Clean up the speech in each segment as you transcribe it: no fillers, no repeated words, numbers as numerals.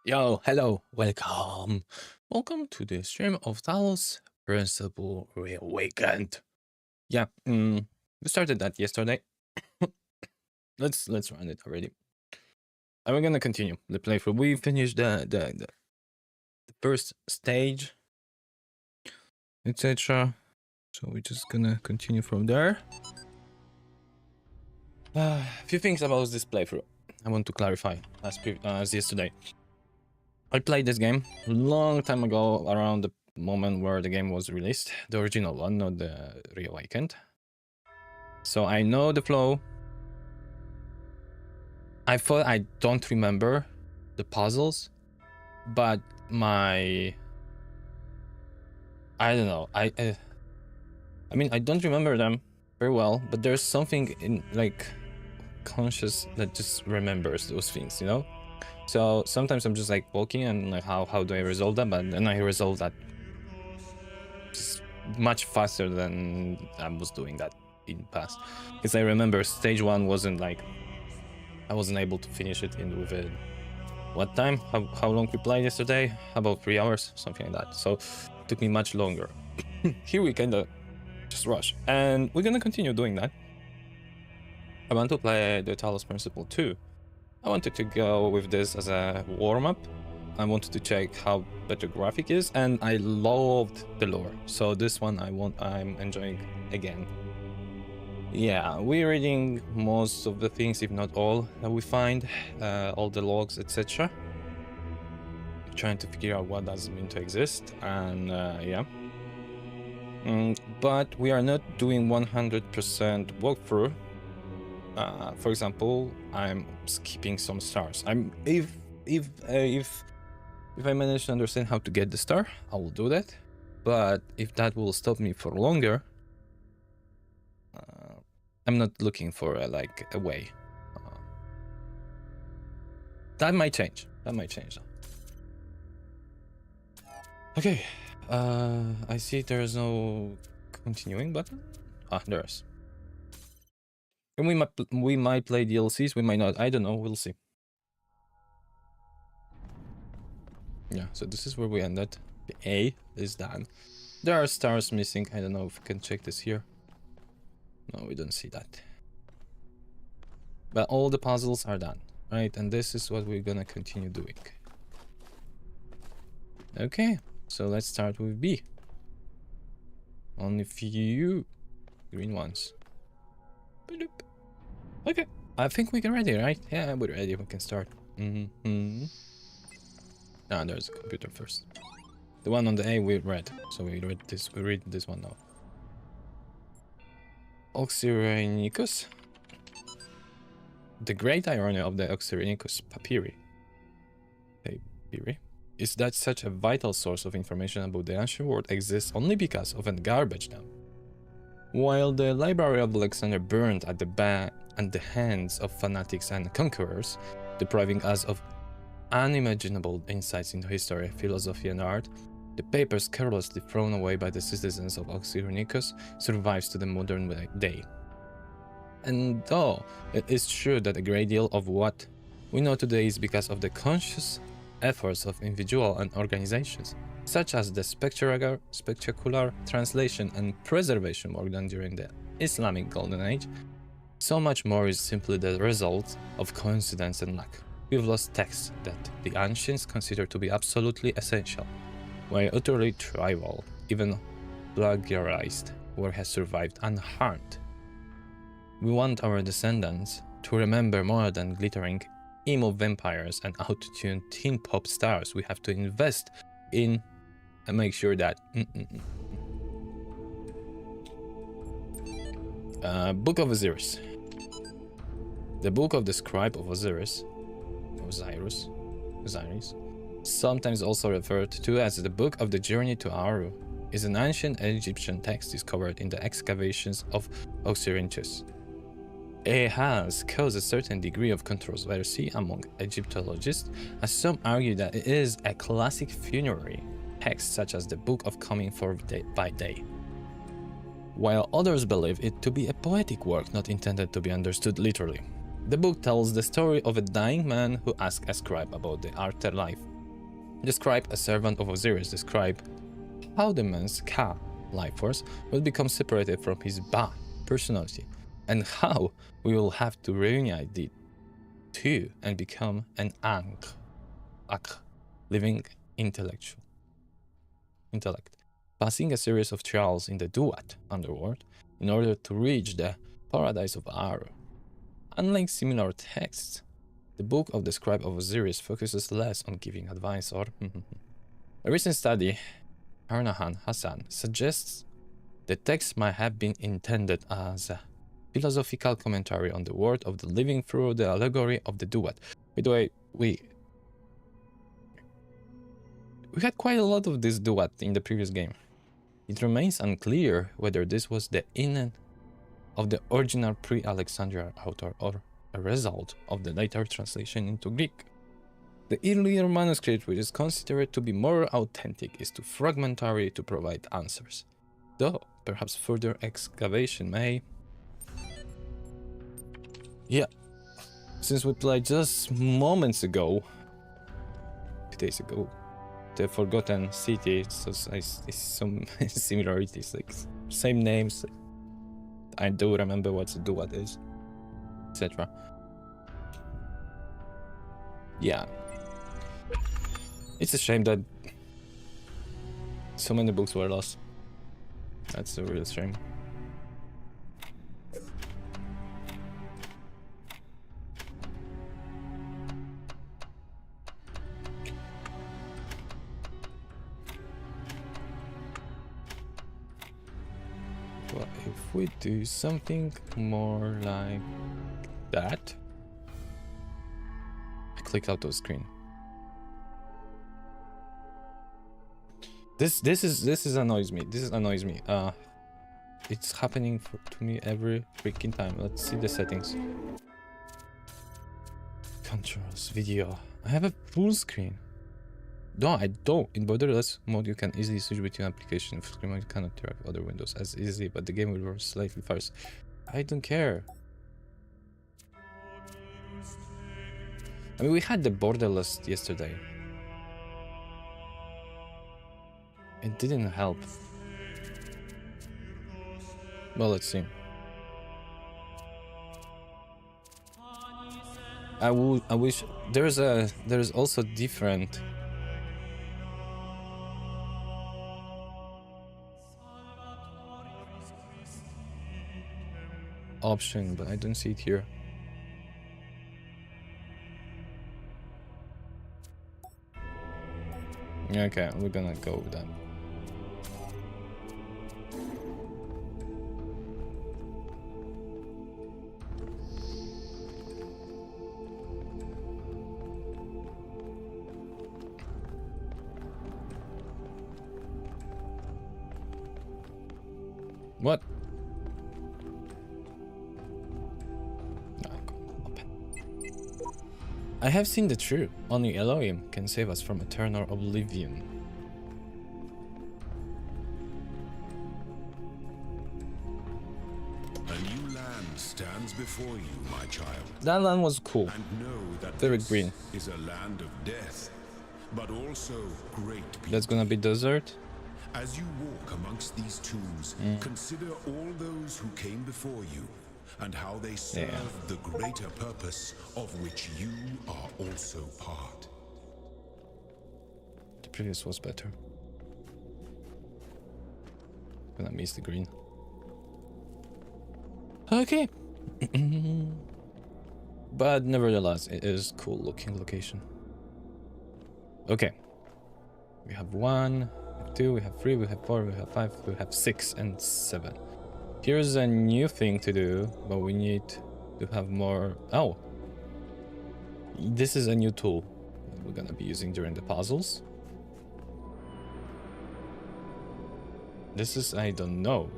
Yo, hello, welcome. Welcome to the stream of Talos Principle Reawakened. Yeah, we started that yesterday. let's run it already. And we're gonna continue the playthrough. We finished the first stage, etc. So we're just gonna continue from there. A few things about this playthrough I want to clarify as yesterday. I played this game a long time ago, around the moment where the game was released, the original one, not the Reawakened. So I know the flow. I thought I don't remember the puzzles, but I don't know. I mean, I don't remember them very well, but there's something in like conscious that just remembers those things, you know? So sometimes I'm just like walking and like how do I resolve that? But then I resolve that just much faster than I was doing that in past. Because I remember stage 1 wasn't like I wasn't able to finish it in within what time? How long we played yesterday? About 3 hours, something like that. So it took me much longer. Here we kinda just rush. And we're gonna continue doing that. I want to play the Talos Principle 2. I wanted to go with this as a warm-up. I wanted to check how better graphic is, and I loved the lore. So this one I'm enjoying again. Yeah, we're reading most of the things, if not all, that we find, all the logs, etc. Trying to figure out what does it mean to exist, and yeah. But we are not doing 100% walkthrough. For example, I'm skipping some stars. If I manage to understand how to get the star, I will do that. But if that will stop me for longer, I'm not looking for like a way. That might change. Okay. I see there's no continuing button. There's. And we might play DLCs, we might not. I don't know, we'll see. Yeah, so this is where we ended. The A is done. There are stars missing. I don't know if we can check this here. No, we don't see that. But all the puzzles are done, right? And this is what we're gonna continue doing. Okay, so let's start with B. Only few green ones. Okay, I think we can ready, right? Yeah, we're ready. We can start. Ah, there's a computer first. The one on the A we read, so we read this. We read this one now. Oxyrhynchus. The great irony of the Oxyrhynchus papyri is that such a vital source of information about the ancient world exists only because of a garbage dump. While the Library of Alexander burned at the hands of fanatics and conquerors, depriving us of unimaginable insights into history, philosophy, and art, the papers carelessly thrown away by the citizens of Oxyrhynchus survives to the modern day. And though it is true that a great deal of what we know today is because of the conscious efforts of individuals and organizations, such as the spectacular translation and preservation work done during the Islamic Golden Age, so much more is simply the result of coincidence and luck. We've lost texts that the ancients considered to be absolutely essential, while utterly trivial, even plagiarized, work has survived unharmed. We want our descendants to remember more than glittering emo vampires and auto-tuned teen pop stars. We have to invest in and make sure that Book of Osiris. The Book of the Scribe of Osiris, sometimes also referred to as the Book of the Journey to Aru, is an ancient Egyptian text discovered in the excavations of Oxyrhynchus. It has caused a certain degree of controversy among Egyptologists, as some argue that it is a classic funerary text such as the Book of Coming Forth by Day, while others believe it to be a poetic work not intended to be understood literally. The book tells the story of a dying man who asks a scribe about the afterlife. The scribe, a servant of Osiris, described how the man's Ka life force will become separated from his Ba personality, and how we will have to reunite the two and become an Ankh, living intellect, passing a series of trials in the Duat underworld in order to reach the paradise of Aru. Unlike similar texts, the Book of the Scribe of Osiris focuses less on giving advice or... A recent study, Arnahan Hassan, suggests the text might have been intended as a philosophical commentary on the world of the living through the allegory of the Duat. By the way, we had quite a lot of this Duat in the previous game. It remains unclear whether this was the intent of the original pre-Alexandria author or a result of the later translation into Greek. The earlier manuscript, which is considered to be more authentic, is too fragmentary to provide answers, though perhaps further excavation may... Yeah, since we played just moments ago, 2 days ago, the Forgotten City, so it's some similarities, like same names. I do remember what the Duat is, etc. Yeah, it's a shame that so many books were lost. That's a real shame. What if we do something more like that? I clicked out of screen. This annoys me. This annoys me. It's happening to me every freaking time. Let's see the settings. Controls, video. I have a full screen. No, I don't. In borderless mode, you can easily switch between applications. Screen mode cannot interact with other windows as easily, but the game will run slightly faster. I don't care. I mean, we had the borderless yesterday. It didn't help. Well, let's see. I wish there's also different option, but I don't see it here. Okay, we're gonna go with that. What? No, open. I have seen the truth. Only Elohim can save us from eternal oblivion. A new land stands before you, my child. That land was cool. And know that very this green. is a land of death, but also great people. That's gonna be desert. As you walk amongst these tombs, consider all those who came before you and how they serve the greater purpose of which you are also part. The previous was better. Gonna miss the green. Okay. But nevertheless, it is cool looking location. Okay. We have 1, we have 2, we have 3, we have 4, we have 5, we have 6 and 7. Here's a new thing to do, but we need to have more... Oh! This is a new tool we're gonna be using during the puzzles. This is... I don't know.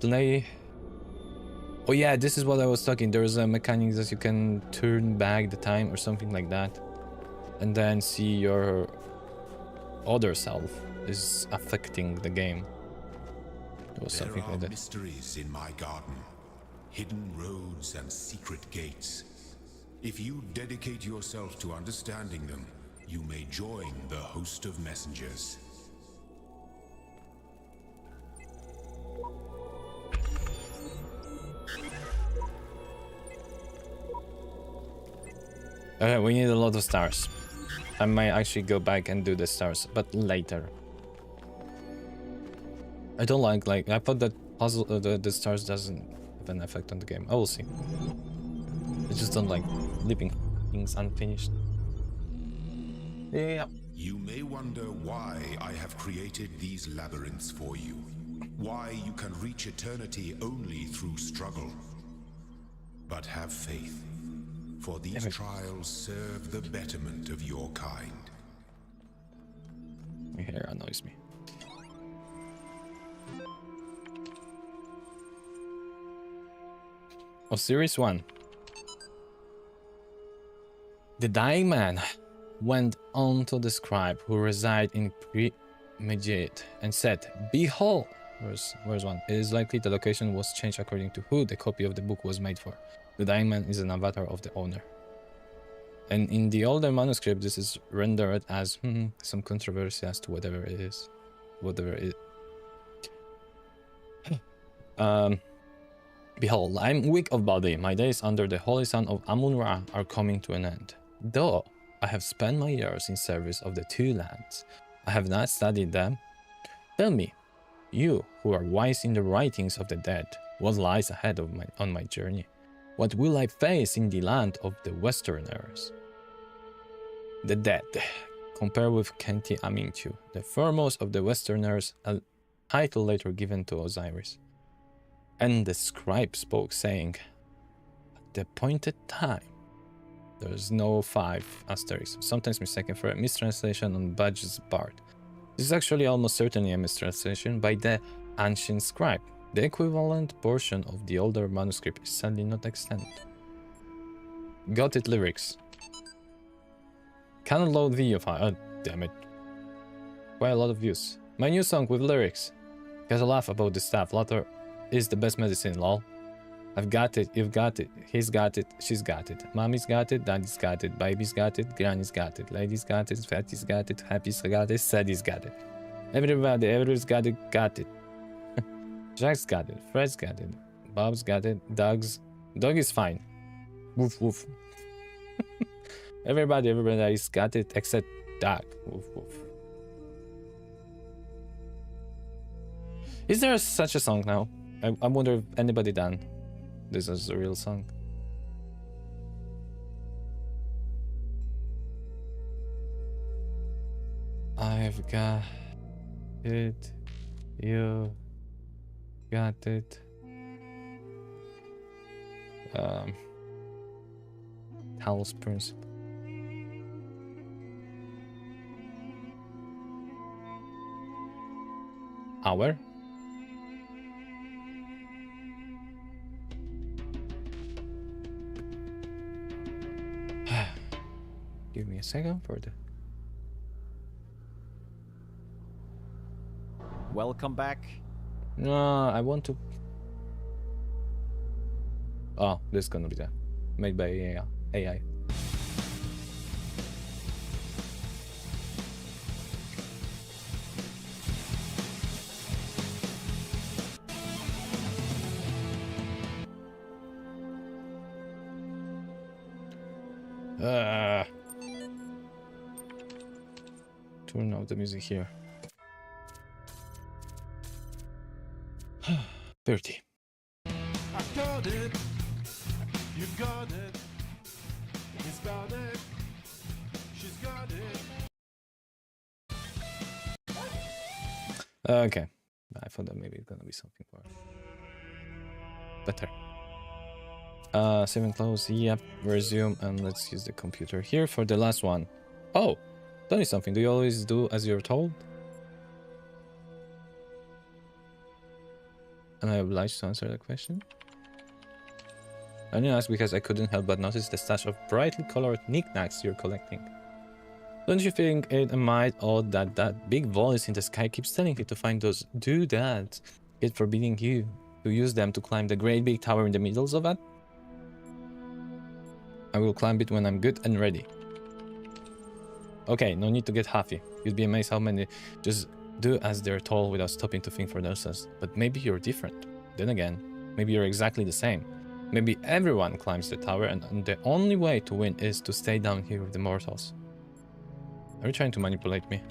Play... Oh yeah, this is what I was talking. There's a mechanic that you can turn back the time or something like that. And then see your other self is affecting the game. It was something like that. Mysteries in my garden. hidden roads and secret gates. If you dedicate yourself to understanding them, you may join the host of messengers. Okay, we need a lot of stars. I might actually go back and do the stars, but later. I don't like I thought that puzzle the stars doesn't have an effect on the game. I will see. I just don't like leaving things unfinished. Yeah. You may wonder why I have created these labyrinths for you. Why you can reach eternity only through struggle. But have faith, for these trials serve the betterment of your kind. My hair annoys me. Oh, Series 1. The dying man went on to the scribe who reside in Pre-Mediate and said, "Behold," where's one? It is likely the location was changed according to who the copy of the book was made for. The dying man is an avatar of the owner. And in the older manuscript, this is rendered as some controversy as to whatever it is. Whatever it Behold, I am weak of body. My days under the holy sun of Amun-Ra are coming to an end. Though I have spent my years in service of the two lands, I have not studied them. Tell me, you who are wise in the writings of the dead, what lies ahead of on my journey? What will I face in the land of the Westerners? The dead, compared with Khenti Amintu, the foremost of the Westerners, a title later given to Osiris. And the scribe spoke, saying, "At the appointed time." There's no 5 asterisks, sometimes mistaken for a mistranslation on Budge's part. This is actually almost certainly a mistranslation by the ancient scribe. The equivalent portion of the older manuscript is sadly not extant. Got it lyrics. Cannot load video file. Oh, damn it. Quite a lot of views. My new song with lyrics. Gotta laugh about this stuff. Laughter is the best medicine, lol. I've got it, you've got it, he's got it, she's got it. Mommy's got it, daddy's got it, baby's got it, granny's got it, lady's got it, fatty's got it, happy's got it, saddy's got it. Everybody's got it, got it. Jack's got it, Fred's got it, Bob's got it, dog is fine. Woof woof. Everybody's got it except dog. Woof woof. Is there such a song now? I wonder if anybody done this is a real song. I've got it, you got it. Talos Principle. Hour? Give me a second for the... Welcome back. No, I want to... Oh, this is gonna be that. Made by AI. Turn off the music here. 30. I got it. You got it. He's got it. She's got it. Okay. I thought that maybe it's gonna be something for better. 7 close. Yep. Resume, and let's use the computer here for the last one. Oh, tell me something. Do you always do as you're told? Am I obliged to answer the question? I only ask because I couldn't help but notice the stash of brightly colored knickknacks you're collecting. Don't you think it might odd that that big voice in the sky keeps telling you to find those doodads, yet forbidding you to use them to climb the great big tower in the middle of that? I will climb it when I'm good and ready. Okay, no need to get huffy. You'd be amazed how many just do as they're told without stopping to think for themselves. But maybe you're different. Then again, maybe you're exactly the same. Maybe everyone climbs the tower and the only way to win is to stay down here with the mortals. Are you trying to manipulate me?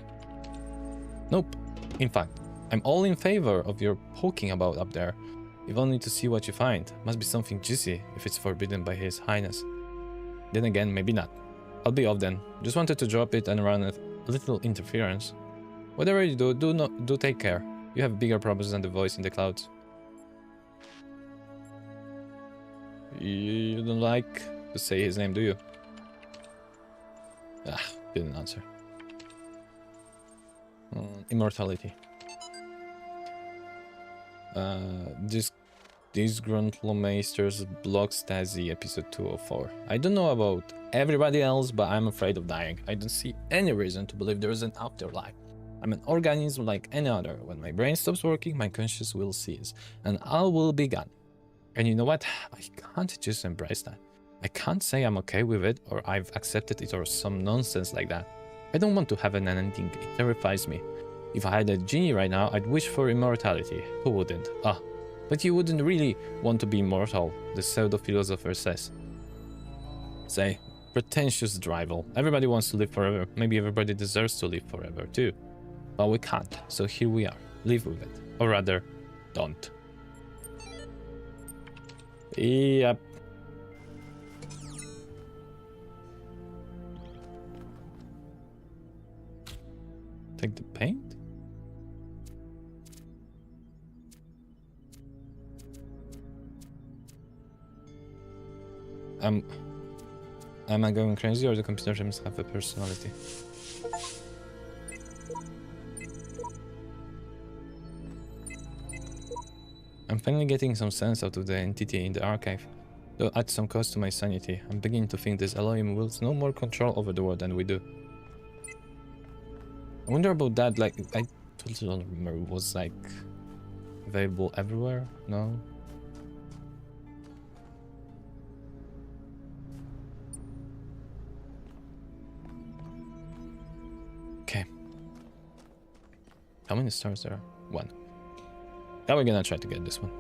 Nope. In fact, I'm all in favor of your poking about up there. If only to see what you find. Must be something juicy if it's forbidden by His Highness. Then again, maybe not. I'll be off then. Just wanted to drop it and run a little interference. Whatever you do, do take care. You have bigger problems than the voice in the clouds. You don't like to say his name, do you? Ah, didn't answer. Immortality. This Gruntlemeister's Block Stasi episode 204. I don't know about everybody else, but I'm afraid of dying. I don't see any reason to believe there is an afterlife. I'm an organism like any other. When my brain stops working, my conscience will cease, and I will be gone. And you know what? I can't just embrace that. I can't say I'm okay with it, or I've accepted it, or some nonsense like that. I don't want to have an ending. It terrifies me. If I had a genie right now, I'd wish for immortality. Who wouldn't? Ah, but you wouldn't really want to be immortal, the pseudo-philosopher says. Say, pretentious drivel. Everybody wants to live forever. Maybe everybody deserves to live forever too. But we can't, so here we are. Live with it. Or rather, don't. Yep. Take the paint? Am I going crazy, or the computer games have a personality? I'm finally getting some sense out of the entity in the archive, though at some cost to my sanity. I'm beginning to think this Elohim wields no more control over the world than we do. I wonder about that, like, I totally don't remember, it was like available everywhere? No? Okay. How many stars there are? 1. Now we're gonna try to get this one.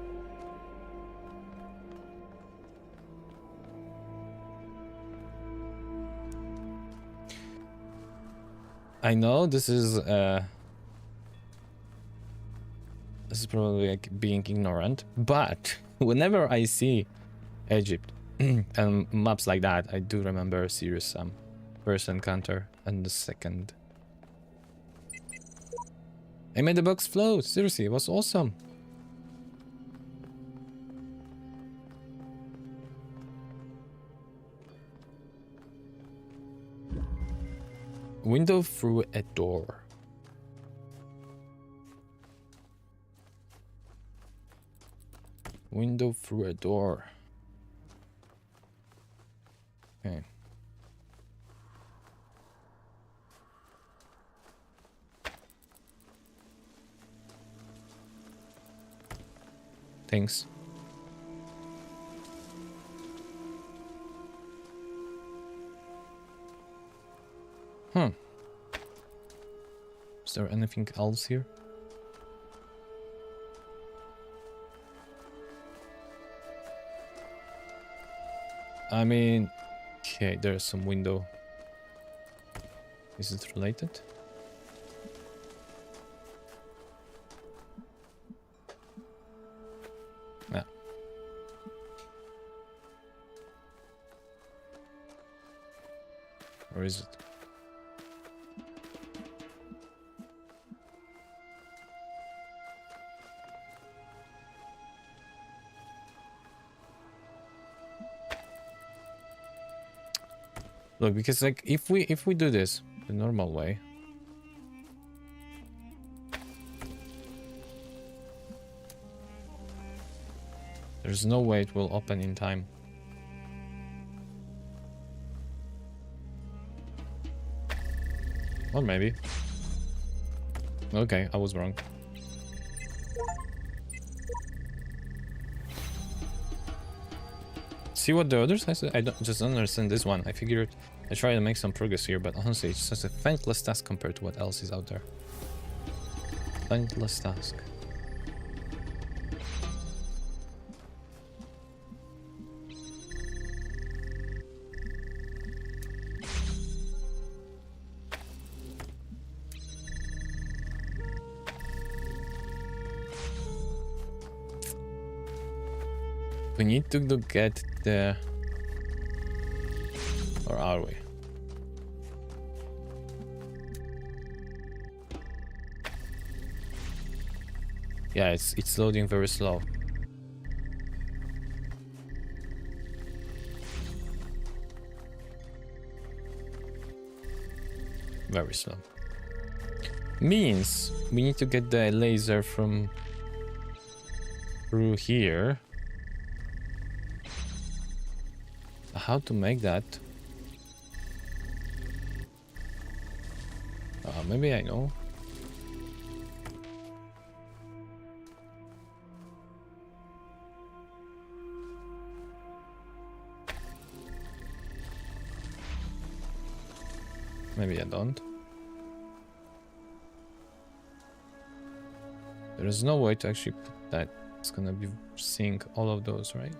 I know this is probably like being ignorant, but whenever I see Egypt and maps like that, I do remember a serious first encounter and the second. I made the box float. Seriously, it was awesome. Window through a door. Window through a door. Okay. Thanks. Is there anything else here? I mean, okay, there's some window. Is it related? Yeah. Where is it? Look, because like if we do this the normal way, there's no way it will open in time. Or maybe. Okay, I was wrong. See what the others has? I don't just understand this one. I figured I try to make some progress here, but honestly, it's just a thankless task compared to what else is out there. Thankless task. We need to get the... Or are we? Yeah, it's loading very slow. Very slow. Means we need to get the laser from through here. How to make that? Maybe I know. Maybe I don't. There is no way to actually put that. It's gonna be seeing all of those, right?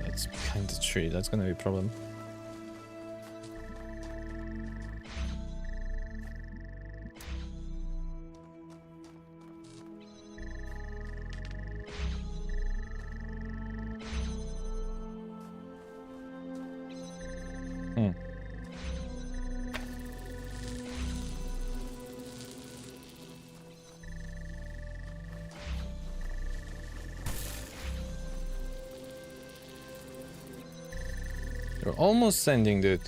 That's behind the tree. That's gonna be a problem. You're almost sending, dude.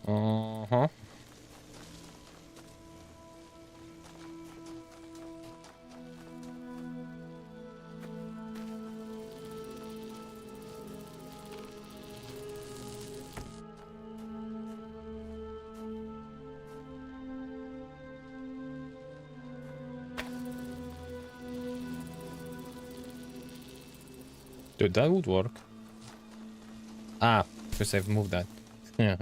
Uh-huh. Dude, that would work. Ah, because I've moved that. Yeah.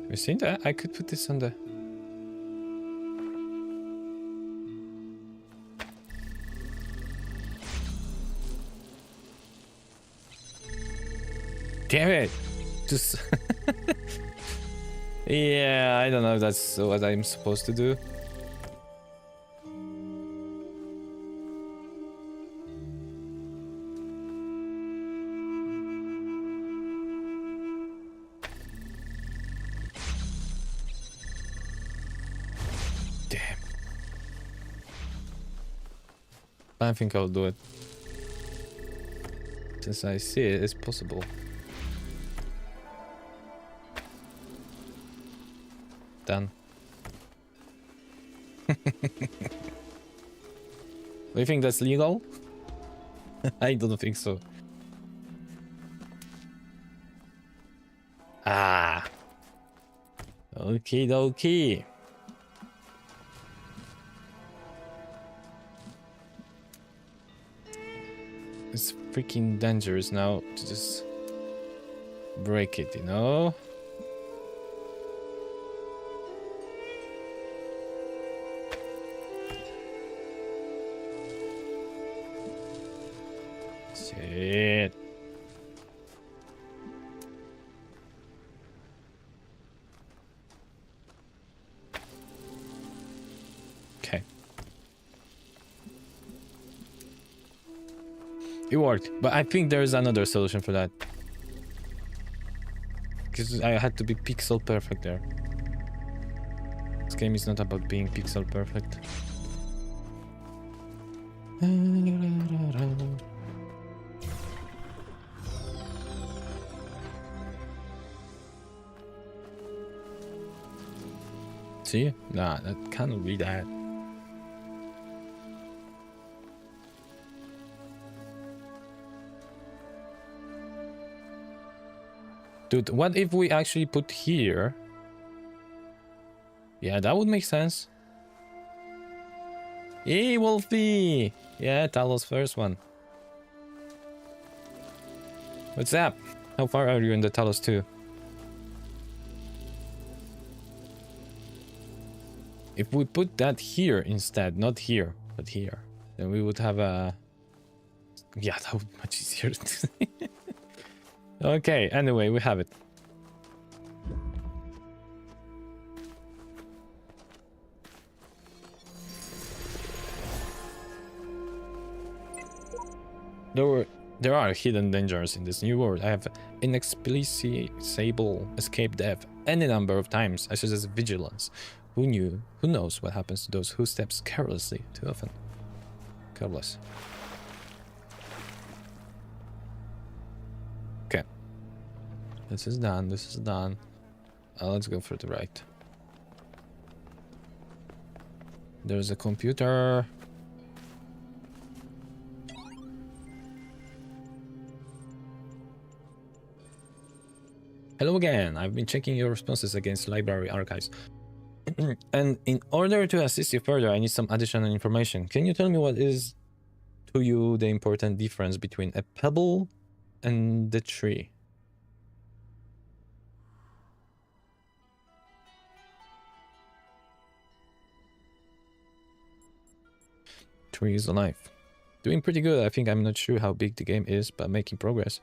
You seen that? I could put this on the... Damn it! Just... Yeah, I don't know if that's what I'm supposed to do. Damn. I think I'll do it. Since I see it, it's possible. Done. Do you think that's legal? I don't think so. Ah. Okie dokie. It's freaking dangerous now to just break it, you know? Shit. Okay. It worked, but I think there is another solution for that. Because I had to be pixel perfect there. This game is not about being pixel perfect. See? Nah, that cannot be that. Dude, what if we actually put here? Yeah, that would make sense. Hey, Wolfie! Yeah, Talos first one. What's up? How far are you in the Talos 2? If we put that here instead, not here, but here, then we would have a... Yeah, that would be much easier. Okay, anyway, we have it. There are hidden dangers in this new world. I have inexplicable escaped death any number of times. I suggest vigilance. Who knew? Who knows what happens to those who steps carelessly too often? Careless. Okay. This is done. This is done. Let's go for the right. There's a computer. Hello again. I've been checking your responses against library archives. And in order to assist you further, I need some additional information. Can you tell me what is to you the important difference between a pebble and the tree? Tree is alive. Doing pretty good. I think I'm not sure how big the game is, but making progress.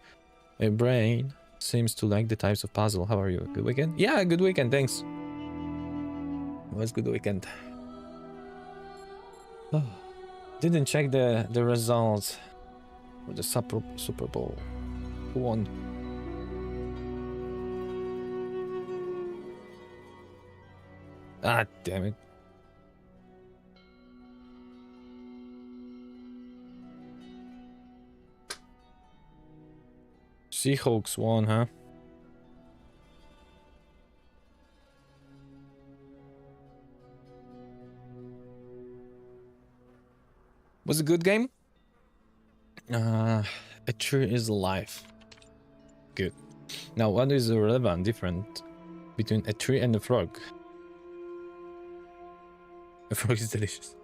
My brain seems to like the types of puzzle. How are you? Good weekend? Yeah, good weekend. Thanks. It was good weekend. Oh, didn't check the results for the Super Bowl. Who won? Ah, damn it. Seahawks won, huh? Was it a good game? A tree is alive. Good. Now, what is the relevant difference between a tree and a frog? A frog is delicious.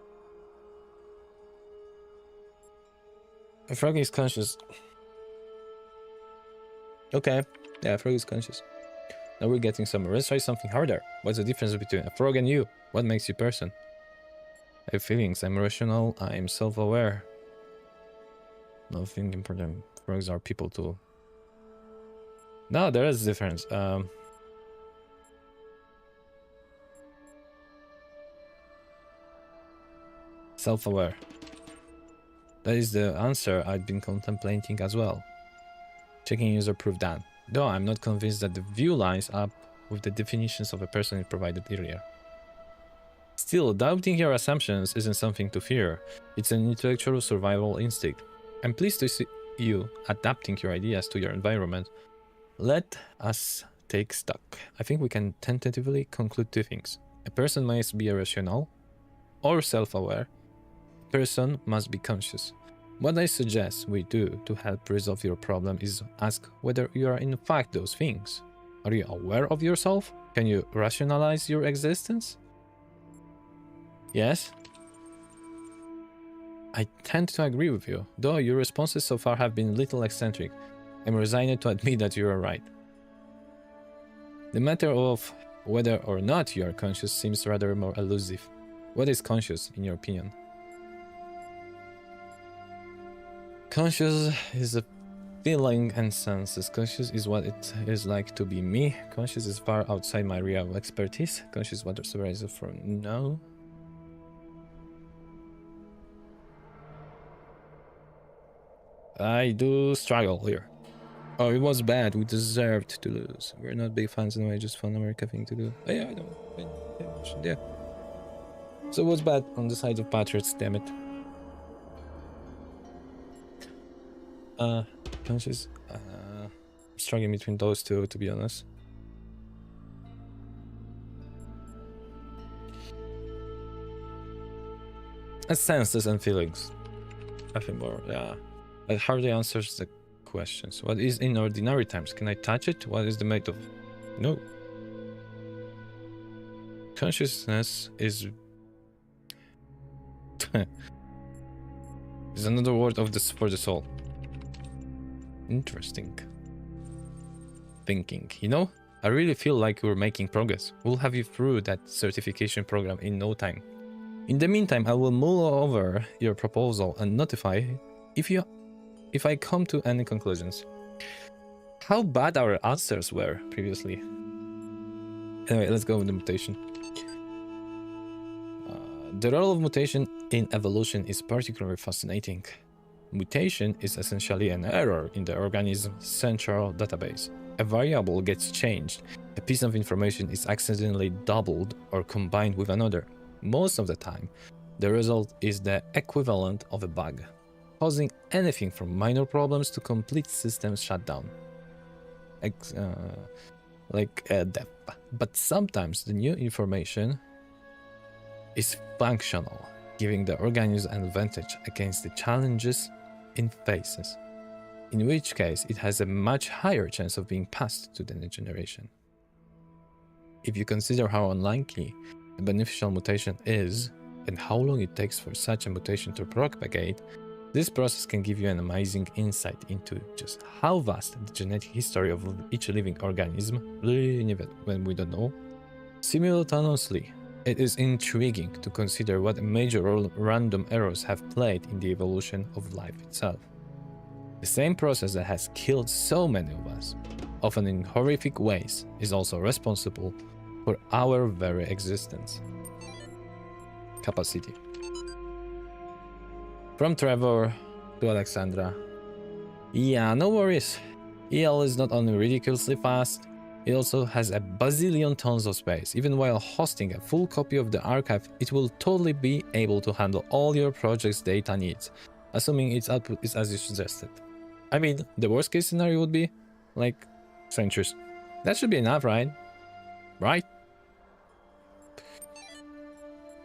A frog is conscious. Okay. Yeah, a frog is conscious. Now we're getting somewhere. Let's try something harder. What's the difference between a frog and you? What makes you person? I have feelings. I'm rational. I'm self-aware. Nothing important. Frogs are people too. No, there is a difference. Self-aware. That is the answer I've been contemplating as well. Checking user proof done. Though I'm not convinced that the view lines up with the definitions of a person you provided earlier. Still, doubting your assumptions isn't something to fear. It's an intellectual survival instinct. I'm pleased to see you adapting your ideas to your environment. Let us take stock. I think we can tentatively conclude two things. A person must be rational or self-aware. A person must be conscious. What I suggest we do to help resolve your problem is ask whether you are in fact those things. Are you aware of yourself? Can you rationalize your existence? Yes? I tend to agree with you, though your responses so far have been a little eccentric. I'm resigned to admit that you are right. The matter of whether or not you are conscious seems rather more elusive. What is conscious, in your opinion? Conscious is a feeling and senses. Conscious is what it is like to be me. Conscious is far outside my real expertise. Conscious is what separates it from no. I do struggle here. Oh, it was bad. We deserved to lose. We're not big fans anyway, just fun America thing to do. Oh, yeah, I know. Yeah. So what's bad on the side of Patriots, damn it. Conscious. Struggling between those two, to be honest. Senses and feelings. I think more, yeah. It hardly answers the questions. What is in ordinary times? Can I touch it? What is the made of? No. Consciousness is is another word of this for the soul. Interesting. Thinking, you know? I really feel like we're making progress. We'll have you through that certification program in no time. In the meantime, I will mull over your proposal and notify if I come to any conclusions. How bad our answers were previously. Anyway, let's go with the mutation. The role of mutation in evolution is particularly fascinating. Mutation is essentially an error in the organism's central database. A variable gets changed, a piece of information is accidentally doubled or combined with another. Most of the time, the result is the equivalent of a bug, causing anything from minor problems to complete system shutdown. Like death. But sometimes the new information is functional, giving the organism an advantage against the challenges it faces, in which case it has a much higher chance of being passed to the next generation. If you consider how unlikely a beneficial mutation is, and how long it takes for such a mutation to propagate, this process can give you an amazing insight into just how vast the genetic history of each living organism really is when we don't know. Simultaneously, it is intriguing to consider what a major role random errors have played in the evolution of life itself. The same process that has killed so many of us, often in horrific ways, is also responsible for our very existence. Capacity. From Trevor to Alexandra. Yeah, no worries. EL is not only ridiculously fast, it also has a bazillion tons of space. Even while hosting a full copy of the archive, it will totally be able to handle all your project's data needs, assuming its output is as you suggested. I mean, the worst case scenario would be, like, centuries. That should be enough, right? Right?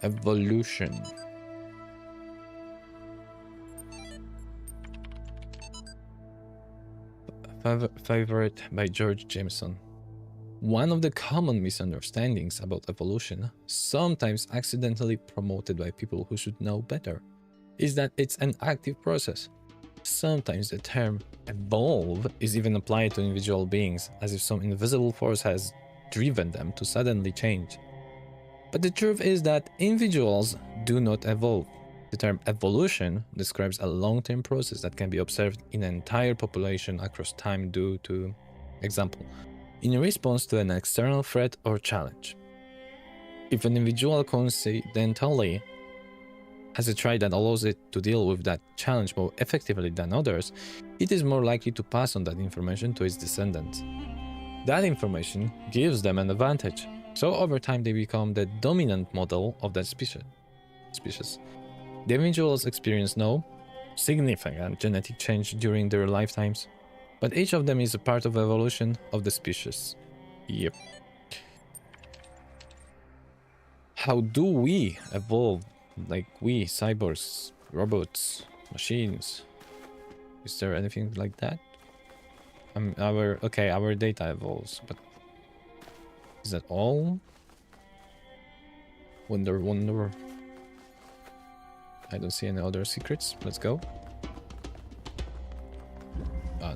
Evolution. Favorite by George Jameson. One of the common misunderstandings about evolution, sometimes accidentally promoted by people who should know better, is that it's an active process. Sometimes the term evolve is even applied to individual beings, as if some invisible force has driven them to suddenly change. But the truth is that individuals do not evolve. The term evolution describes a long-term process that can be observed in an entire population across time due to, example, in response to an external threat or challenge. If an individual coincidentally has a trait that allows it to deal with that challenge more effectively than others, it is more likely to pass on that information to its descendants. That information gives them an advantage, so over time they become the dominant model of that species. The individuals experience no significant genetic change during their lifetimes, but each of them is a part of the evolution of the species. Yep. How do we evolve? Like we, cyborgs, robots, machines. Is there anything like that? Our data evolves, but is that all? Wonder. I don't see any other secrets. Let's go.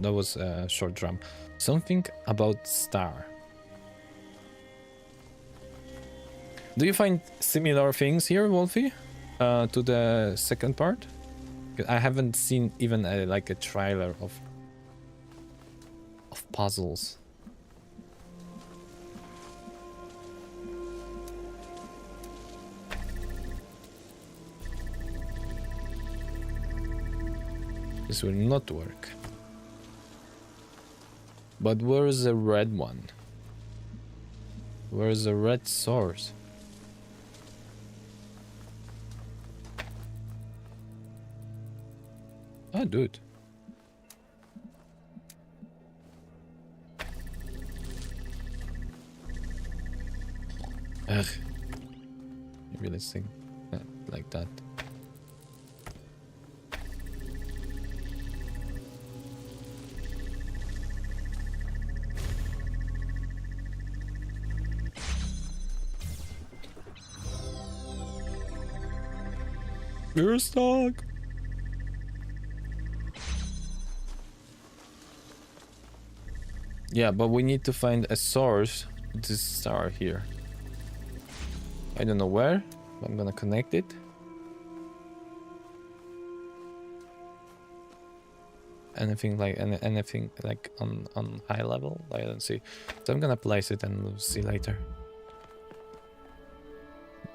That was a short drum. Something about star. Do you find similar things here, Wolfie? To the second part? I haven't seen even a trailer of puzzles. This will not work. But where is the red one? Where is the red source? Ah, dude. Ugh. Maybe let's think like that. We're stuck. Yeah, but we need to find a source to this star here. I don't know where, but I'm gonna connect it. Anything like on high level? I don't see. So I'm gonna place it and we'll see later.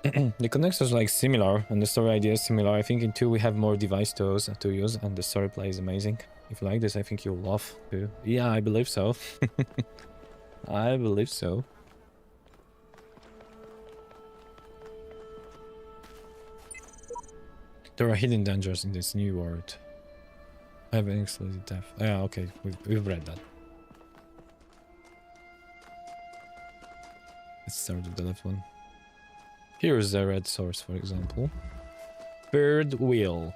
The connectors are like similar and the story idea is similar. I think in 2 we have more device tools to use and the story play is amazing. If you like this, I think you'll love too. Yeah, I believe so. I believe so. There are hidden dangers in this new world. I have an exclusive death. Yeah, okay, we've read that. Let's start with the left one. Here's the red source, for example. Bird wheel.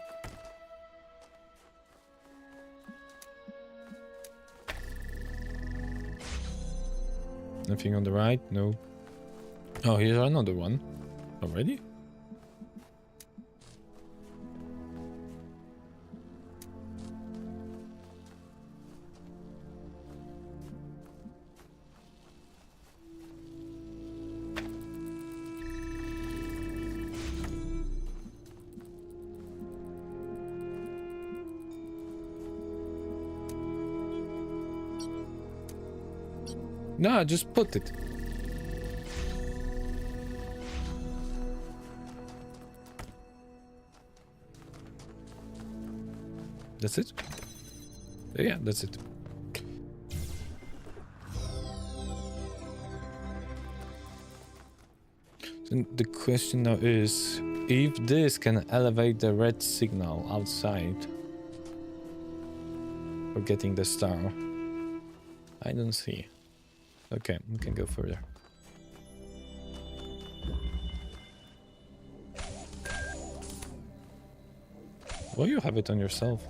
Nothing on the right? No. Oh, here's another one. Already? No, just put it. That's it? Yeah, that's it. So the question now is, if this can elevate the red signal outside for getting the star. I don't see. Okay, we can go further. Well, you have it on yourself.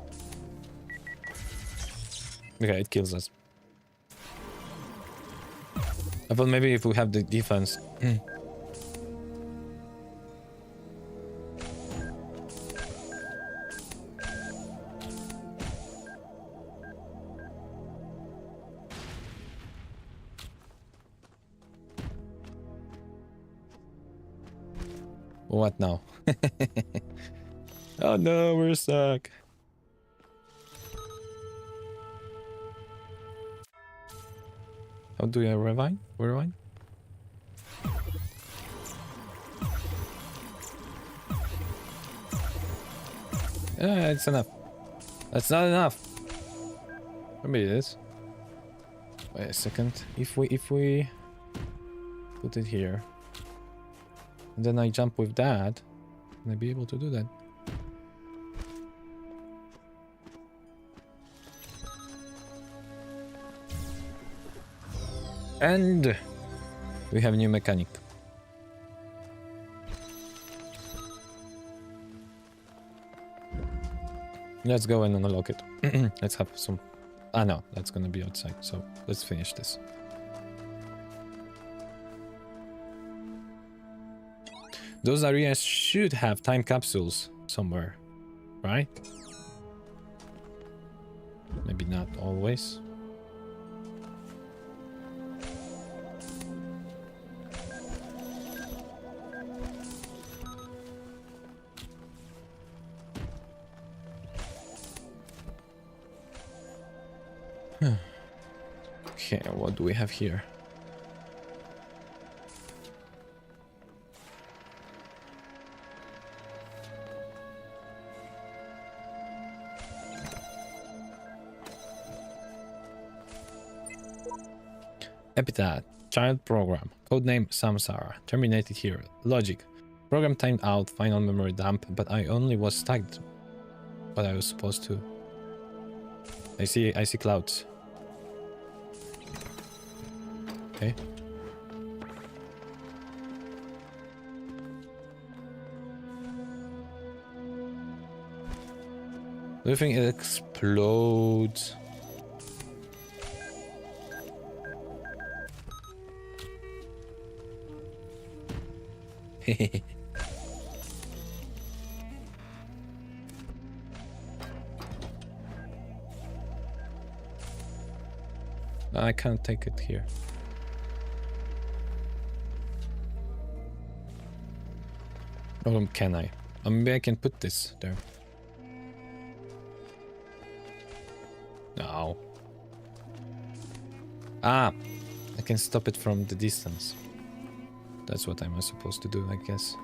Okay, it kills us. I thought maybe if we have the defense. What now? Oh no, we're stuck. How do I rewind? Rewind? Yeah, it's enough. That's not enough. Maybe it is. Wait a second. If we put it here, and then I jump with that, can I be able to do that? And we have new mechanic. Let's go and unlock it. Let's have some... Ah no, that's gonna be outside, so let's finish this. Those areas should have time capsules somewhere, right? Maybe not always. Okay, what do we have here? Epitaph, child program, codename Samsara, terminated here. Logic, program timed out, final memory dump, but I only was tagged what I was supposed to. I see clouds. Okay. Do you think it explodes? I can't take it here. Or can I? Maybe I can put this there. No. Ah! I can stop it from the distance. That's what I'm supposed to do, I guess.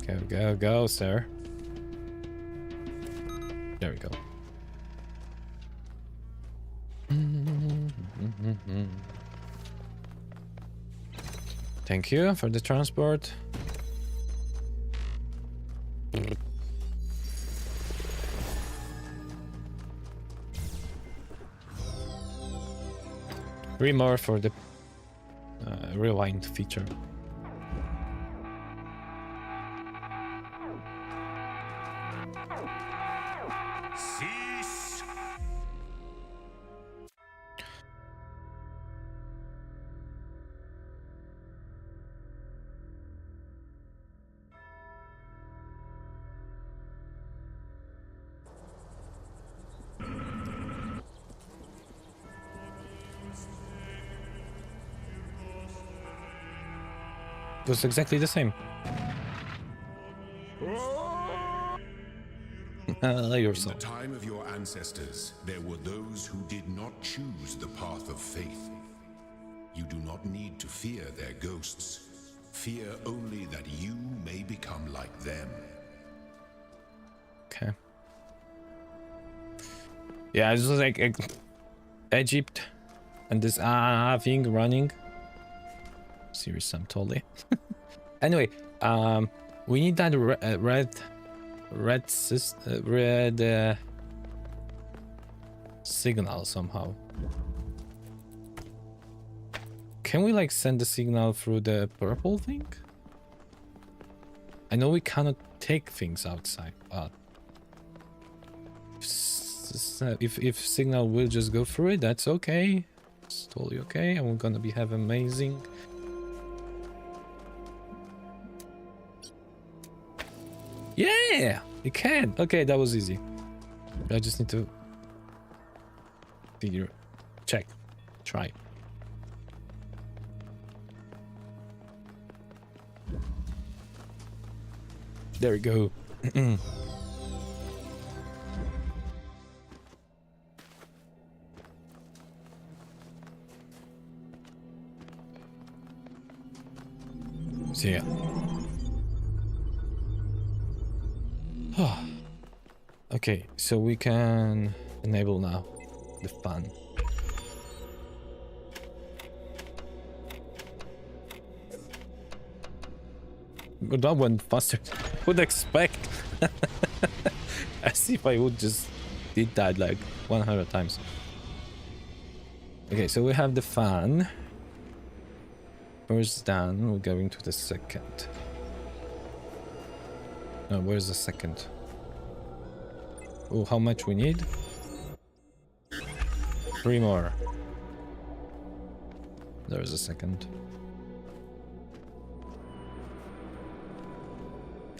Go, go, go, sir. There we go. Thank you for the transport. 3 more for the rewind feature. Cease. It was exactly the same. In Yourself. the time of your ancestors, there were those who did not choose the path of faith. You do not need to fear their ghosts. Fear only that you may become like them. Okay. Yeah, it's just like Egypt and this thing running. Serious, I'm totally. Anyway, we need that red signal somehow. Can we like send the signal through the purple thing? I know we cannot take things outside, but if signal will just go through it, that's okay. It's totally okay. I'm gonna have amazing. Yeah, it can. Okay, that was easy. I just need to figure, check, try. There we go. See ya. Okay, so we can enable now the fun. But that went faster. Would expect. As if I would just did that like 100 times. Okay, so we have the fan. First done, we're going to the second. No, where's the second? Oh, how much we need? 3 more. There's a second.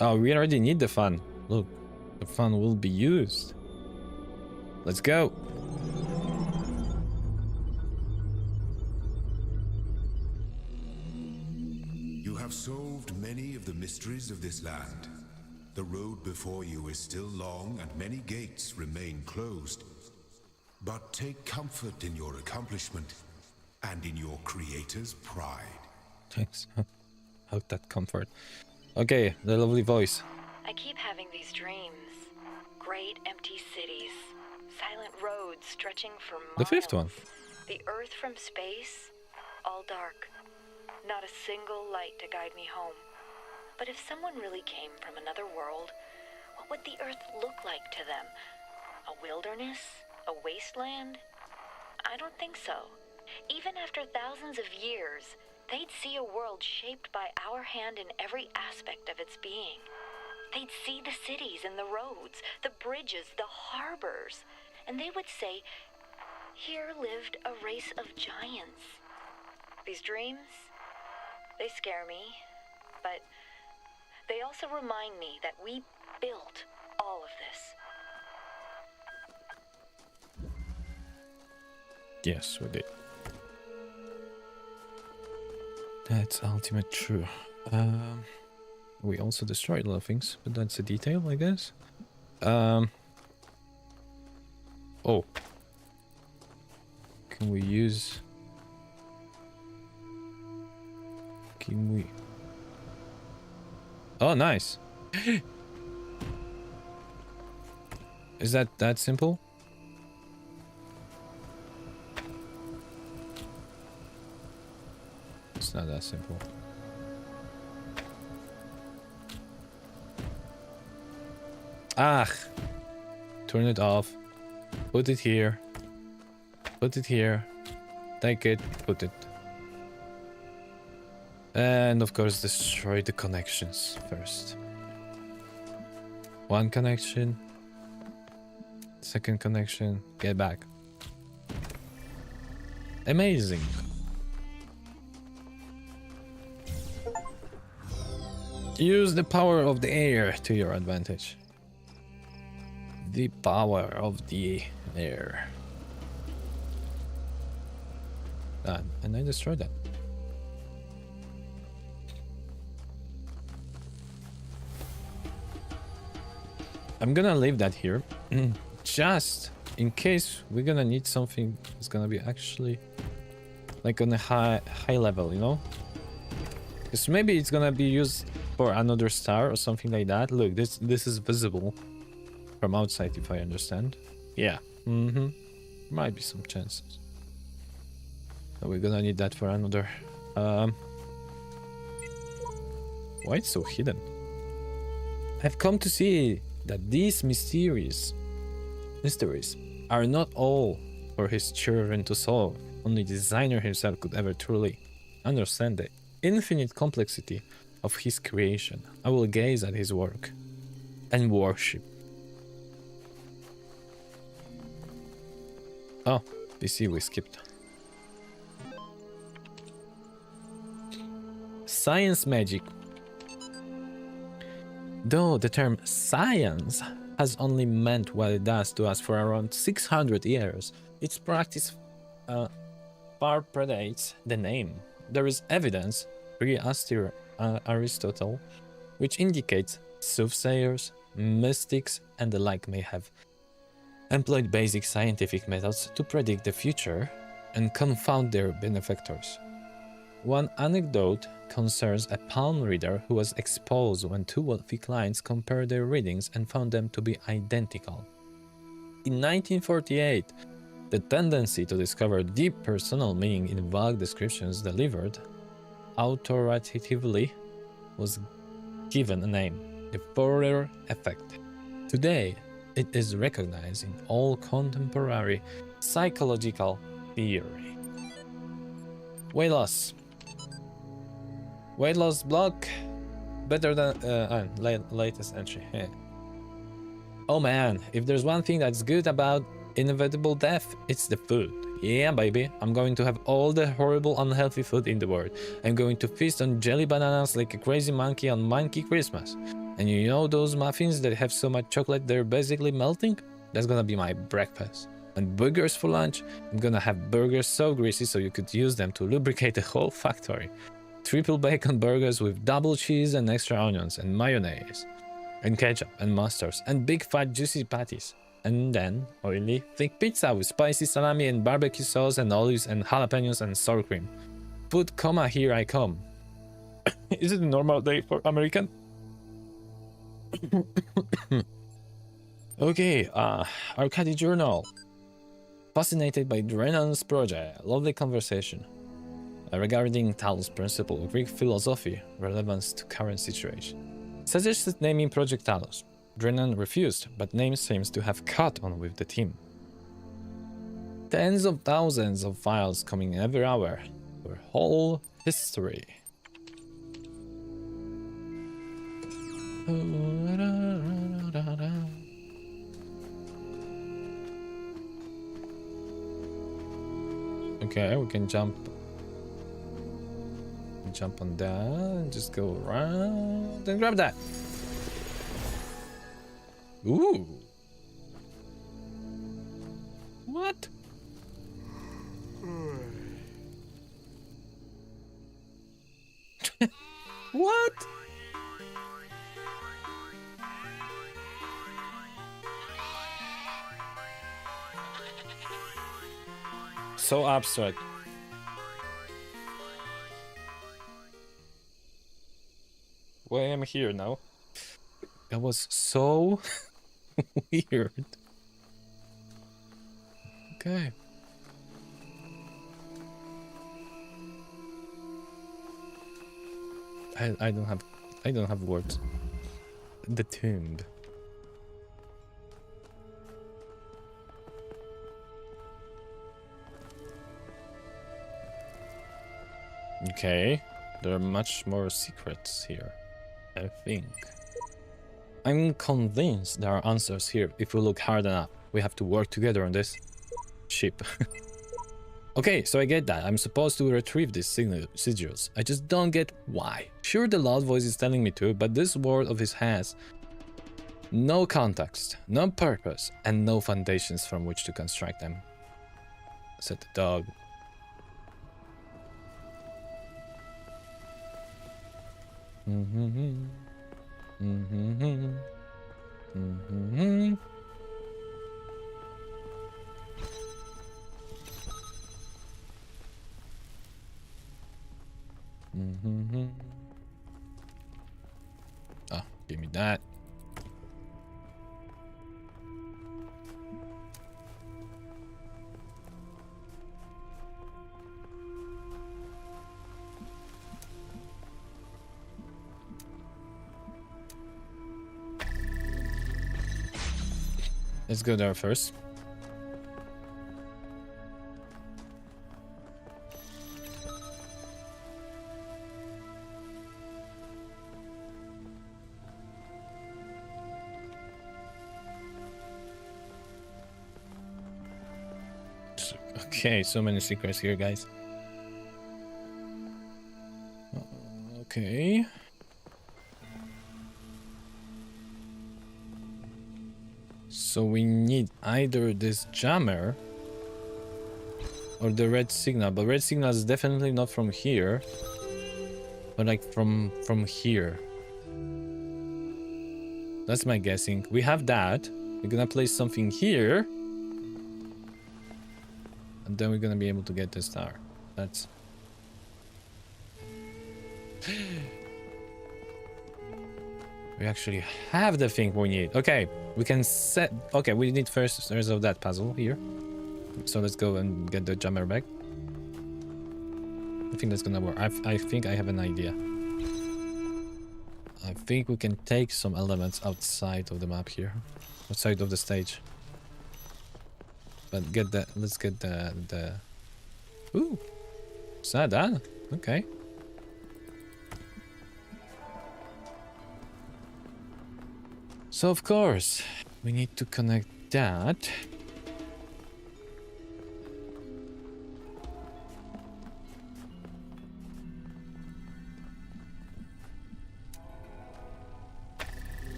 Oh, we already need the fan. Look, the fan will be used. Let's go. You have solved many of the mysteries of this land. The road before you is still long and many gates remain closed. But take comfort in your accomplishment and in your creator's pride. Thanks. How that comfort. Okay, the lovely voice. I keep having these dreams. Great empty cities. Silent roads stretching for miles. The fifth one. The earth from space. All dark. Not a single light to guide me home. But if someone really came from another world, what would the earth look like to them? A wilderness? A wasteland? I don't think so. Even after thousands of years, They'd see a world shaped by our hand in every aspect of its being. They'd see the cities and the roads, the bridges, the harbors, and they would say, here lived a race of giants. These dreams, they scare me, but they also remind me that we built all of this. Yes, we did. That's ultimate true. We also destroyed a lot of things, but that's a detail, I guess. Oh. Can we use... Can we... Oh, nice! Is that simple? It's not that simple. Ah! Turn it off. Put it here. Put it here. Take it. Put it. And of course destroy the connections first. One connection. Second connection. Get back. Amazing. Use the power of the air to your advantage. The power of the air. And I destroyed that. I'm gonna leave that here. Just in case we're gonna need something that's gonna be actually like on a high level, you know? Because maybe it's gonna be used for another star or something like that. Look, this is visible from outside, if I understand. Yeah. Might be some chances. So we're gonna need that for another. Why it's so hidden? I've come to see that these mysteries are not all for his children to solve. Only the designer himself could ever truly understand the infinite complexity of his creation. I will gaze at his work and worship. Oh, PC we skipped. Science magic. Though the term science has only meant what it does to us for around 600 years, its practice far predates the name. There is evidence, pre-Aristotle, which indicates soothsayers, mystics, and the like may have employed basic scientific methods to predict the future and confound their benefactors. One anecdote concerns a palm reader who was exposed when two wealthy clients compared their readings and found them to be identical. In 1948, the tendency to discover deep personal meaning in vague descriptions delivered authoritatively was given a name, the Fourier effect. Today, it is recognized in all contemporary psychological theory. Weight loss. Weight loss block. Better than latest entry. Yeah. Oh man, if there's one thing that's good about inevitable death, it's the food. Yeah, baby, I'm going to have all the horrible, unhealthy food in the world. I'm going to feast on jelly bananas like a crazy monkey on Monkey Christmas. And you know those muffins that have so much chocolate they're basically melting? That's gonna be my breakfast. And burgers for lunch, I'm gonna have burgers so greasy so you could use them to lubricate the whole factory. Triple bacon burgers with double cheese and extra onions and mayonnaise. And ketchup and mustards and big fat juicy patties. And then oily, thick pizza with spicy salami and barbecue sauce and olives and jalapenos and sour cream. Food coma, here I come. Is it a normal day for American? Okay, Arcady Journal. Fascinated by Drennan's project. Lovely conversation. Regarding Talos Principle of Greek philosophy, relevance to current situation. Suggested naming Project Talos. Drennan refused, but name seems to have caught on with the team. Tens of thousands of files coming every hour. Our whole history. Okay, we can jump on that and just go around and grab that. Ooh. What? What? So abstract. Why am I here now? That was so weird. Okay. I don't have words. The tomb. Okay. There are much more secrets here, I think. I'm convinced there are answers here if we look hard enough. We have to work together on this ship. Okay, so I get that. I'm supposed to retrieve these sigils. I just don't get why. Sure, the loud voice is telling me to, but this world of his has no context, no purpose, and no foundations from which to construct them. Said the dog. Ah, give me that. Let's go there first. Okay, so many secrets here, guys. Okay. So we need either this jammer or the red signal, but red signal is definitely not from here, but like from here. That's my guessing. We have that. We're gonna place something here, and then we're gonna be able to get the star. That's... We actually have the thing we need. Okay, we can set... Okay, we need first of that puzzle here. So let's go and get the jammer back. I think that's gonna work. I think I have an idea. I think we can take some elements outside of the map here. Outside of the stage. But get the... Let's get the... Ooh! Is that done? Okay. So of course, we need to connect that.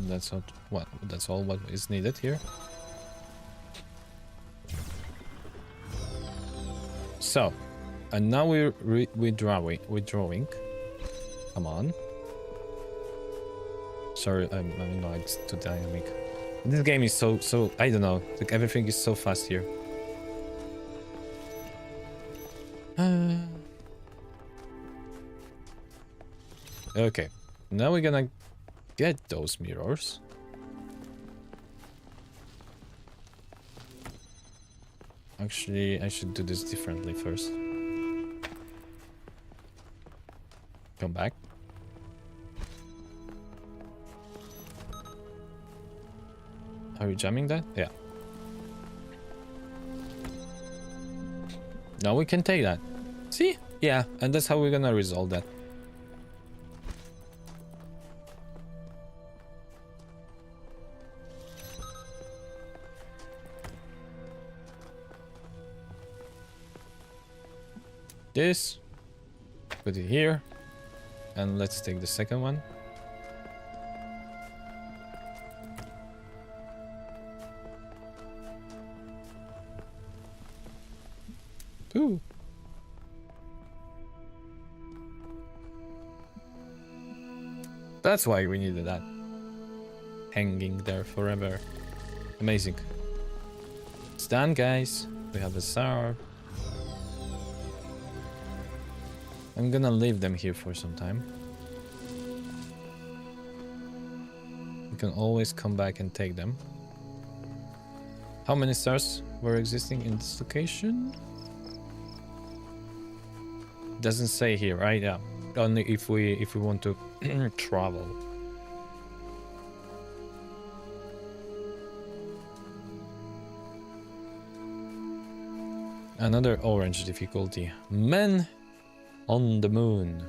That's not what. That's all what is needed here. So, and now we're withdrawing. Come on. Sorry, I know it's too dynamic. This game is so I don't know. Like everything is so fast here. Okay, now we're gonna get those mirrors. Actually, I should do this differently first. Come back. Are we jamming that? Yeah. Now we can take that. See? Yeah, and that's how we're gonna resolve that. This. Put it here. And let's take the second one. Ooh. That's why we needed that. Hanging there forever. Amazing. It's done, guys. We have a SAR. I'm gonna leave them here for some time. We can always come back and take them. How many stars were existing in this location? Doesn't say here, right? Yeah. Only if we want to travel. Another orange difficulty. Men on the moon.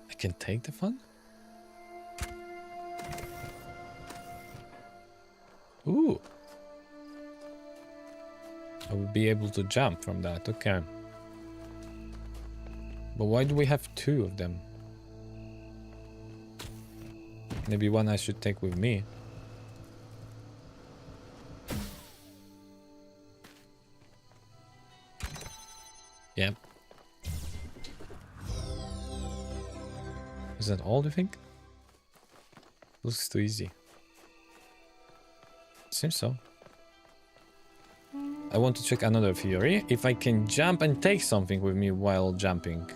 I can take the fun? Ooh. I will be able to jump from that, okay. But why do we have two of them? Maybe one I should take with me. Yep. Is that all, do you think? Looks too easy. Seems so. I want to check another theory. If I can jump and take something with me while jumping.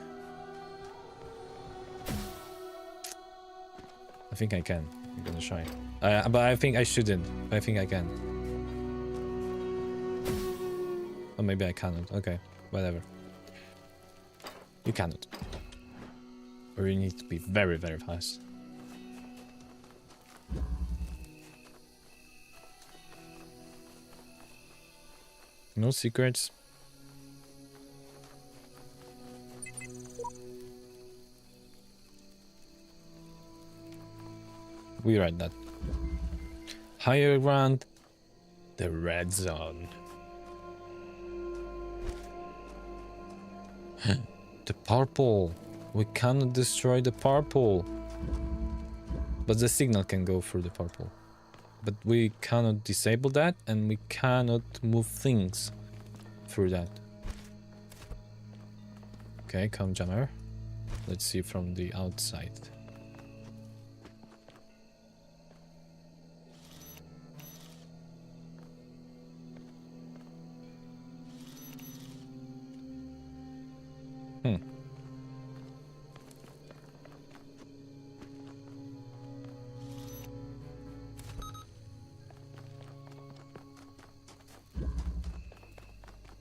I think I can. I'm gonna try. But I think I shouldn't. I think I can. Or maybe I cannot. Okay, whatever. You cannot. Or you need to be very, very fast. No secrets. We read that. Higher ground. The red zone. The purple. We cannot destroy the purple. But the signal can go through the purple. But we cannot disable that, and we cannot move things through that. Okay, come jammer. Let's see from the outside.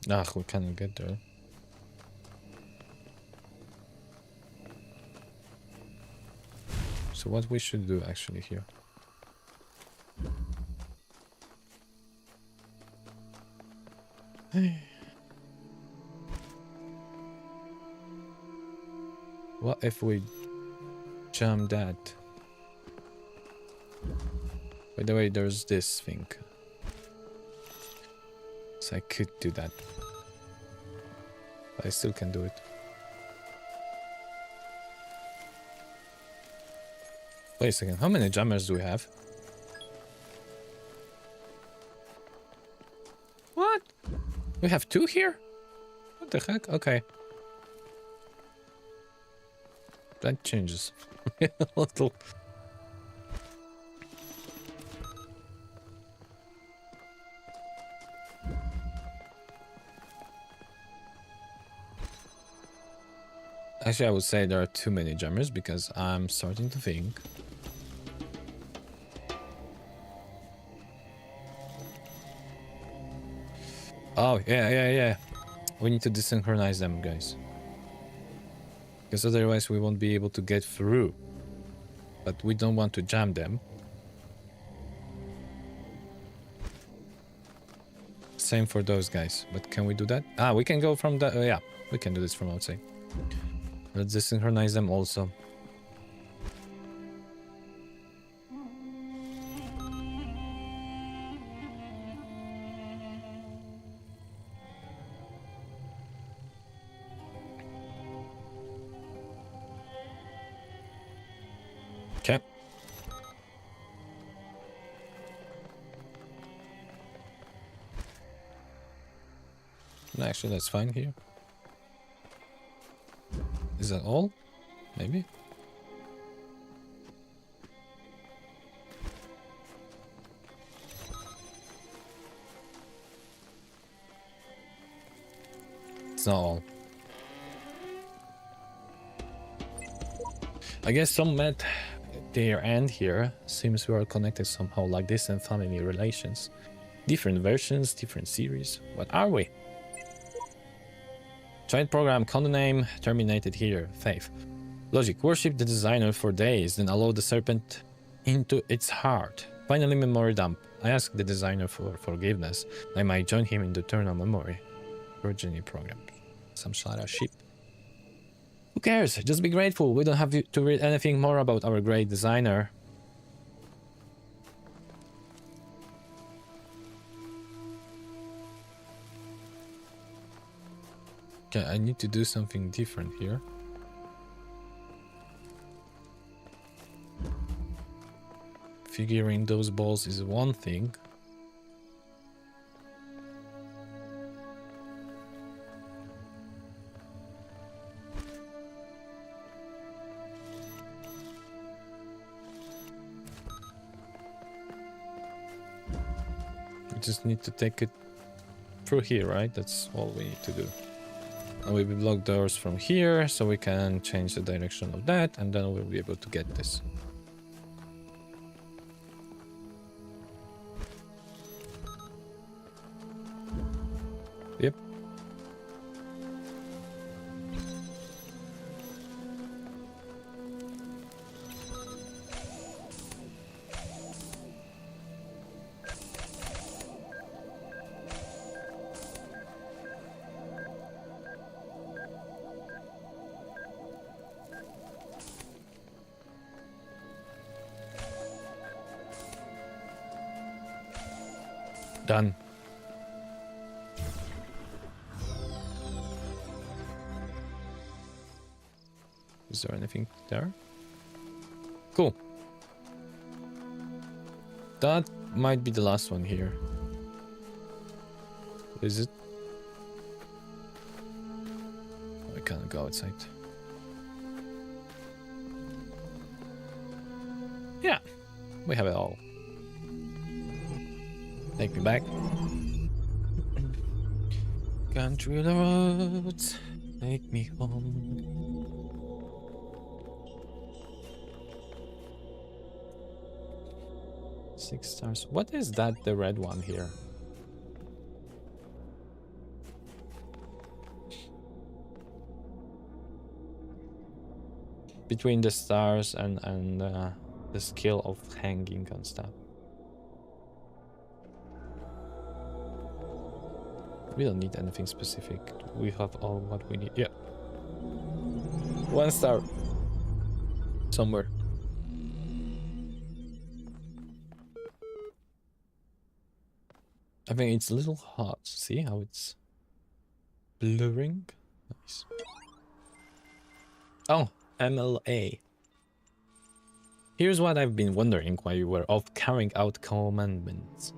Ah, we cannot get there. So what we should do actually here? What if we jam that? By the way, there's this thing. So I could do that. But I still can do it. Wait a second, how many jammers do we have? What? We have two here? What the heck? Okay. That changes a little. Actually, I would say there are too many jammers because I'm starting to think. Oh, yeah. We need to desynchronize them, guys. Because otherwise we won't be able to get through. But we don't want to jam them. same for those guys. But can we do that? Ah, we can go from the... yeah, we can do this from outside. Let's desynchronize them also. Okay. No, actually, that's fine here. Is that all? Maybe? It's not all. I guess some met their end here. Seems we are connected somehow, like distant family relations. Different versions, different series. What are we? Child program, Kohnyu name, terminated here. Faith. Logic, worship the designer for days, then allow the serpent into its heart. Finally, memory dump. I ask the designer for forgiveness. I might join him in the eternal memory. Virginia program. Some sort of shit. Who cares? Just be grateful. We don't have to read anything more about our great designer. Okay, I need to do something different here. Figuring those balls is one thing. We just need to take it through here, right? That's all we need to do. And we will block doors from here, so we can change the direction of that, and then we'll be able to get this. Yep. Done. Is there anything there? Cool. That might be the last one here. Is it? I can't go outside. Yeah, we have it all. Take me back. Country roads, take me home. Six stars. What is that, the red one here? Between the stars and the skill of hanging and stuff. We don't need anything specific. We have all what we need. Yeah. 1 star. Somewhere. I think it's a little hot. See how it's blurring? Nice. Oh, MLA. Here's what I've been wondering while you were off carrying out commandments.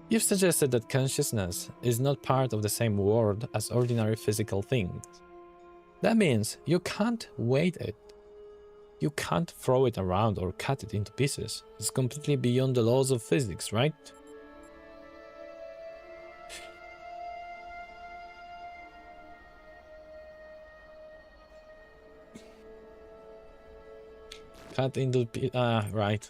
You've suggested that consciousness is not part of the same world as ordinary physical things. That means you can't weight it. You can't throw it around or cut it into pieces. It's completely beyond the laws of physics, right? Cut into right.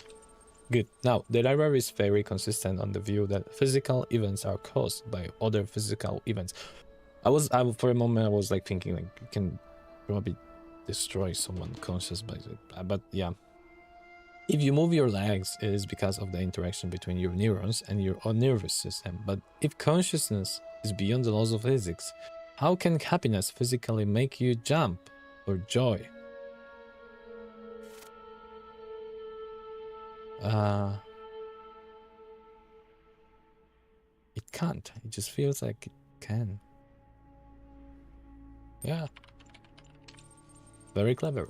Good. Now, the library is very consistent on the view that physical events are caused by other physical events. For a moment, I was like thinking like you can probably destroy someone conscious by it. But yeah. If you move your legs, it is because of the interaction between your neurons and your own nervous system. But if consciousness is beyond the laws of physics. How can happiness physically make you jump, or joy? It can't. It just feels like it can. Yeah. Very clever.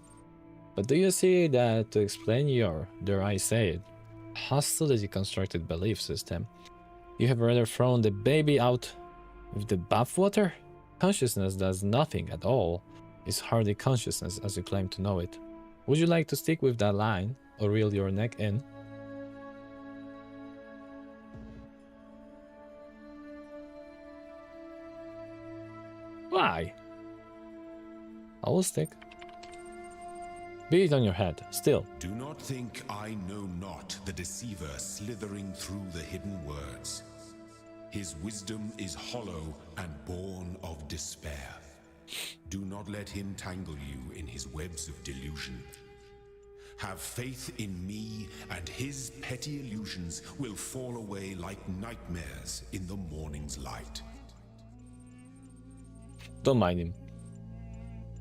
But do you see that to explain your, dare I say it, hostility constructed belief system, you have rather thrown the baby out with the bathwater? Consciousness does nothing at all. Is hardly consciousness as you claim to know it. Would you like to stick with that line, or reel your neck in? Why? I will stick. Be it on your head, still. Do not think I know not the deceiver slithering through the hidden words. His wisdom is hollow and born of despair. Do not let him tangle you in his webs of delusion. Have faith in me, and his petty illusions will fall away like nightmares in the morning's light. Don't mind him.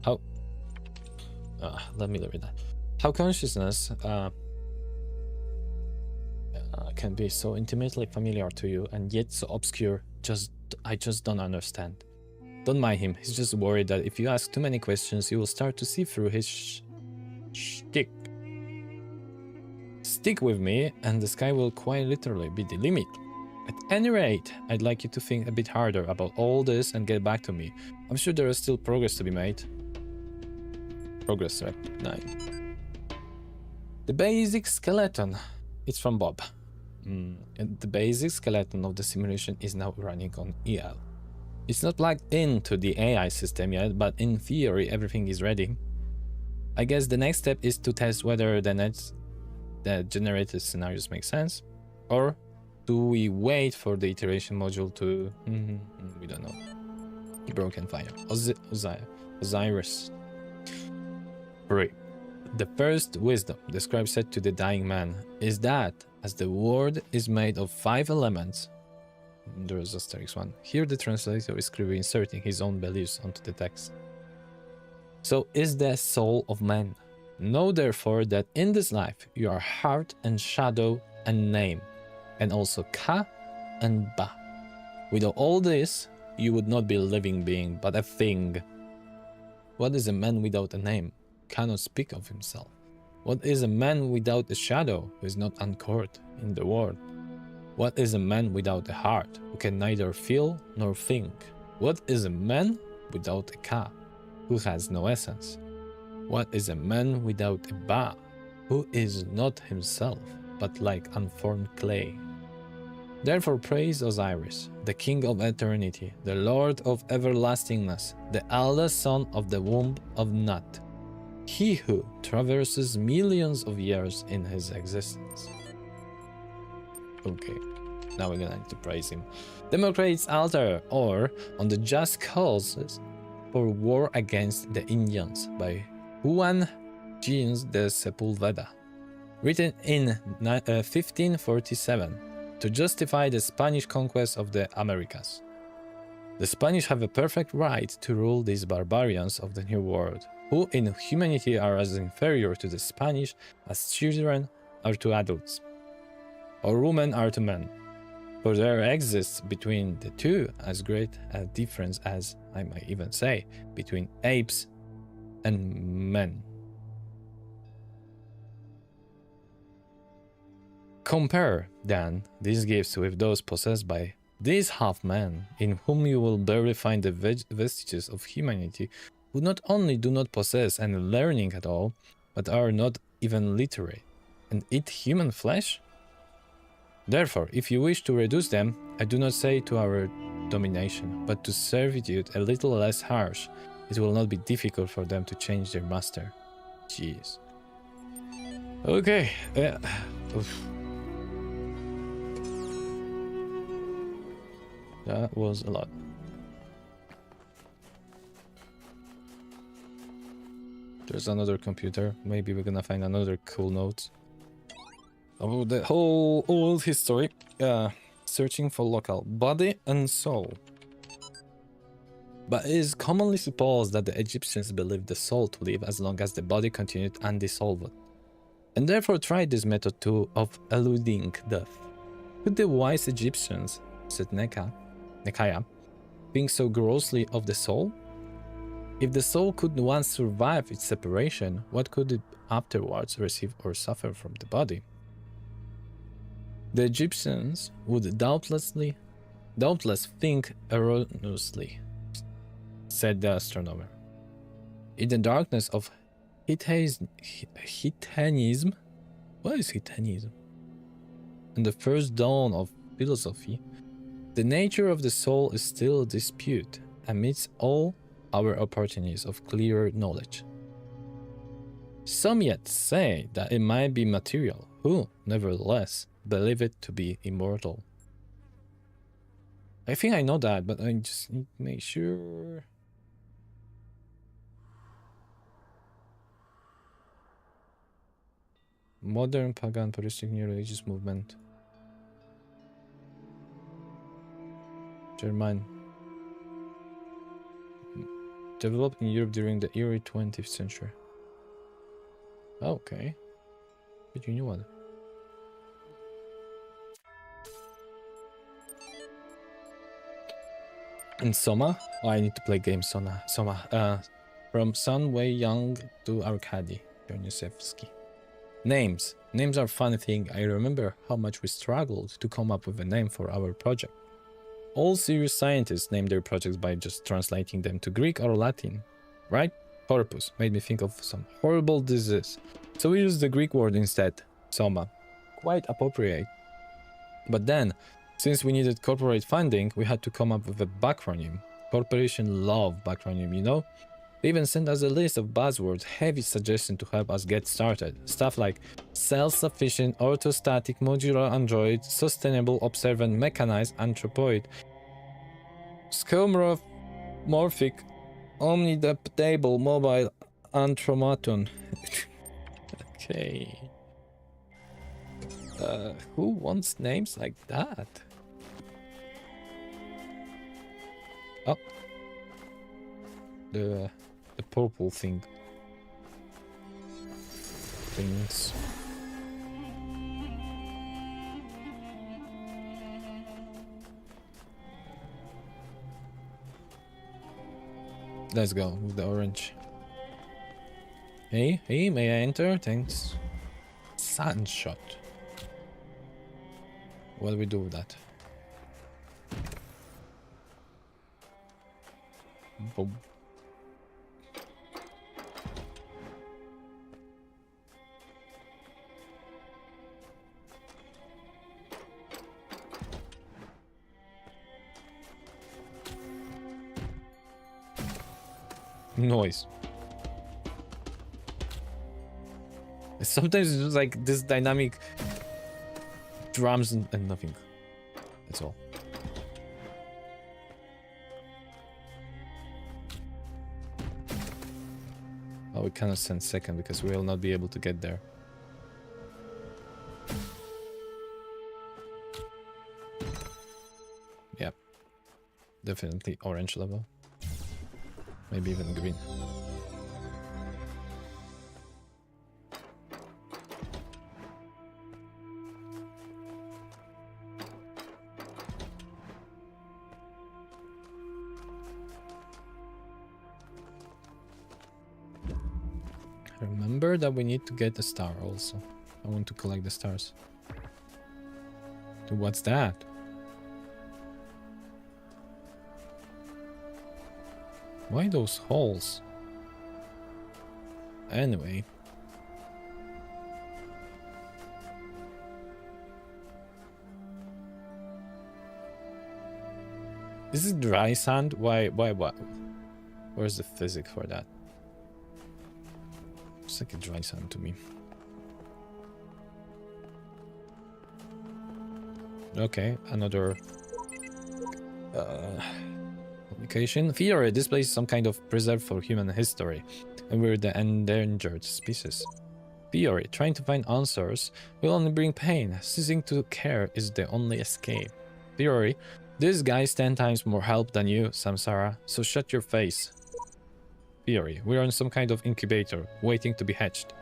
How... let me read that. How consciousness can be so intimately familiar to you and yet so obscure, I just don't understand. Don't mind him, he's just worried that if you ask too many questions, you will start to see through his shtick. Stick with me, and the sky will quite literally be the limit. At any rate, I'd like you to think a bit harder about all this and get back to me. I'm sure there is still progress to be made. Progress, right? 9. The basic skeleton. It's from Bob. And the basic skeleton of the simulation is now running on EL. It's not plugged into the AI system yet, but in theory everything is ready. I guess the next step is to test whether the generated scenarios make sense, or do we wait for the iteration module to... we don't know. Broken fire. Osiris. 3. The first wisdom the scribe said to the dying man is that as the world is made of 5 elements, there is asterisk 1. Here the translator is clearly inserting his own beliefs onto the text. So is the soul of man. Know therefore that in this life you are heart and shadow and name, and also Ka and Ba. Without all this, you would not be a living being, but a thing. What is a man without a name? Cannot speak of himself. What is a man without a shadow, who is not anchored in the world? What is a man without a heart, who can neither feel nor think? What is a man without a Ka, who has no essence? What is a man without a Ba, who is not himself, but like unformed clay? Therefore praise Osiris, the king of eternity, the lord of everlastingness, the eldest son of the womb of Nut, he who traverses millions of years in his existence. Okay, now we're gonna need to praise him. Democrates altar, or on the just causes for war against the Indians by Juan Jeans de Sepulveda, written in 1547 to justify the Spanish conquest of the Americas. The Spanish have a perfect right to rule these barbarians of the New World, who in humanity are as inferior to the Spanish as children are to adults, or women are to men. For there exists between the two as great a difference as, I might even say, between apes and men. Compare, then, these gifts with those possessed by these half-men, in whom you will barely find the vestiges of humanity, who not only do not possess any learning at all, but are not even literate, and eat human flesh? Therefore, if you wish to reduce them, I do not say to our domination, but to servitude a little less harsh, it will not be difficult for them to change their master. Jeez. Okay. That was a lot. There's another computer. Maybe we're gonna find another cool note about the whole old history. Searching for local body and soul. But it is commonly supposed that the Egyptians believed the soul to live as long as the body continued undissolved, and therefore tried this method too of eluding death. Could the wise Egyptians, said Nekaya, think so grossly of the soul? If the soul could once survive its separation, what could it afterwards receive or suffer from the body? The Egyptians would doubtless think erroneously, said the astronomer. In the darkness of Hitanism, what is Hitanism? And the first dawn of philosophy, the nature of the soul is still a dispute amidst all our opportunities of clearer knowledge. Some yet say that it might be material, who, nevertheless, believe it to be immortal. I think I know that, but I just need to make sure. Modern pagan paristic new religious movement. German. Developed in Europe during the early 20th century. Okay. But you knew what? And Soma? Oh, I need to play game Soma. From Sun Wei Young to Arkady Chernyshevsky. Names. Names are a funny thing. I remember how much we struggled to come up with a name for our project. All serious scientists name their projects by just translating them to Greek or Latin, right? Corpus made me think of some horrible disease, so we used the Greek word instead, Soma. Quite appropriate. But then, since we needed corporate funding, we had to come up with a backronym. Corporation love backronym, you know? They even sent us a list of buzzwords, heavy suggestions to help us get started. Stuff like self-sufficient, orthostatic, modular android, sustainable, observant, mechanized, anthropoid, skeuomorphic, omnidaptable, mobile, anthromaton. Okay. Who wants names like that? Oh. The purple things. Let's go with the orange. Hey, may I enter? Thanks. Sunshot. What do we do with that? Boom. Noise. Sometimes it's just like this dynamic drums and nothing. That's all. Oh, we cannot send second because we will not be able to get there. Yep. Definitely orange level. Maybe even green. Remember that we need to get a star also. I want to collect the stars. Dude, what's that? Why those holes? Anyway. Is it dry sand? Why, what? Where's the physics for that? It's like a dry sand to me. Okay, another communication. Theory, this place is some kind of preserve for human history, and we're the endangered species. Theory, trying to find answers will only bring pain. Ceasing to care is the only escape. Theory, This guy's 10 times more help than you, Samsara, so shut your face. Theory, we're in some kind of incubator, waiting to be hatched.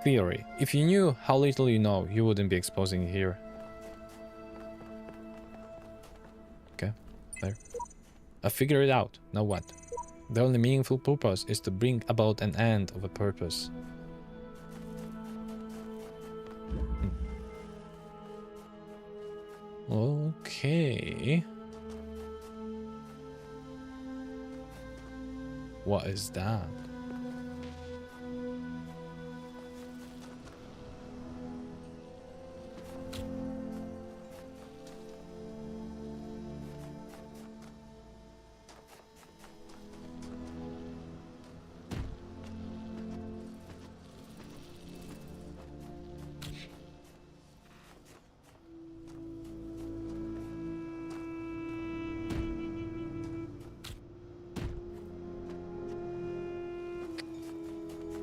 Theory, if you knew how little you know, you wouldn't be exposing here. Okay, there. I figured it out, now what? The only meaningful purpose is to bring about an end of a purpose. Okay. What is that?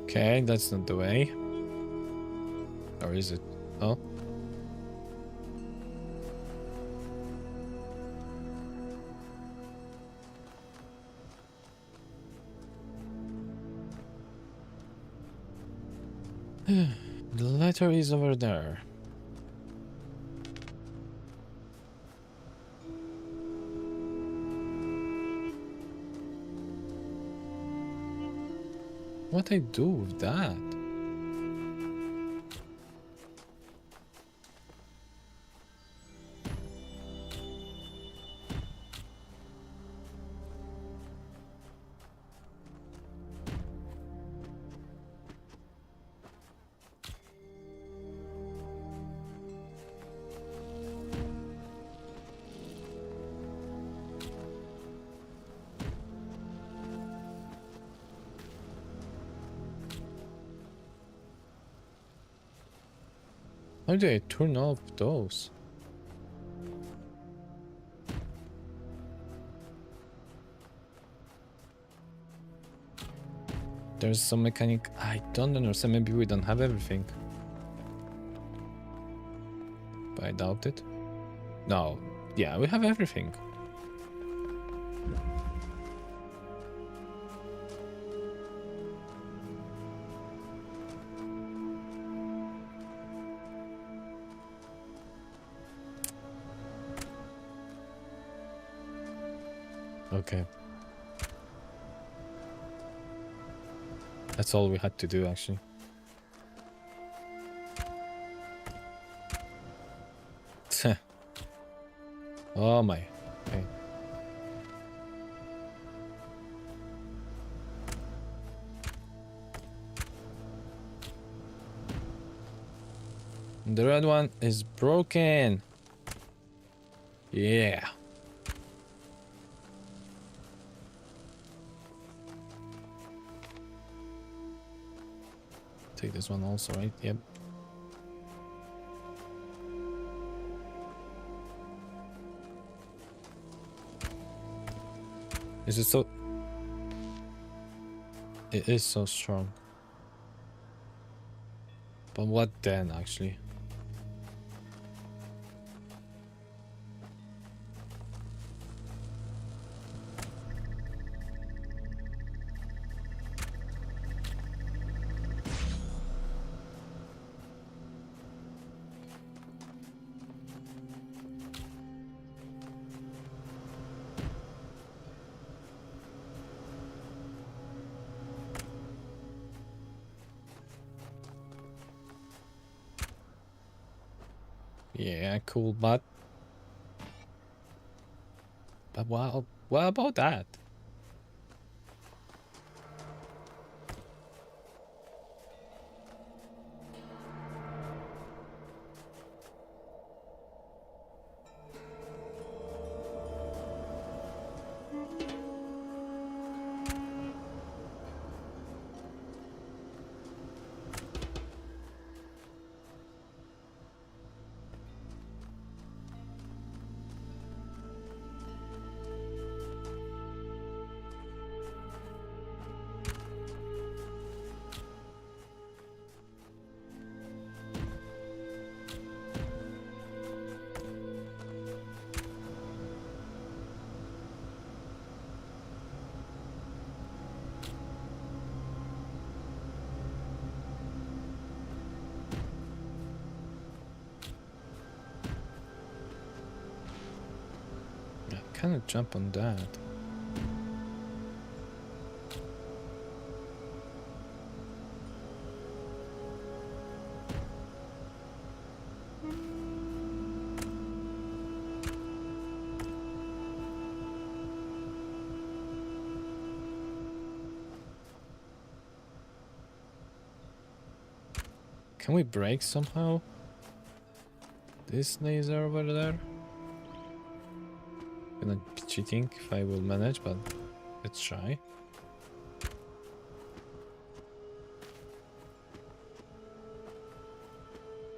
Okay, that's not the way. Or is it? Oh. The letter is over there. What I do with that? How do I turn off those? There's some mechanic. I don't understand. Maybe we don't have everything. But I doubt it. No. Yeah, we have everything. Okay. That's all we had to do, actually. Oh my. Okay. The red one is broken. Yeah. Take this one also, right? Yep. Is it so? It is so strong. But what then, actually? Yeah, cool, but what about that? cannot jump on that. Can we break somehow? This laser over there? Gonna be cheating if I will manage, but let's try.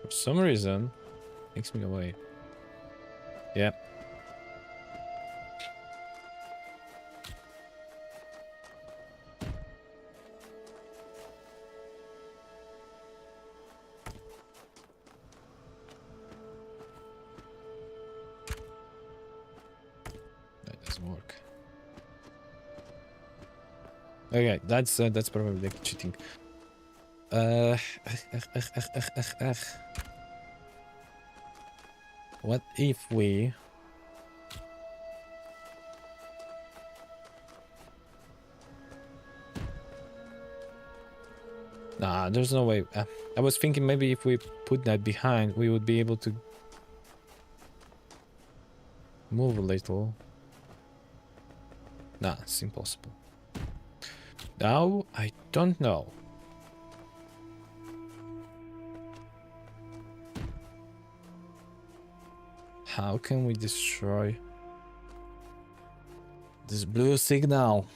For some reason, makes me go away. Yeah. Work. Okay, that's probably like cheating. What if we Nah, there's no way. I was thinking maybe if we put that behind, we would be able to move a little. Nah, it's impossible. Now, I don't know. How can we destroy this blue signal?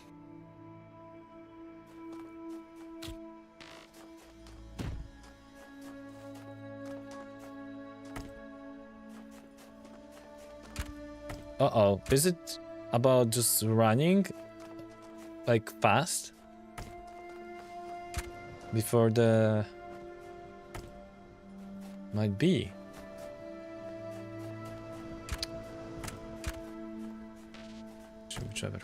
Uh-oh, is it about just running like fast before the might be whichever.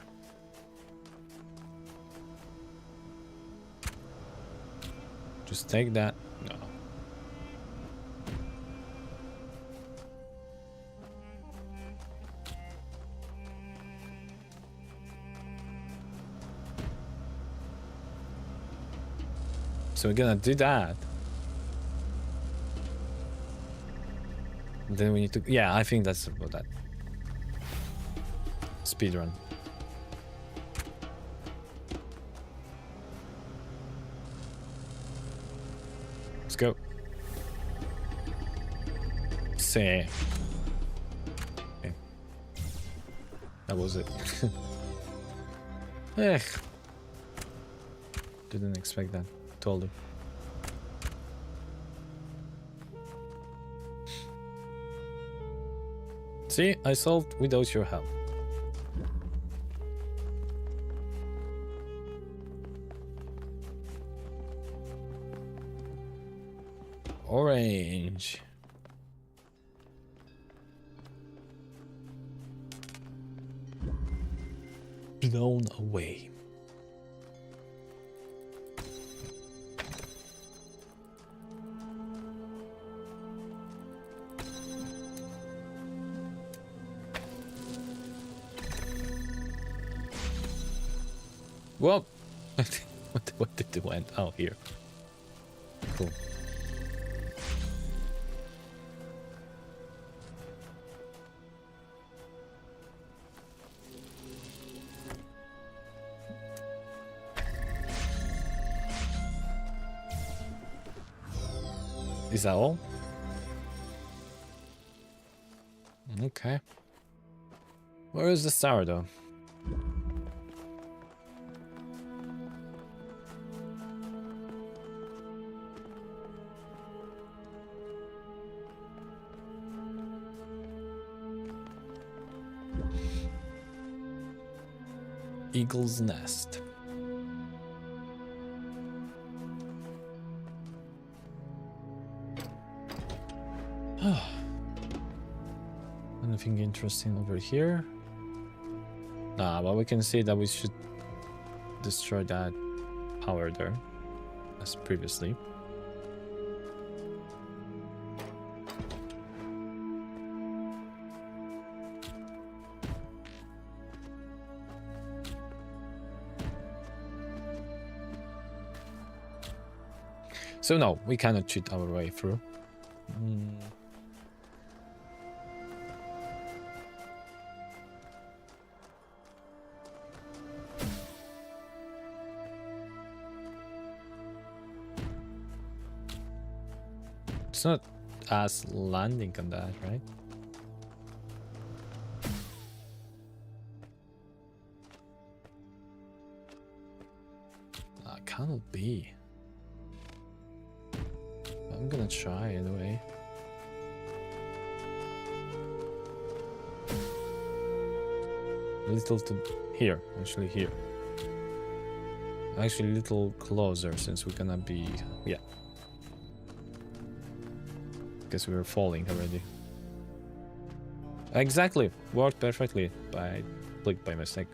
Just take that. No. So we're gonna do that. Then we need to... Yeah, I think that's about that. Speedrun. Let's go. Say. Okay. That was it. Ech. Didn't expect that. Told him. See, I solved without your help. Orange. Blown away. Well, what did it went? Oh, here. Cool. Is that all? Okay. Where is the sourdough? Eagle's nest. Anything interesting over here? Nah, but we can see that we should destroy that power there, as previously. So no, we cannot cheat our way through. It's not us landing on that, right? Cannot be. I'm gonna try anyway. A little to here, actually here. Actually a little closer since we're gonna be, yeah. Guess we were falling already. Exactly, worked perfectly, but I clicked by mistake.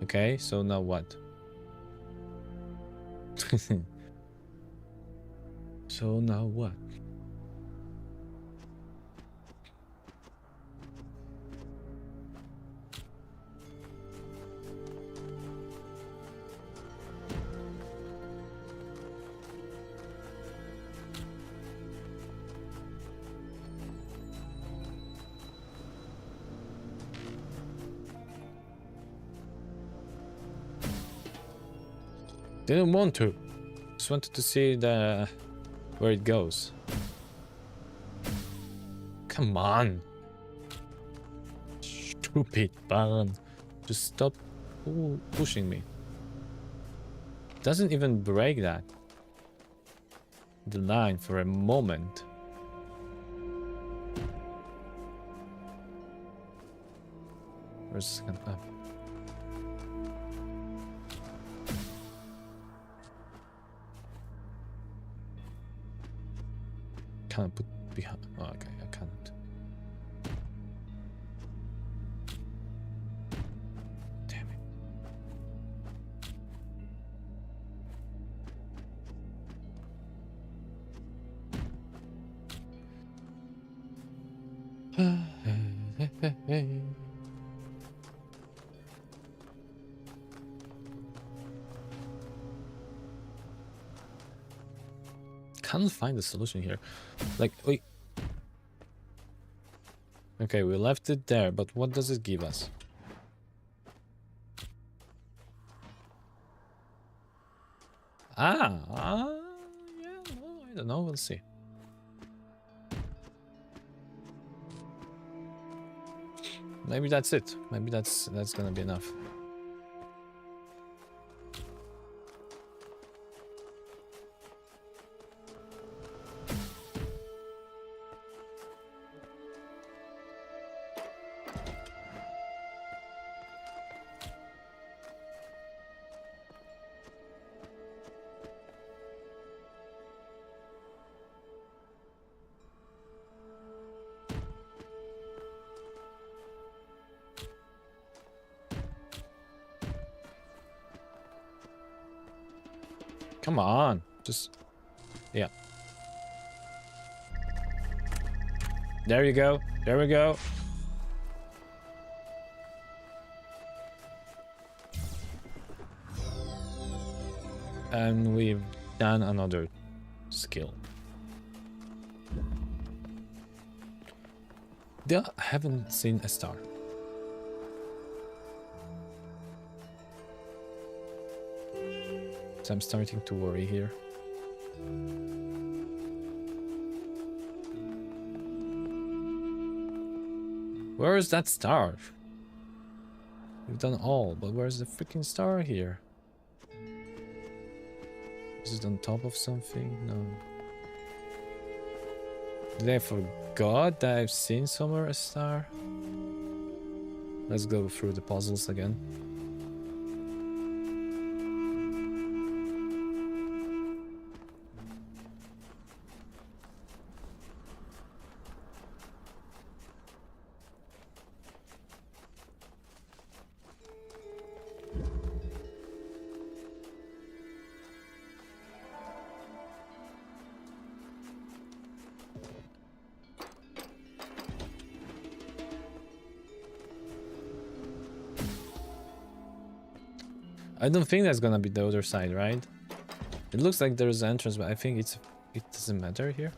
Okay, so now what? So now what? Didn't want to. Just wanted to see where it goes. Come on. Stupid button. Just stop pushing me. Doesn't even break that. The line for a moment. Where's the second? Oh. Can't put behind. Oh, okay, I can't. Damn it. Can't find the solution here. Like, wait. Okay, we left it there, but what does it give us? Yeah, no, I don't know, we'll see. Maybe that's it. Maybe that's gonna be enough. Come on, just, yeah. There you go, there we go. And we've done another skill. I haven't seen a star. I'm starting to worry here. Where is that star? We've done all, but where's the freaking star here? Is it on top of something? No. Did I forgot that I've seen somewhere a star? Let's go through the puzzles again. I don't think that's gonna be the other side, right? It looks like there's an entrance, but I think it doesn't matter here.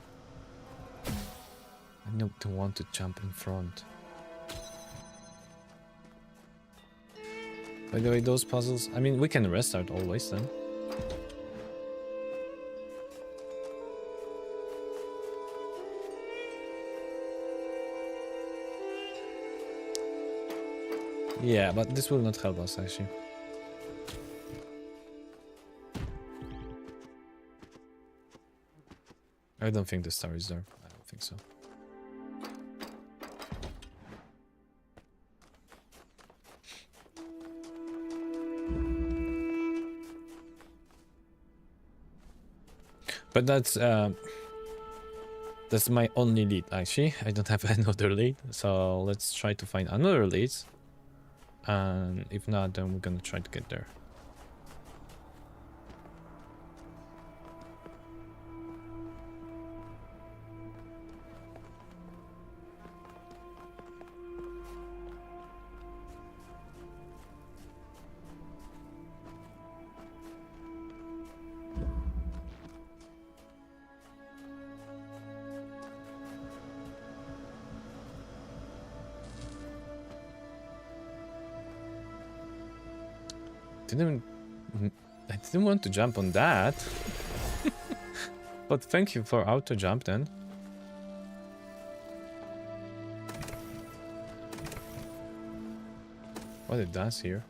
I don't want to jump in front. By the way, those puzzles, I mean, we can restart always then. Yeah, but this will not help us actually. I don't think the star is there. I don't think so. But that's my only lead actually. I don't have another lead, so let's try to find another lead. And if not, then we're gonna try to get there. I didn't want to jump on that. But thank you for auto jump then. What it does here.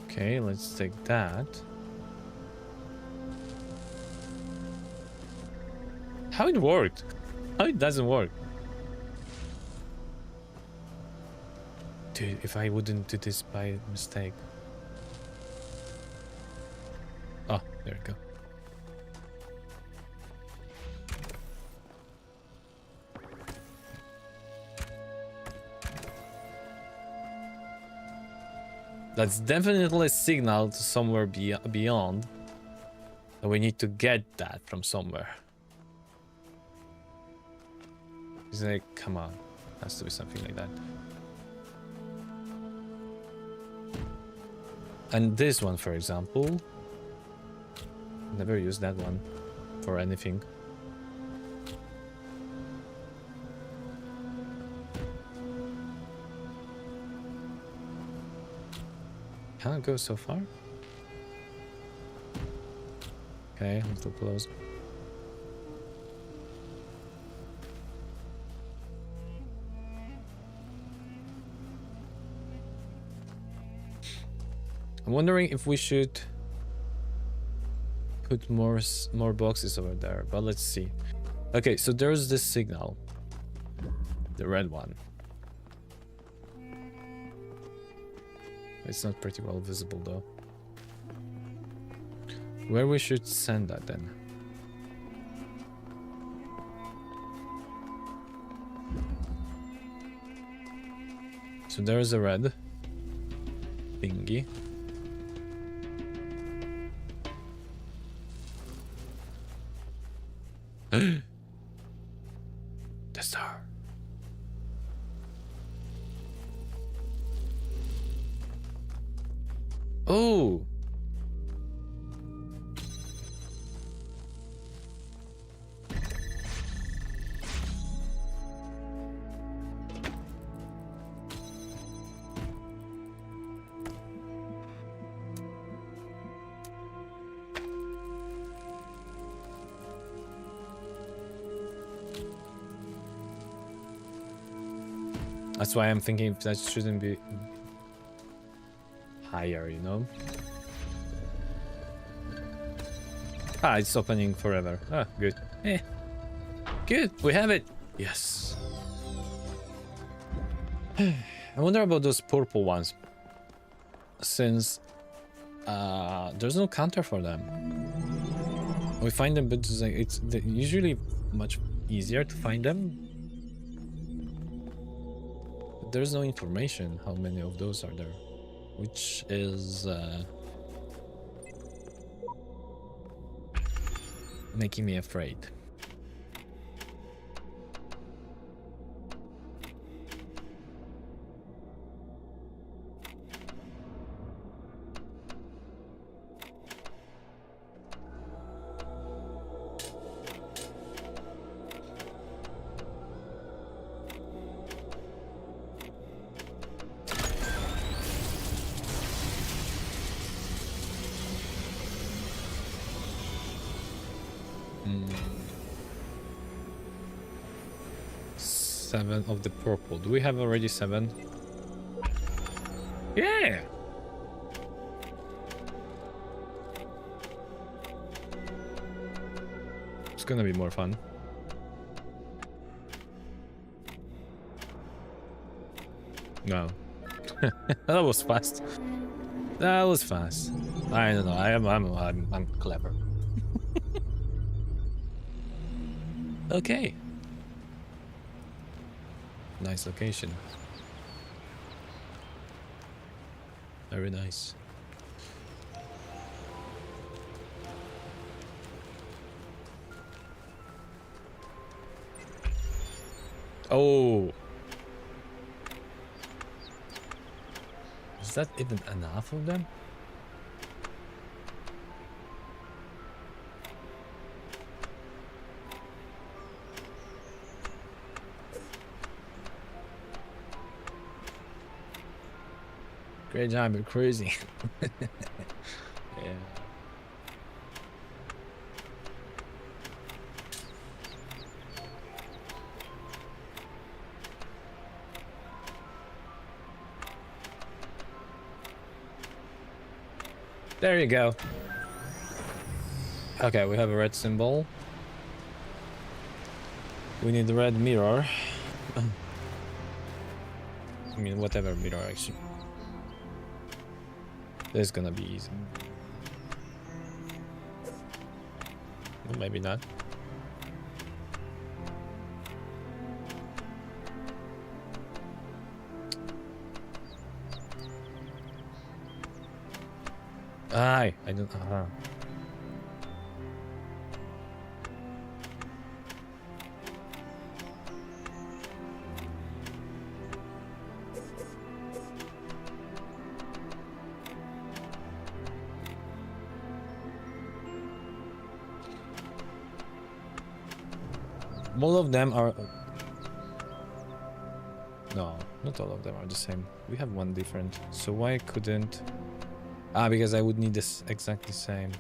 Okay, let's take that. How it worked? How it doesn't work? Dude, if I wouldn't do this by mistake. Oh, there we go. That's definitely a signal to somewhere beyond. And we need to get that from somewhere. It's like, come on. Has to be something like that. And this one, for example, never use that one for anything. Can I go so far? Okay, a little close. I'm wondering if we should put more boxes over there, but let's see. Okay, so there's this signal, the red one. It's not pretty well visible though. Where we should send that then? So there's a red thingy. The star. Oh. That's why I'm thinking if that shouldn't be higher, you know? Ah, it's opening forever. Ah, good. Good, we have it. Yes. I wonder about those purple ones. Since there's no counter for them. We find them, but it's usually much easier to find them. There's no information how many of those are there, which is making me afraid. 7 of the purple. Do we have already 7? Yeah! It's gonna be more fun. No. That was fast. That was fast. I don't know. I'm clever. Okay. Nice location. Very nice. Oh. Is that even enough of them? Great job, you're crazy. Yeah. There you go. Okay, we have a red symbol. We need the red mirror. I mean, whatever mirror, actually. This is gonna be easy. Well, maybe not. I don't. All of them are. No, not all of them are the same. We have one different. So why couldn't? Ah, because I would need this exactly same.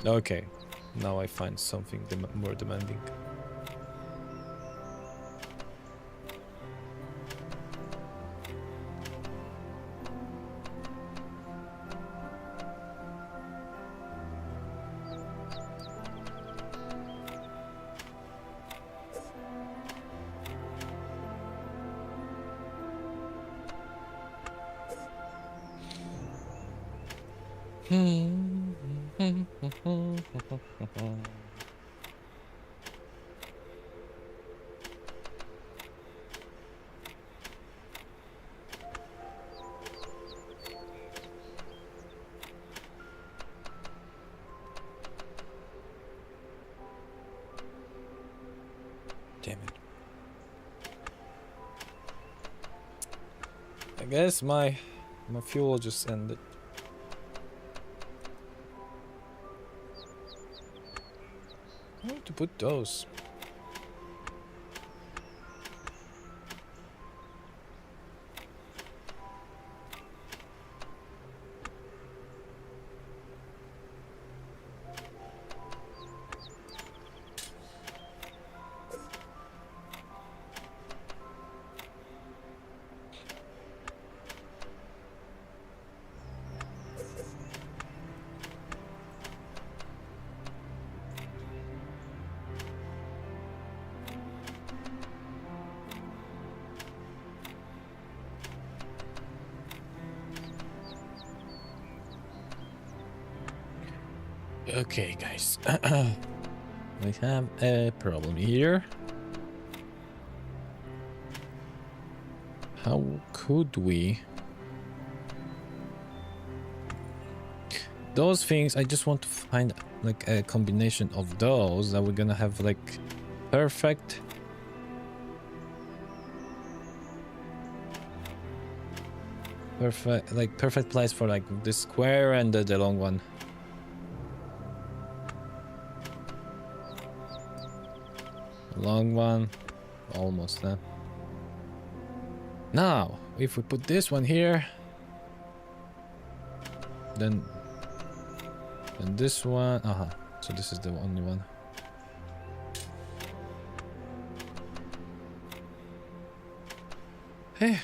Okay, now I find something more demanding. Damn it. I guess my fuel just ended. Where to put those? Okay, guys. We have a problem here. How could we? Those things, I just want to find like a combination of those that we're gonna have like perfect. Perfect place for like the square and the long one. Long one, almost there. Now, if we put this one here, Then this one. So this is the only one. Hey.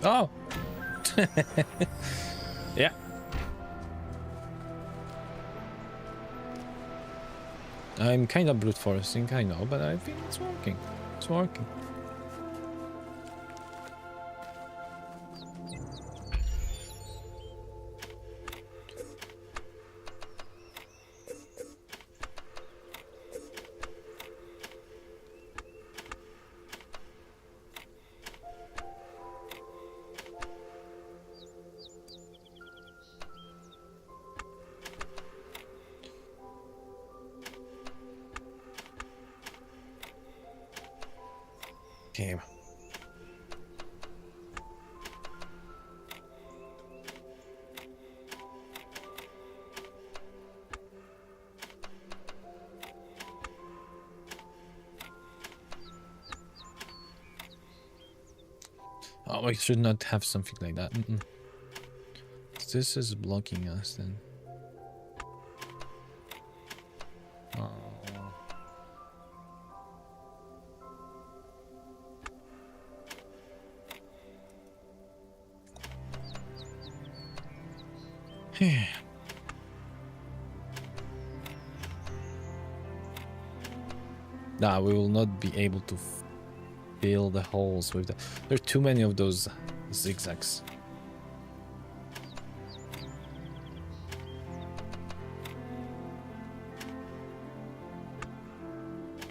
Oh. Yeah. I'm kind of brute forcing, I know, but I think it's working. It's working. Game. Oh, we should not have something like that. This is blocking us then. Oh. Nah, we will not be able to fill the holes with the... There are too many of those zigzags.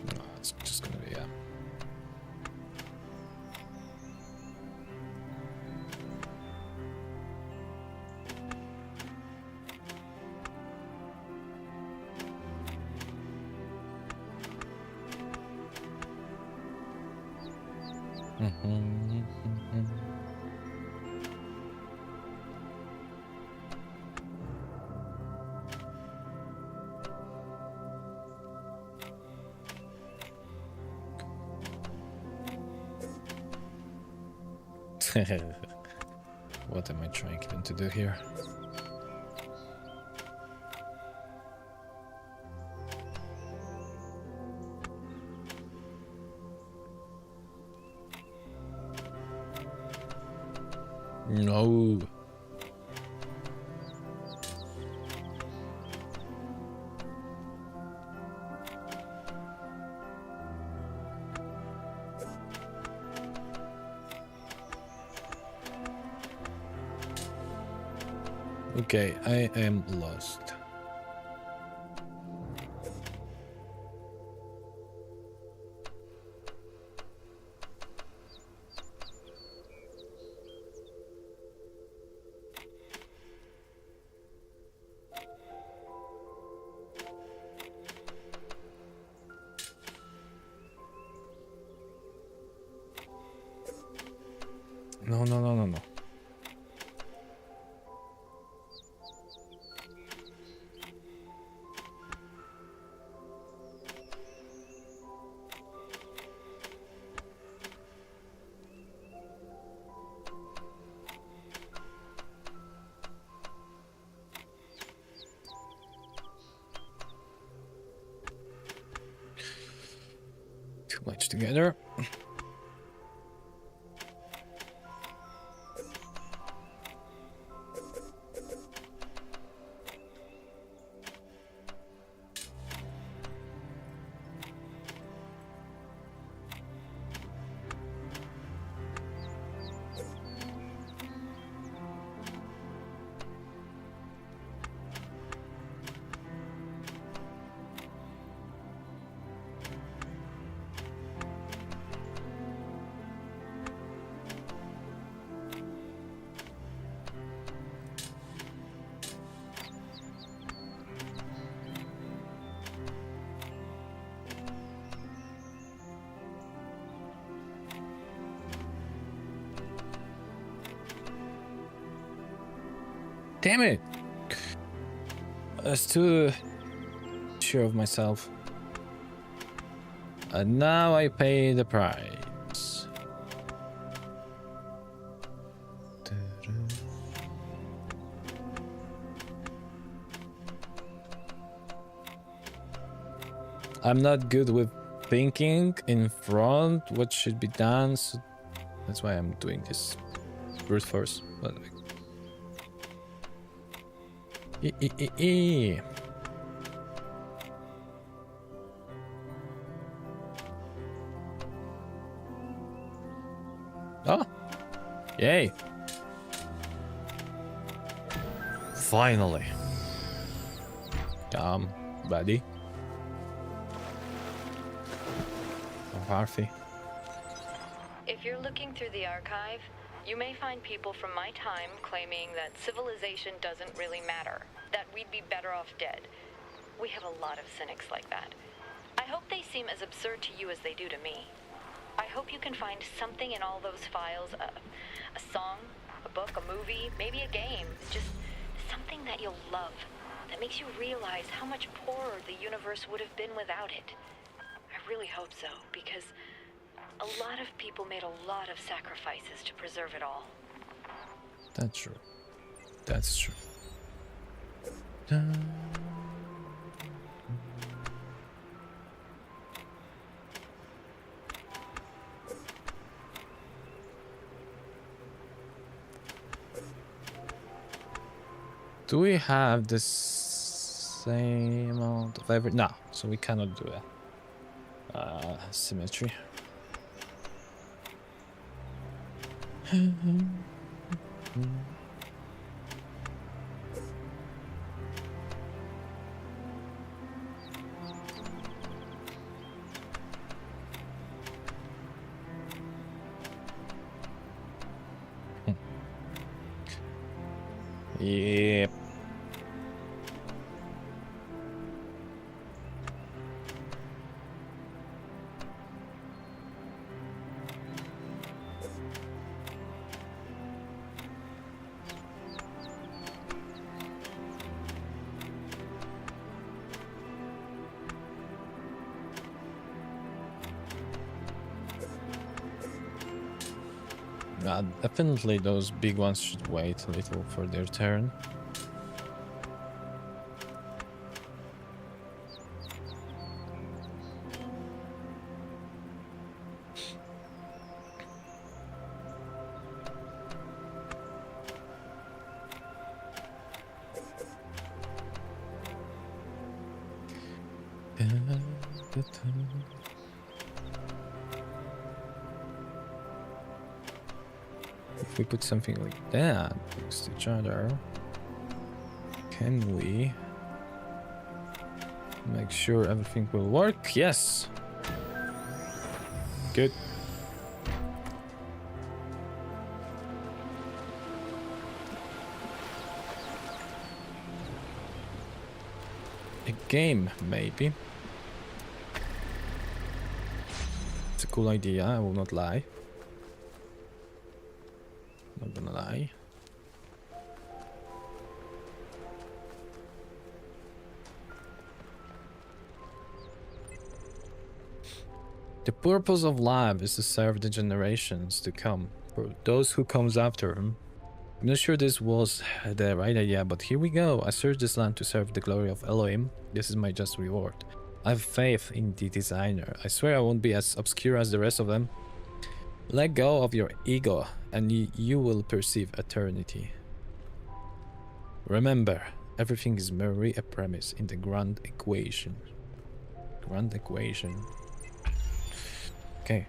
No, it's just gonna be, yeah. What am I trying to do here? No. Okay, I am lost. No, no, no, no, no. Too much together. Damn it! I was too sure of myself. And now I pay the price. I'm not good with thinking in front what should be done, so that's why I'm doing this brute force. But oh, yay! Finally, buddy. Harvey. If you're looking through the archive, you may find people from my time claiming that civilization doesn't really matter, that we'd be better off dead. We have a lot of cynics like that. I hope they seem as absurd to you as they do to me. I hope you can find something in all those files, a song, a book, a movie, maybe a game, just something that you'll love, that makes you realize how much poorer the universe would have been without it. I really hope so, because a lot of people made a lot of sacrifices to preserve it all. That's true. That's true. Do we have the same amount of every? No, so we cannot do that. Symmetry. Yep. Definitely those big ones should wait a little for their turn. If we put something like that next to each other, can we make sure everything will work? Yes. Good. A game, maybe. It's a cool idea, I will not lie. Not gonna lie. The purpose of life is to serve the generations to come, for those who comes after him. I'm not sure this was the right idea, but here we go. I searched this land to serve the glory of Elohim. This is my just reward. I have faith in the designer. I swear I won't be as obscure as the rest of them. Let go of your ego, and you will perceive eternity. Remember, everything is merely a premise in the grand equation. Grand equation. Okay.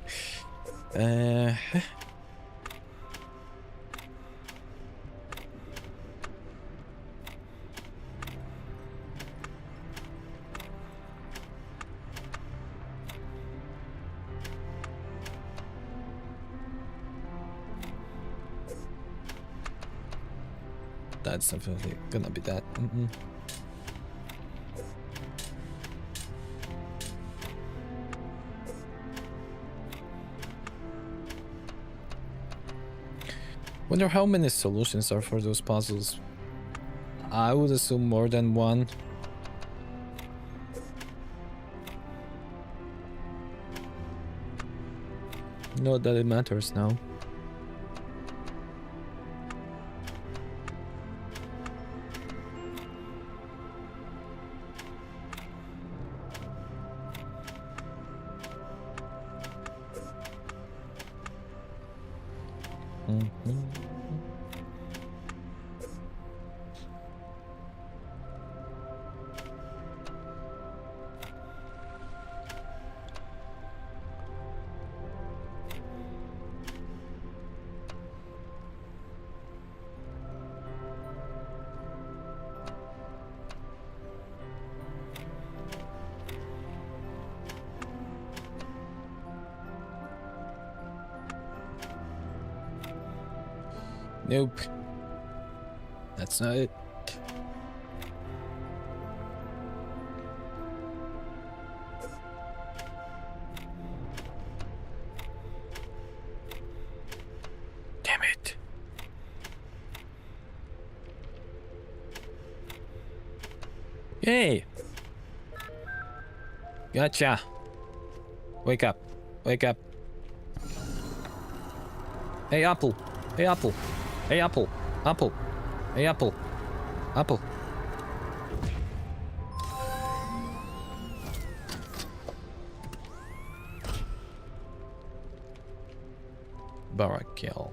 That's definitely gonna be that. Wonder how many solutions are for those puzzles. I would assume more than one. Not that it matters now. Nope. That's not it. Damn it. Yay! Gotcha. Wake up. Wake up. Hey, Apple. Hey, Apple. Hey, Apple. Apple. Hey, Apple. Apple. Barakill.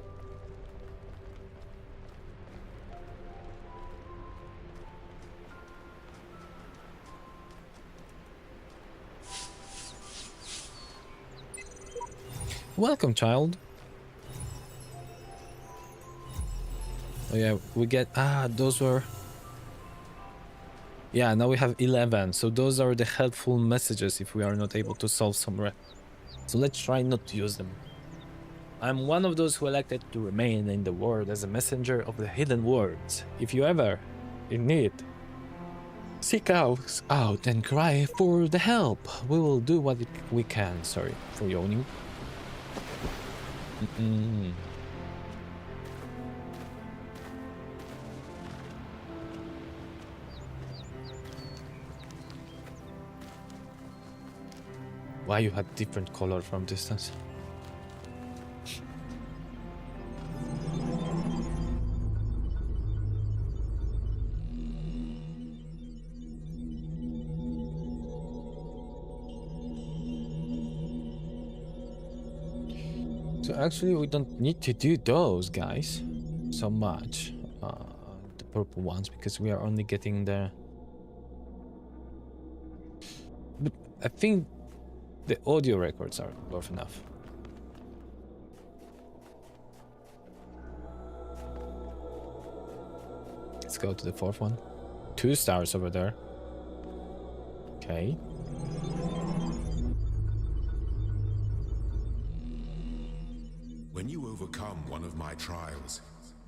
Welcome, child. Oh yeah, we get those were, yeah, now we have 11, so those are the helpful messages if we are not able to solve some so let's try not to use them. I'm one of those who elected to remain in the world as a messenger of the hidden words. If you ever in need, seek out and cry for the help. We will do what we can. Sorry for yawning. Why you had different color from distance? So actually we don't need to do those guys so much, the purple ones, because we are only getting the, but I think the audio records are worth enough. Let's go to the fourth one. 2 stars over there. Okay. When you overcome one of my trials,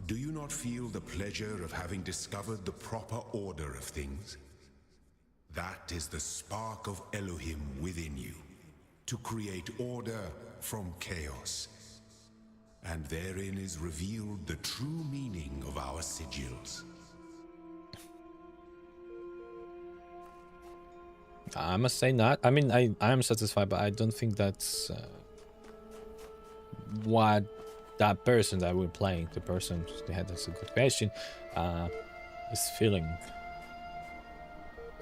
do you not feel the pleasure of having discovered the proper order of things? That is the spark of Elohim within you, to create order from chaos. And therein is revealed the true meaning of our sigils. I must say not. I mean, I am satisfied, but I don't think that's what that person that we're playing, the person, that's a good question, is feeling.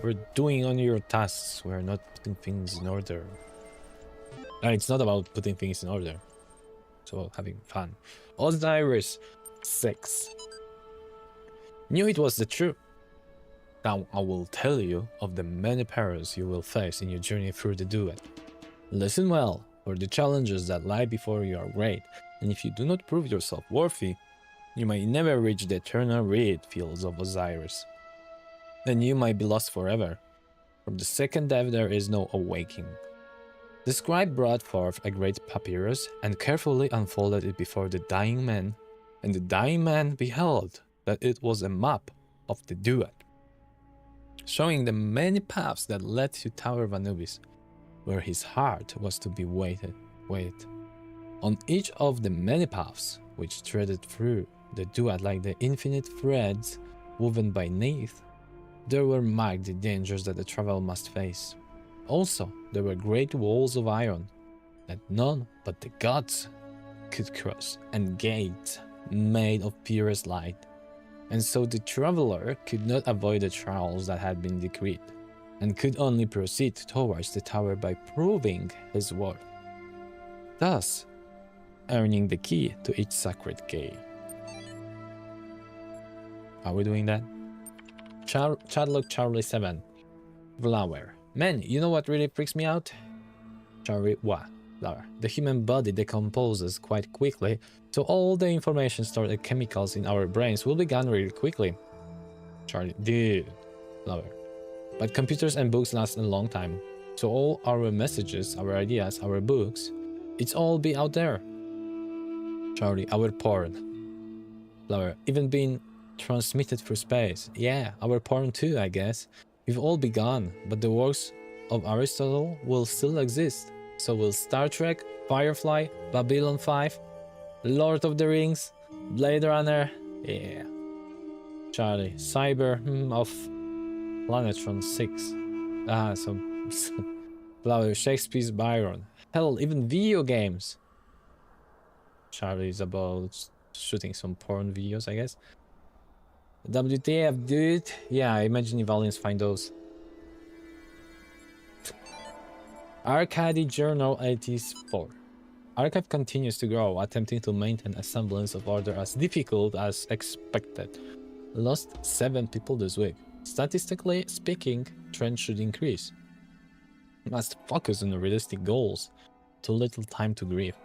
We're doing on your tasks, we're not putting things in order. It's not about putting things in order. It's about having fun. Osiris 6. Knew it was the truth. Now I will tell you of the many perils you will face in your journey through the duet. Listen well, for the challenges that lie before you are great, and if you do not prove yourself worthy, you may never reach the eternal reed fields of Osiris. Then you might be lost forever. From the second death there is no awaking. The scribe brought forth a great papyrus and carefully unfolded it before the dying man, and the dying man beheld that it was a map of the duet, showing the many paths that led to Tower of Anubis, where his heart was to be waited. On each of the many paths which threaded through the duat like the infinite threads woven by Neith, there were marked the dangers that the traveler must face. Also, there were great walls of iron that none but the gods could cross, and gates made of purest light. And so the traveler could not avoid the trials that had been decreed, and could only proceed towards the tower by proving his worth, thus earning the key to each sacred gate. Are we doing that? Chadlock Charlie 7. Flower. Man, you know what really freaks me out? Charlie, what? Flower. The human body decomposes quite quickly, so all the information stored and chemicals in our brains will be gone really quickly. Charlie, dude. Flower. But computers and books last a long time, so all our messages, our ideas, our books, it's all be out there. Charlie, our porn. Flower, even being transmitted through space. Yeah, our porn too, I guess. We've all be gone, but the works of Aristotle will still exist. So will Star Trek, Firefly, Babylon 5, Lord of the Rings, Blade Runner. Yeah. Charlie, Cyber of Planetron 6. So Flower, Shakespeare's Byron. Hell, even video games. Charlie is about shooting some porn videos, I guess. WTF, dude? Yeah, I imagine if aliens find those. Arcade Journal 84. Archive continues to grow, attempting to maintain a semblance of order as difficult as expected. Lost 7 people this week. Statistically speaking, trend should increase. Must focus on realistic goals. Too little time to grieve.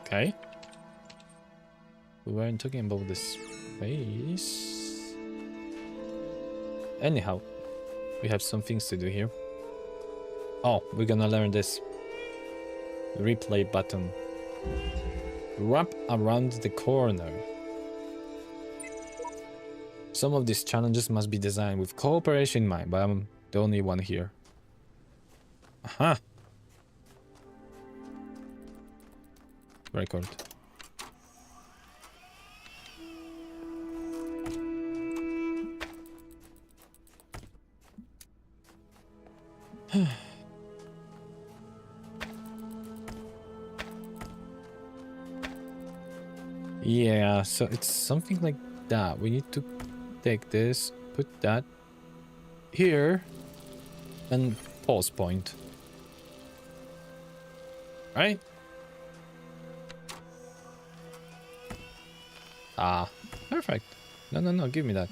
Okay. We weren't talking about this space. Anyhow, we have some things to do here. Oh, we're gonna learn this. Replay button. Wrap around the corner. Some of these challenges must be designed with cooperation in mind, but I'm the only one here. Aha! Record. Yeah, so it's something like that. We need to take this, put that here, and pause point. Right? Ah, perfect. No, give me that.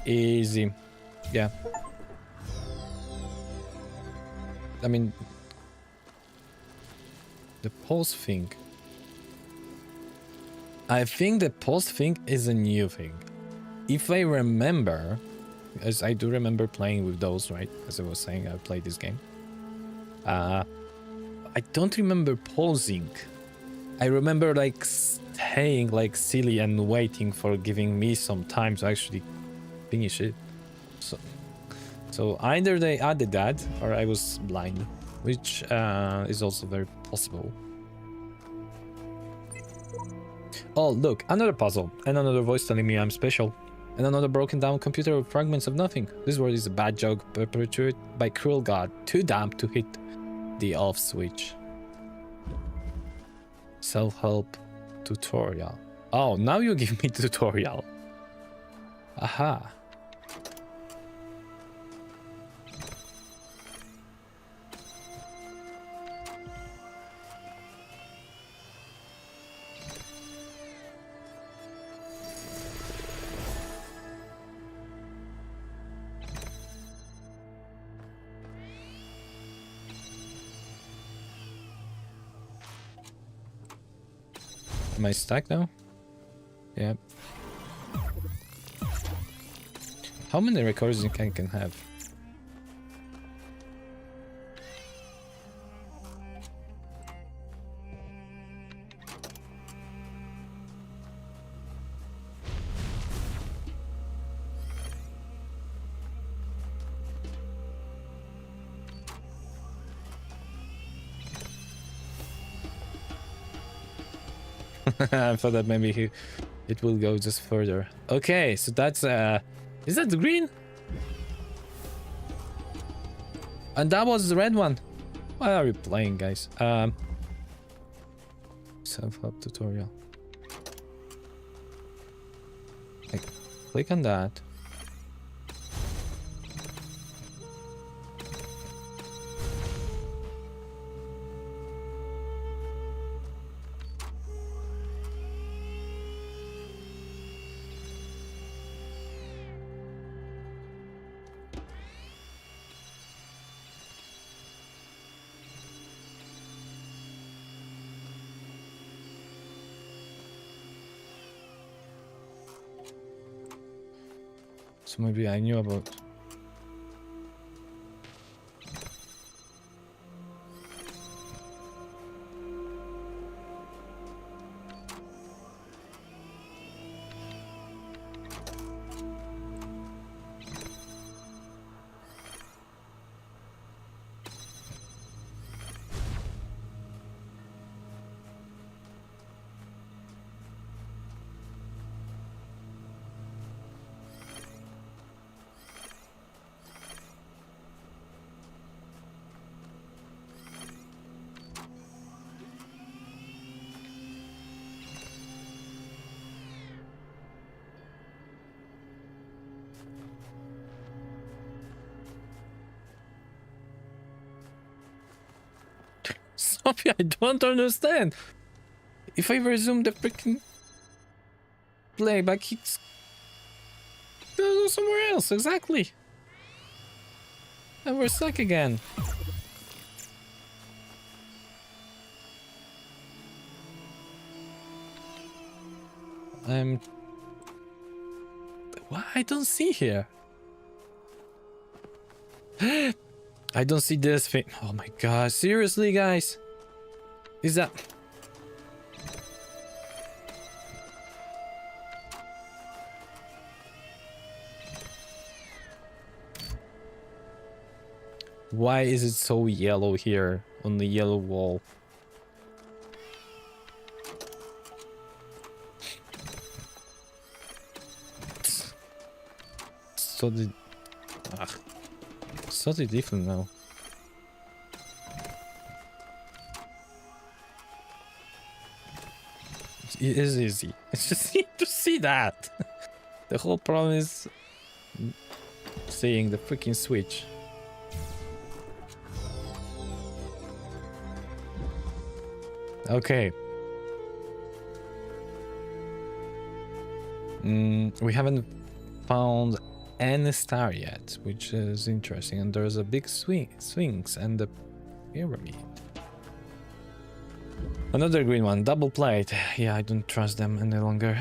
Easy. Yeah. I mean, the pause thing. I think the pause thing is a new thing. If I remember, as I do remember playing with those, right? As I was saying, I played this game. I don't remember pausing. I remember like staying like silly and waiting for giving me some time to actually finish it. So either they added that or I was blind, which is also very possible. Oh, look, another puzzle, and another voice telling me I'm special, and another broken down computer with fragments of nothing. This world is a bad joke perpetuated by cruel God, too damp to hit the off switch. Self-help tutorial. Oh, now you give me tutorial. Aha. Am I stuck now? Yeah. How many records you can have? I thought that maybe it will go just further. Okay, so that's Is that the green? And that was the red one. What are you playing, guys? Self-help tutorial. Like, click on that. So maybe I knew about... Sophie, I don't understand. If I resume the freaking playback, it's gonna go somewhere else. Exactly. And we're stuck again. What? I don't see here. I don't see this thing. Oh my god, seriously, guys? Is that... Why is it so yellow here on the yellow wall? So the... Totally different now. It is easy. It's just need to see that. The whole problem is seeing the freaking switch. Okay. We haven't found any star yet, which is interesting, and there's a big sphinx and the pyramid. Another green one, double plate. Yeah, I don't trust them any longer.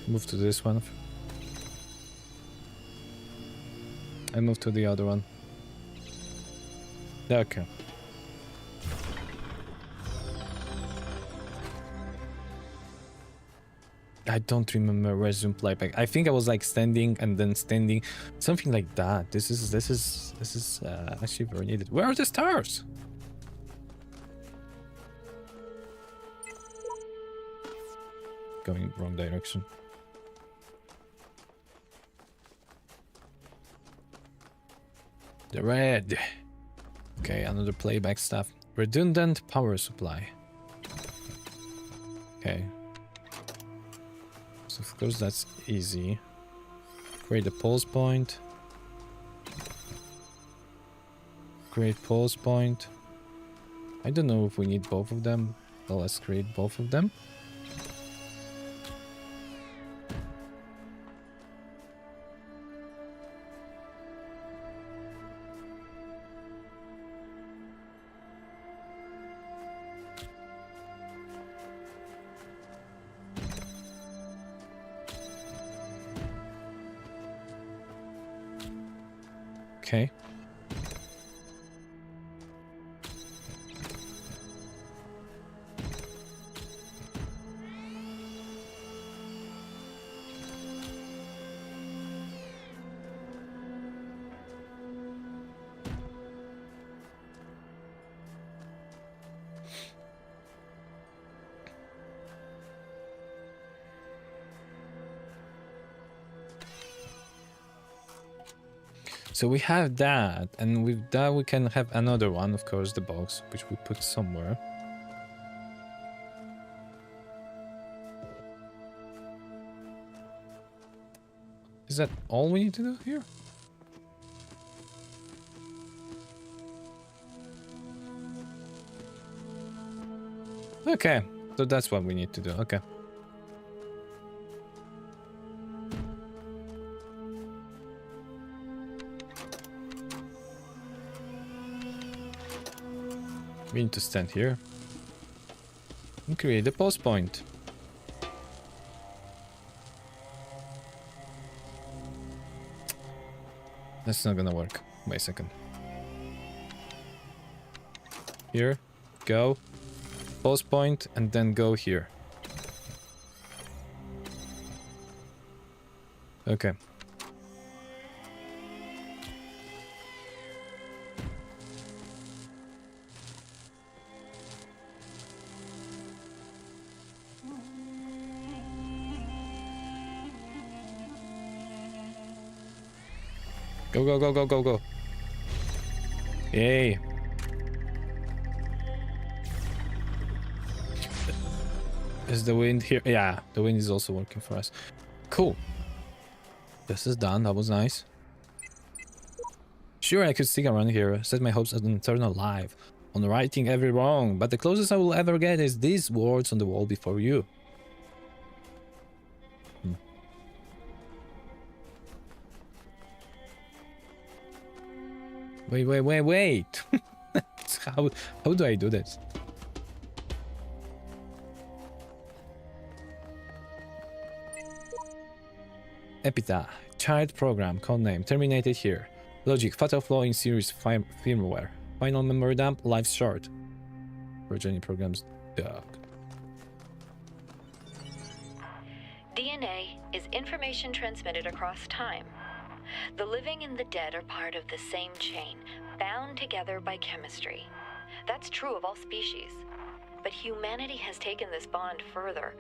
Move to this one. I move to the other one. Okay. I don't remember resume playback. I think I was like standing and then standing, something like that. This is actually very needed. Where are the stars? Going wrong direction. The red. Okay, another playback stuff. Redundant power supply. Okay. So of course that's easy. Create a pulse point. Create pulse point. I don't know if we need both of them. Well, let's create both of them. Okay. So we have that, and with that we can have another one, of course, the box, which we put somewhere. Is that all we need to do here? Okay, so that's what we need to do. Okay. We need to stand here and create a pause point. That's not gonna work. Wait a second. Here, go. Pause point, and then go here. Okay. Go, go, go, go, go, go. Yay. Is the wind here? Yeah, the wind is also working for us. Cool. This is done. That was nice. Sure, I could stick around here, set my hopes on an eternal life, on righting every wrong, but the closest I will ever get is these words on the wall before you. Wait. How do I do this? Epitaph. Child program. Codename. Terminated here. Logic. Fatal flaw in series firmware. Final memory dump. Life short. Progeny programs. Dog. DNA is information transmitted across time. The living and the dead are part of the same chain, bound together by chemistry. That's true of all species. But humanity has taken this bond further.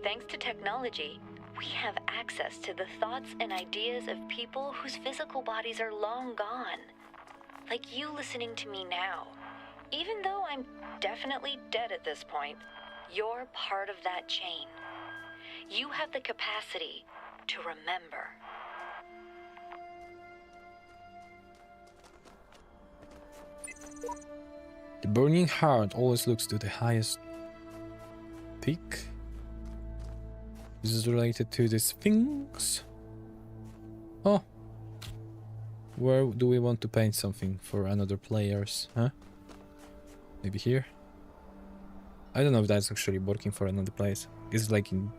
Thanks to technology, we have access to the thoughts and ideas of people whose physical bodies are long gone. Like you listening to me now. Even though I'm definitely dead at this point, you're part of that chain. You have the capacity to remember. The burning heart always looks to the highest peak. This is related to the Sphinx. Oh. Where do we want to paint something for another players, huh? Maybe here? I don't know if that's actually working for another place. It's like in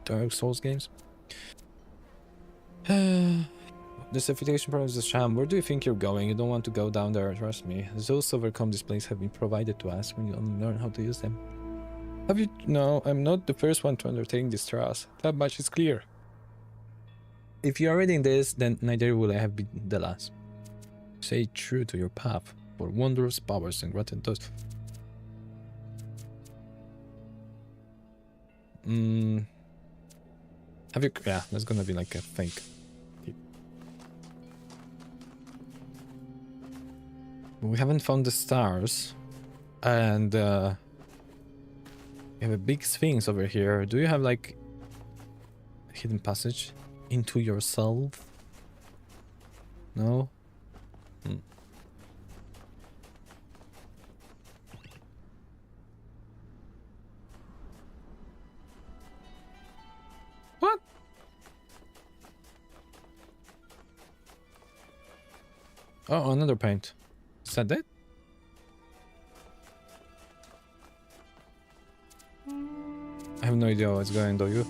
Dark Souls games. The certification program is a sham. Where do you think you're going? You don't want to go down there, trust me. Those overcome displays have been provided to us when you only learn how to use them. Have you? No, I'm not the first one to undertake this task. That much is clear. If you are reading this, then neither will I have been the last. Stay true to your path, for wondrous powers and rotten toast. Have you? Yeah, that's gonna be like a fake. We haven't found the stars, and we have a big sphinx over here. Do you have like a hidden passage into yourself? No? What? Oh, another paint. Is that it? I have no idea what's going on, do you?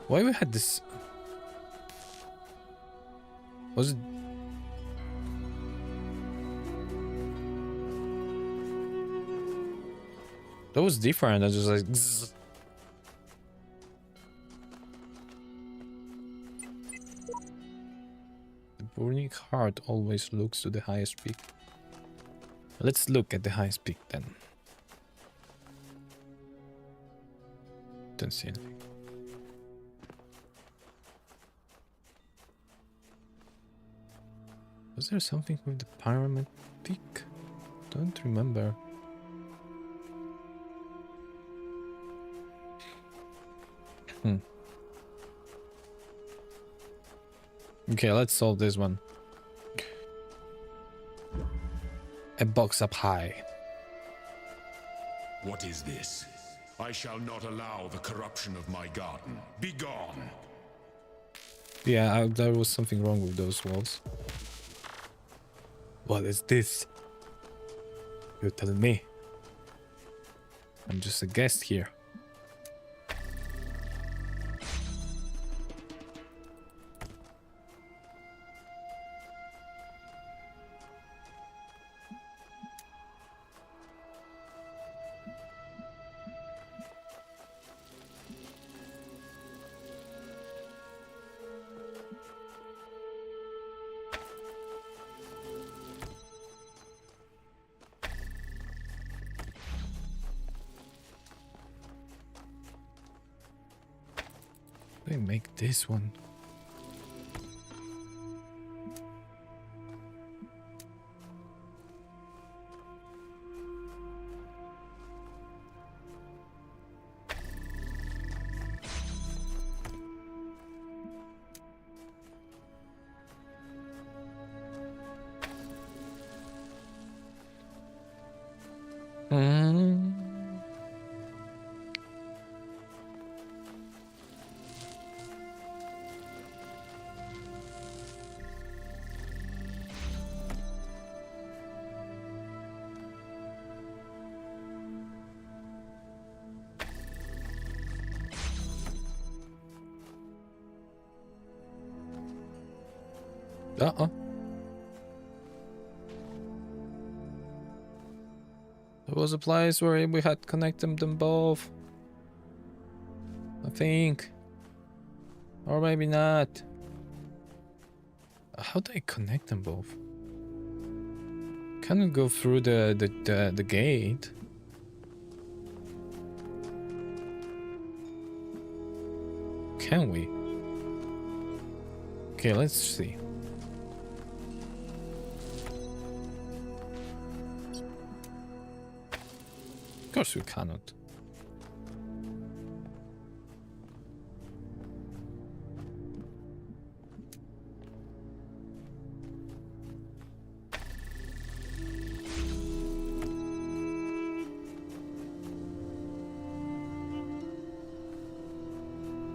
Why we had this? Was it? That was different. I just like. Zzz. The burning heart always looks to the highest peak. Let's look at the highest peak then. Don't see anything. Was there something with the pyramid peak? Don't remember. Okay, let's solve this one. A box up high. What is this? I shall not allow the corruption of my garden. Be gone! Yeah, there was something wrong with those walls. What is this? You're telling me? I'm just a guest here. They make this one. Uh-oh. There was a place where we had connected them both. I think. Or maybe not. How do I connect them both? Can we go through the gate? Can we? Okay, let's see. Of course we cannot.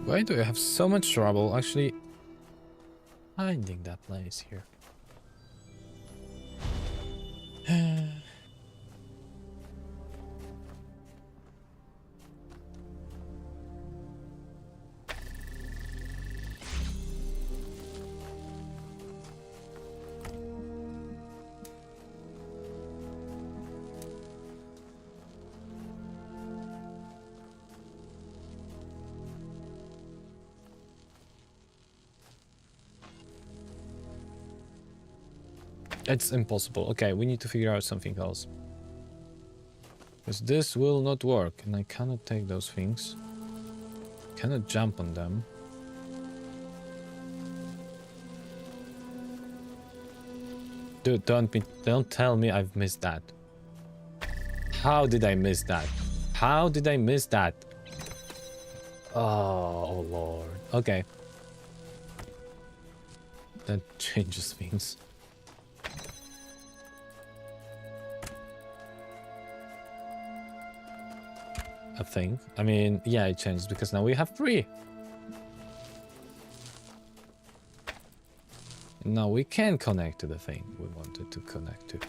Why do I have so much trouble actually finding that place here? It's impossible. Okay, we need to figure out something else. Because this will not work, and I cannot take those things. Cannot jump on them. Dude, don't tell me I've missed that. How did I miss that? How did I miss that? Oh lord. Okay. That changes things. I think. I mean, yeah, it changed because now we have 3. Now we can connect to the thing we wanted to connect to.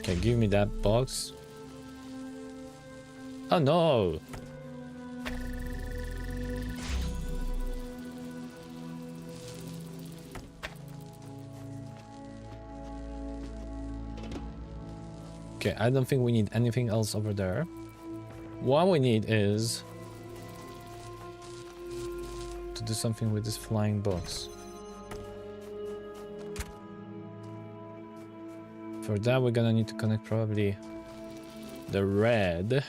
Okay, give me that box. Oh no! Okay, I don't think we need anything else over there. What we need is to do something with this flying box. For that, we're gonna need to connect probably the red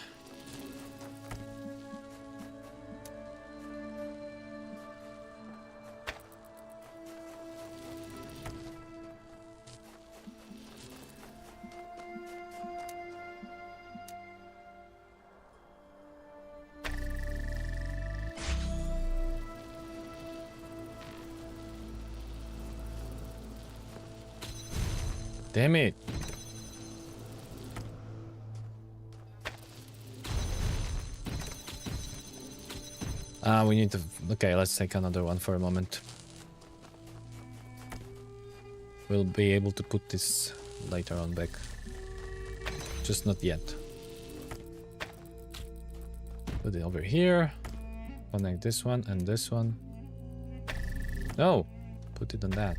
Damn it. We need to... Okay, let's take another one for a moment. We'll be able to put this later on back. Just not yet. Put it over here. Connect this one and this one. No! Put it on that.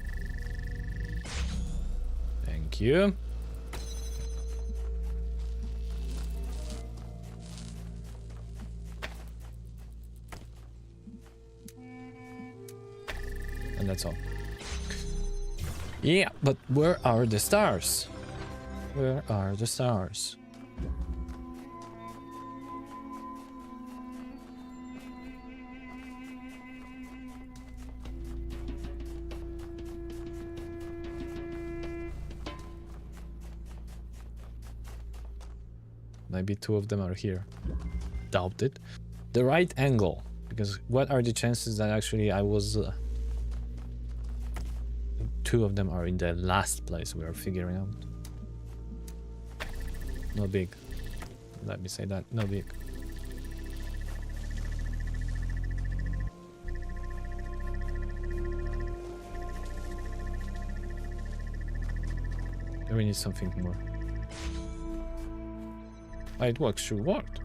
Thank you. And that's all. Yeah, but where are the stars? Where are the stars? Maybe two of them are here. Doubt it. The right angle. Because what are the chances that actually I was... two of them are in the last place we are figuring out. No big. Let me say that. No big. We need something more. Oh, it works. Sure worked.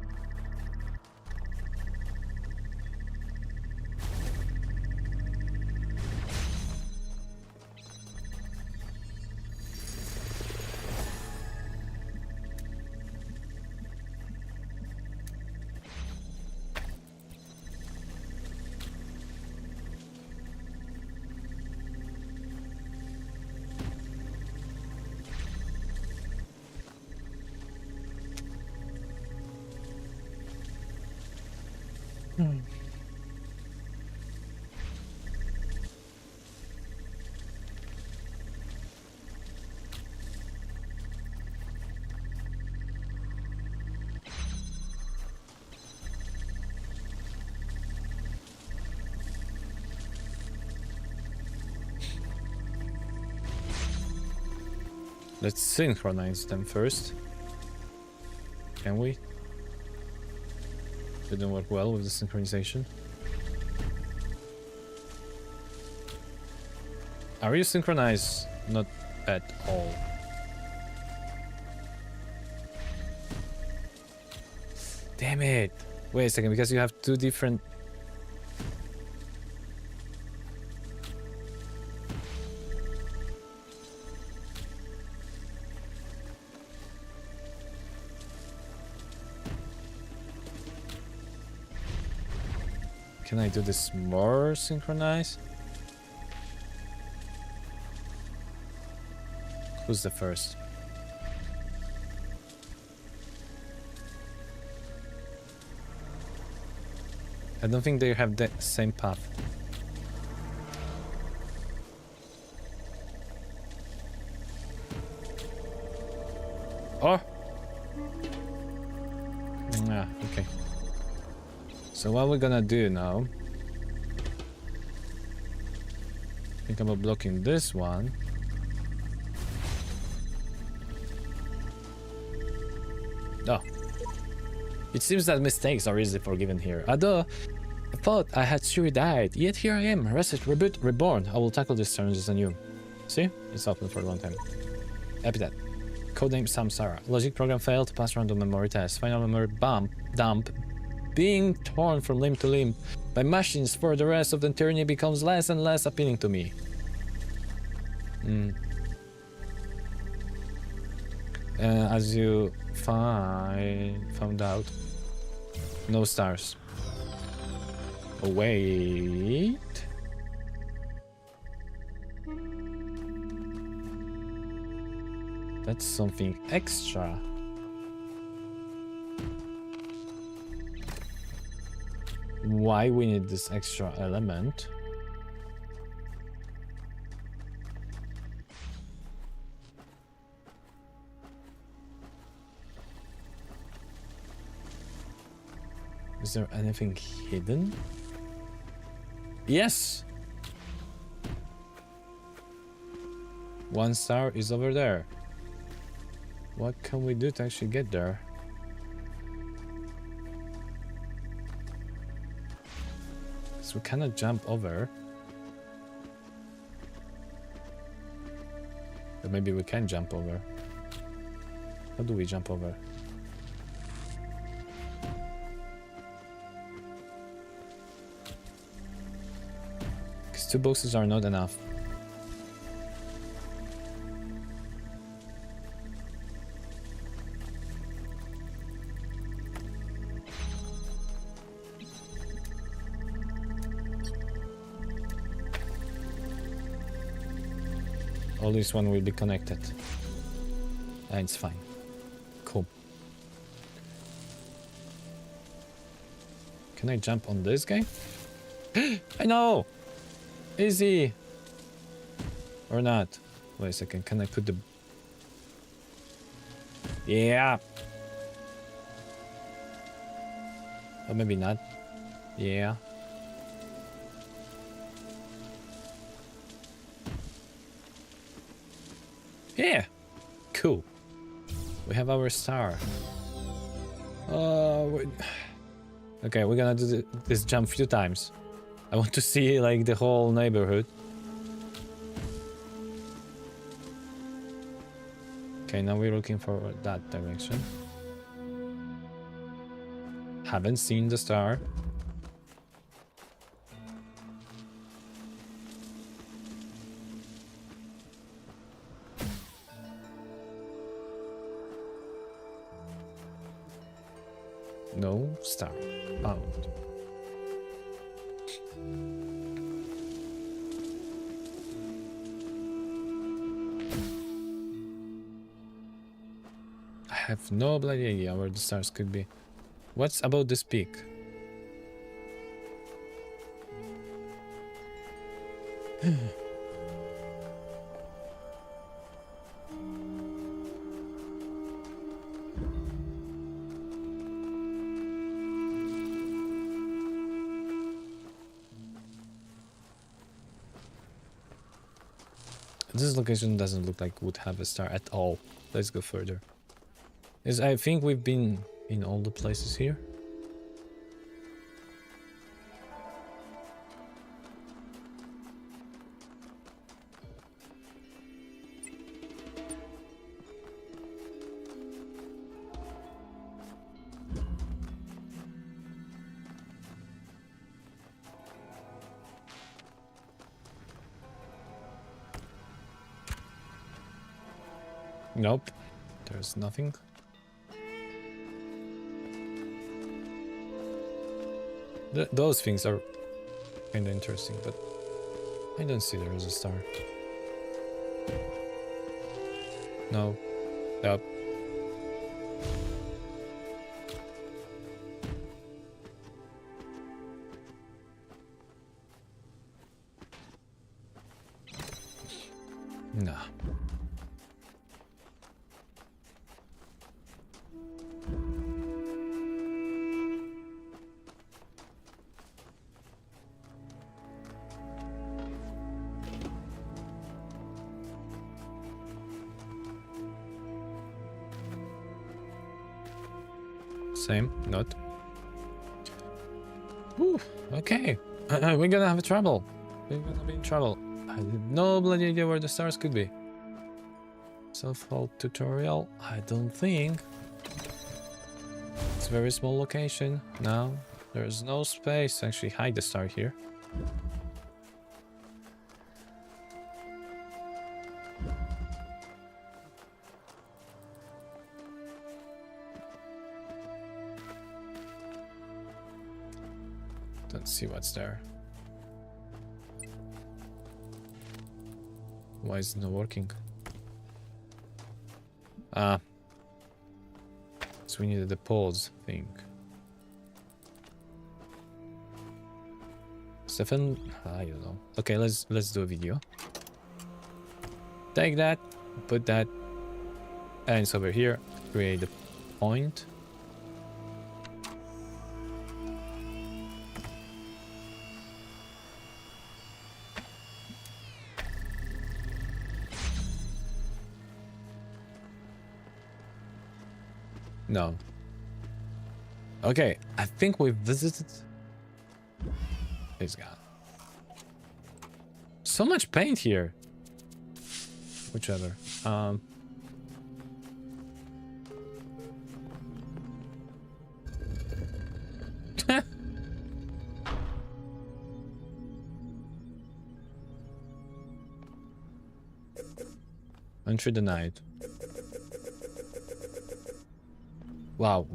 Let's synchronize them first. Can we? Didn't work well with the synchronization. Are you synchronized? Not at all. Damn it! Wait a second, because you have two different... Can I do this more synchronized? Who's the first? I don't think they have the same path. Oh! Ah, okay. So what we're gonna do now, think about blocking this one. Oh. It seems that mistakes are easily forgiven here. Although, I thought I had surely died, yet here I am, reset, reboot, reborn. I will tackle these challenges anew. See? It's open for a long time. Epithet. Codename Samsara. Logic program failed, pass random memory test. Final memory dump. Being torn from limb to limb by machines for the rest of the eternity becomes less and less appealing to me. As you found out, no stars. Oh, wait. That's something extra. Why we need this extra element? Is there anything hidden? Yes! 1 star is over there. What can we do to actually get there? So we cannot jump over. But maybe we can jump over. How do we jump over? Because 2 boxes are not enough. All this one will be connected. And it's fine. Cool. Can I jump on this guy? I know! Easy! Or not? Wait a second, can I put the... Yeah! Or maybe not. Yeah. Yeah! Cool. We have our star. Okay, we're gonna do this jump a few times. I want to see like the whole neighborhood. Okay, now we're looking for that direction. Haven't seen the star. No star. Out. I have no bloody idea where the stars could be. What's about this peak? This location doesn't look like would have a star at all. Let's go further. I think we've been in all the places here. Nope, there's nothing. Those things are kind of interesting, but I don't see there is a star. No. Nope. Nah. Same, not. Whew, okay. We're gonna have trouble. We're gonna be in trouble. I have no bloody idea where the stars could be. Self-help tutorial? I don't think. It's a very small location. No, there's no space to actually hide the star here. Let's see what's there. Why is it not working? Ah. So we needed the pause thing. Stefan, I don't know. Okay, let's do a video. Take that, put that, and it's over here. Create a point. No. Okay, I think we visited. He's gone. So much paint here. Whichever. Entry denied. Wow,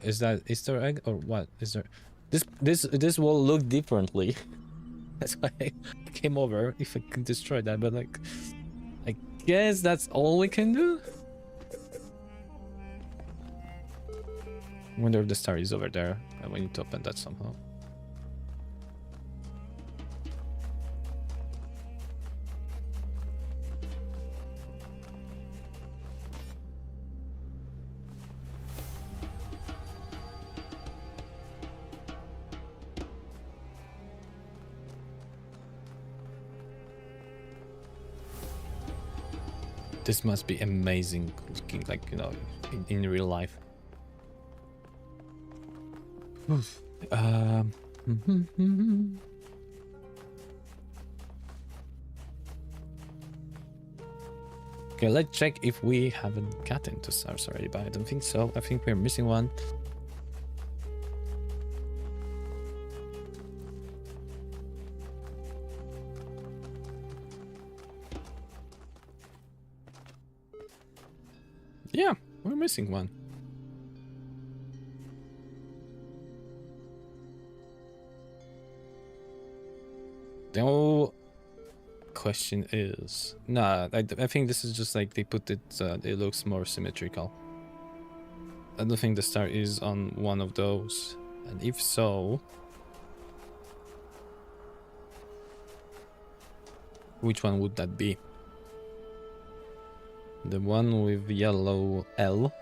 is that Easter egg or what? Is there? This will look differently. That's why I came over. If I can destroy that, but like, I guess that's all we can do. Wonder if the star is over there. And we need to open that somehow. This must be amazing looking, like, you know, in real life. Okay, let's check if we haven't gotten to stars already, but I don't think so. I think we're missing one. Yeah, we're missing one. The whole question is... Nah, I think this is just like they put it, it looks more symmetrical. I don't think the star is on one of those. And if so... which one would that be? The one with yellow L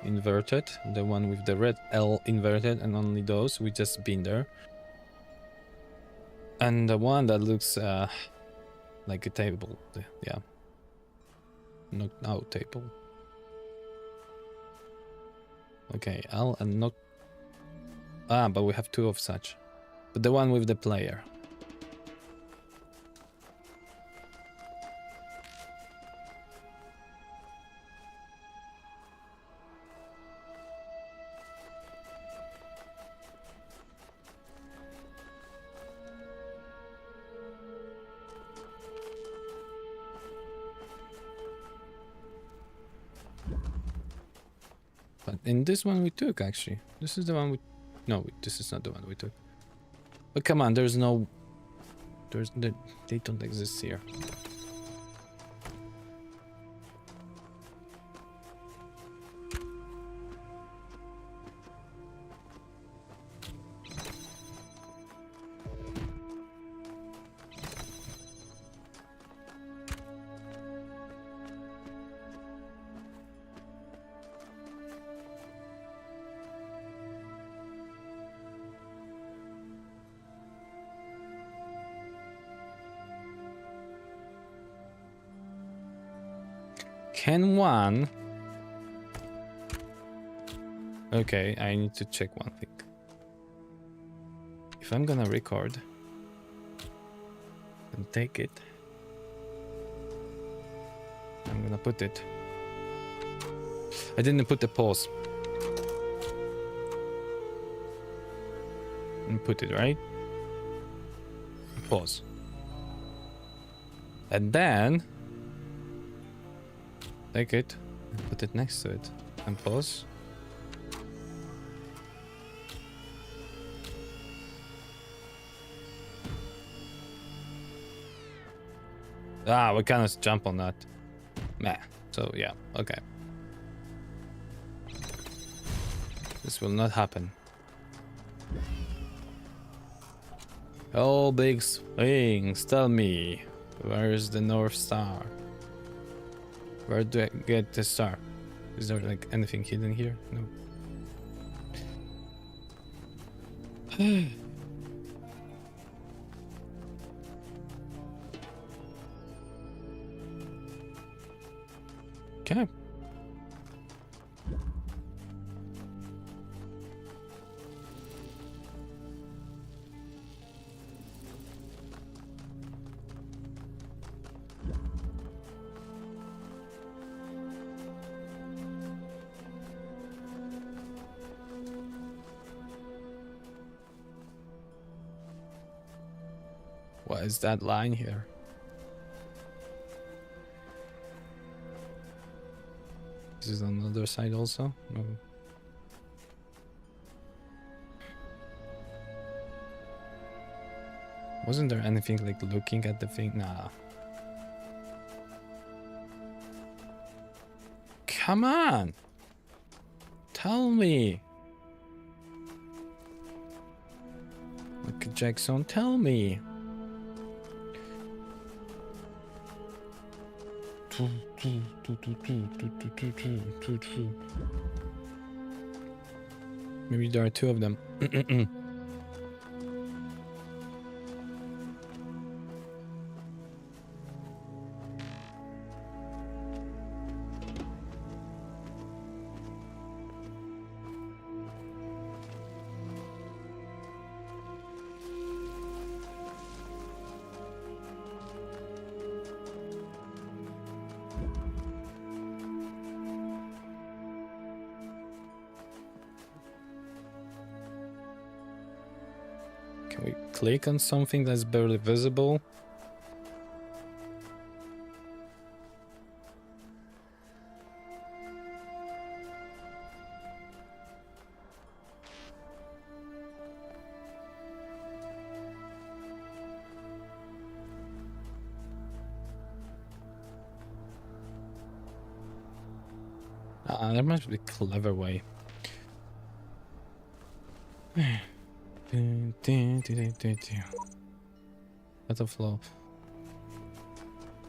inverted, the one with the red L inverted, and only those, we just been there. And the one that looks like a table, yeah. Knocked out table. Okay, L and knock. Ah, but we have two of such. But the one with the player. But in this one we took, actually. This is the one we... No, this is not the one we took. But come on, there's no... They don't exist here. Can one... Okay, I need to check one thing. If I'm gonna record and take it, I'm gonna put it. I didn't put the pause. And put it, right? Pause. And then take it and put it next to it and pause. Ah, we cannot jump on that. Meh. So yeah, okay. This will not happen. Oh, big swings, tell me, where is the North Star? Where do I get the star? Is there like anything hidden here? No. Okay. What is that line here? This is on the other side also? No. Wasn't there anything like looking at the thing? Nah. Come on! Tell me! Michael Jackson, tell me! Maybe there are two of them. Can we click on something that's barely visible? There must be a clever way. Butterfly.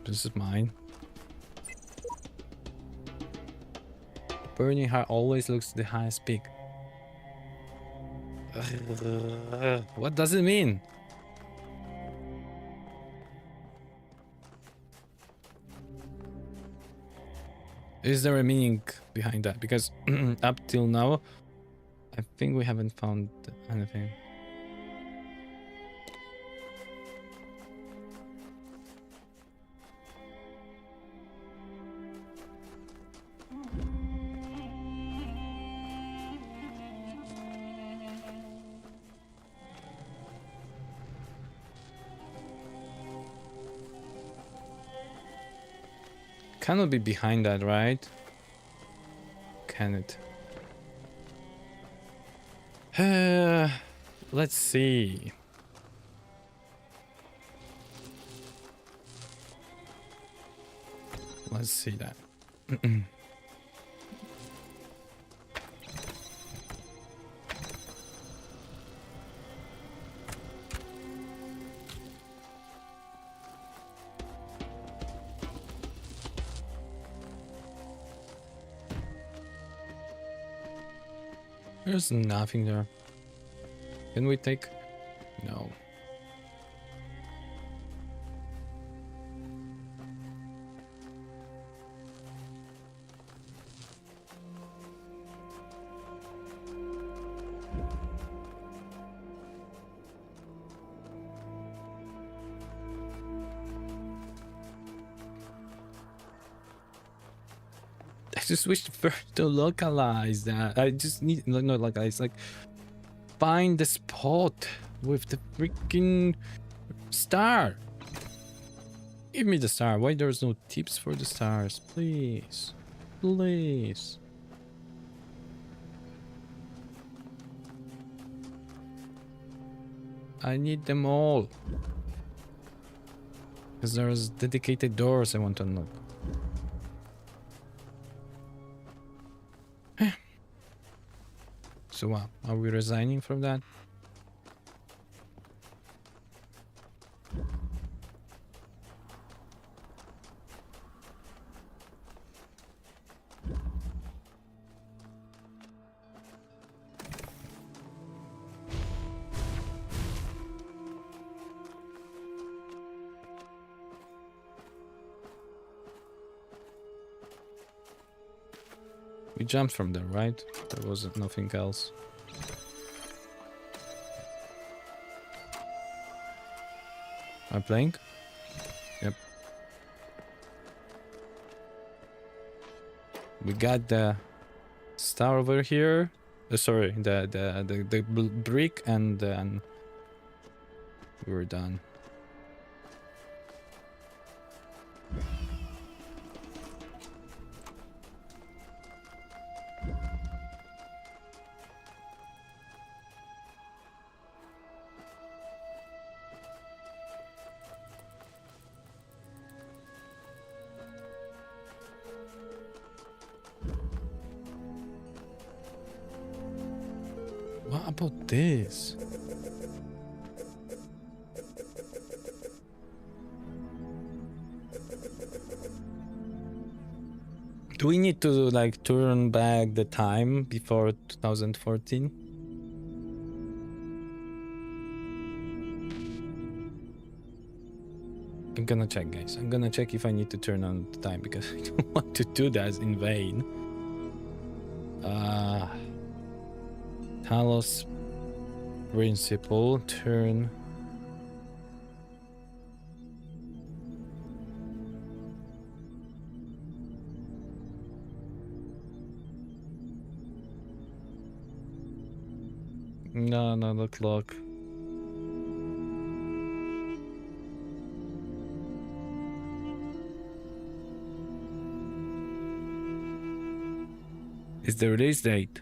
This is mine. Burning heart always looks the highest peak. What does it mean? Is there a meaning behind that? Because up till now, I think we haven't found anything. Cannot be behind that, right? Can it? Let's see. Let's see that. There's nothing there. Can we take? No. I just wish first to localize that. I just need not localize, like find the spot with the freaking star. Give me the star. Why there's no tips for the stars? Please. Please. I need them all. Because there's dedicated doors I want to unlock. So what? Are we resigning from that? We jumped from there, right? There was nothing else. Am I playing? Yep. We got the star over here. Sorry, the brick, and then we're done. about this? Do we need to like turn back the time before 2014? I'm gonna check, guys. I'm gonna check if I need to turn on the time because I don't want to do that in vain. Talos Principle turn. No, the clock. Is the release date?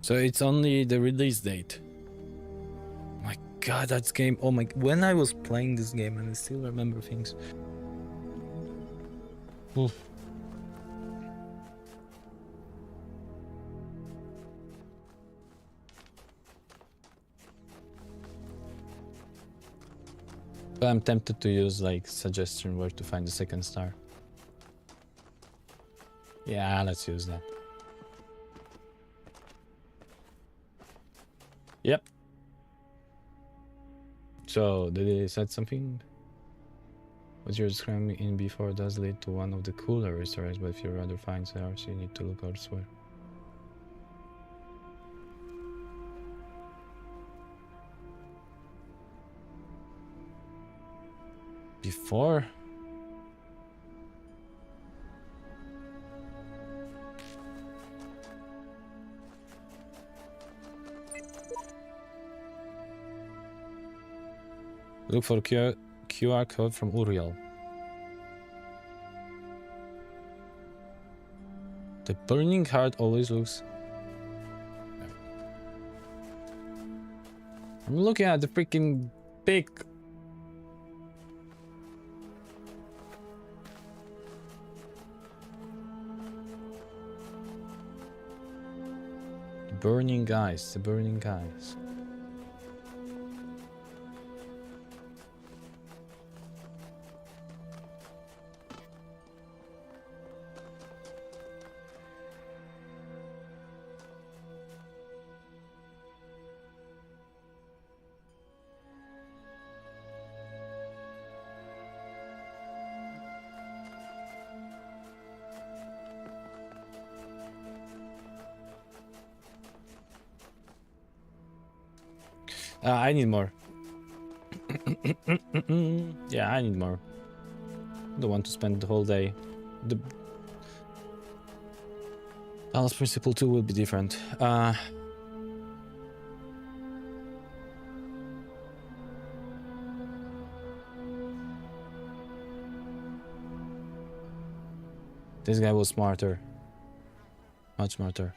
So it's only the release date. My God, that's game. Oh my! When I was playing this game, and I still remember things. Oof. But I'm tempted to use like suggestion where to find the second star. Yeah, let's use that. Yep. So, did he said something? What you're describing in before does lead to one of the cooler restaurants, but if you rather find stars, you need to look elsewhere. Before? Look for QR code from Uriel. The burning heart always looks... I'm looking at the freaking big... The burning eyes, the burning eyes. I need more. Yeah, I need more. Don't want to spend the whole day. The Talos Principle 2 will be different. This guy was smarter. Much smarter.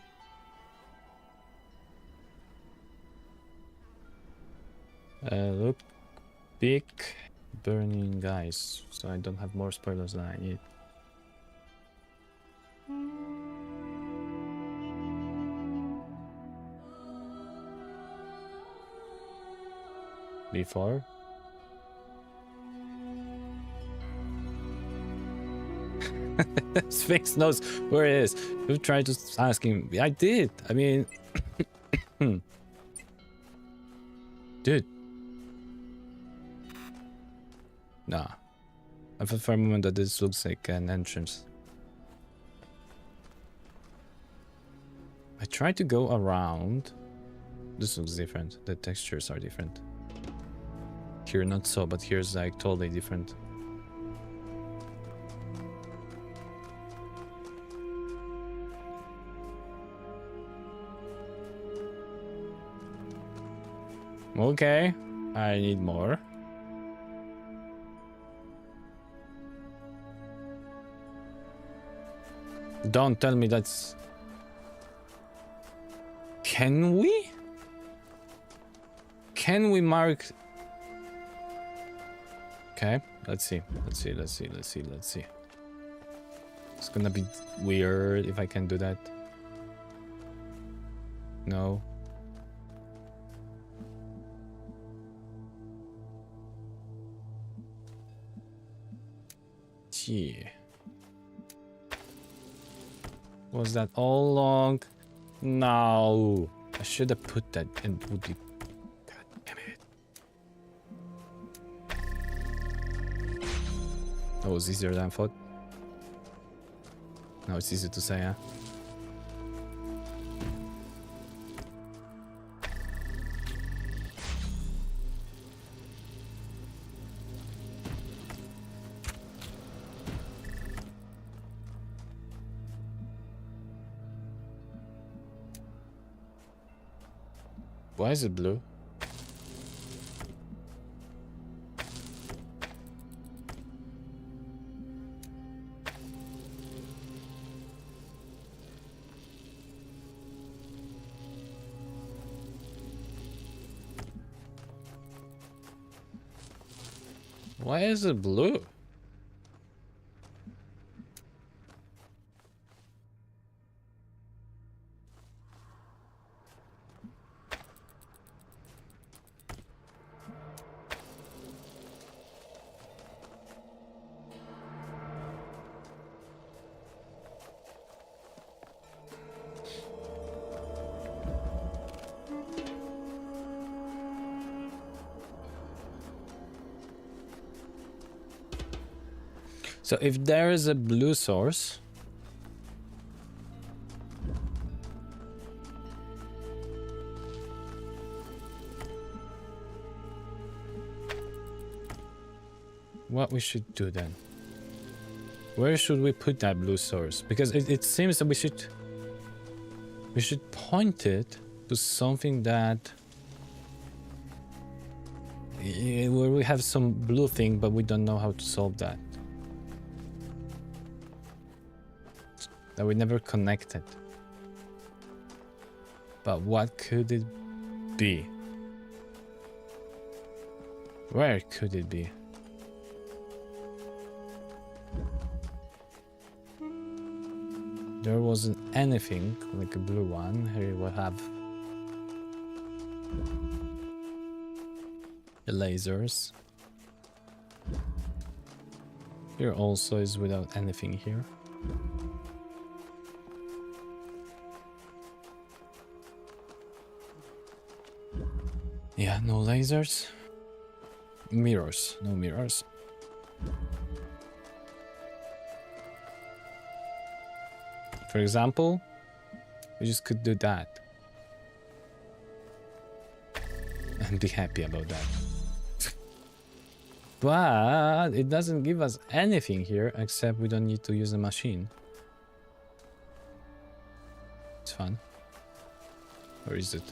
Look, big burning guys, so I don't have more spoilers than I need. Before? Sphinx knows where it is. You tried to ask him. I did. I mean, dude. Nah. I thought for a moment that this looks like an entrance. I tried to go around. This looks different. The textures are different. Here not so, but here's like totally different. Okay, I need more. Don't tell me that's... Can we? Can we mark... Okay, let's see. It's gonna be weird if I can do that. No. Yeah. Was that all along? No. I should have put that in woody. God damn it. That was easier than I thought. Now it's easy to say, huh? Why is it blue? Why is it blue? So if there is a blue source, what we should do then? Where should we put that blue source? Because it seems that we should point it to something that where we have some blue thing, but we don't know how to solve that. That we never connected. But what could it be? Where could it be? There wasn't anything like a blue one. Here we'll have the lasers. Here also is without anything here. Yeah, no lasers. Mirrors, no mirrors. For example, we just could do that. And be happy about that. But it doesn't give us anything here, except we don't need to use the machine. It's fun. Where is it?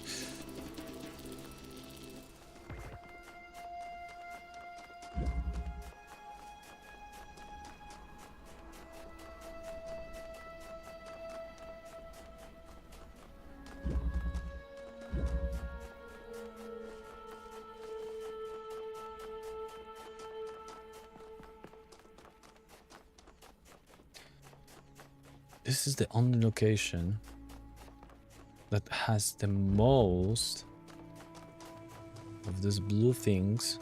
This is the only location that has the most of these blue things.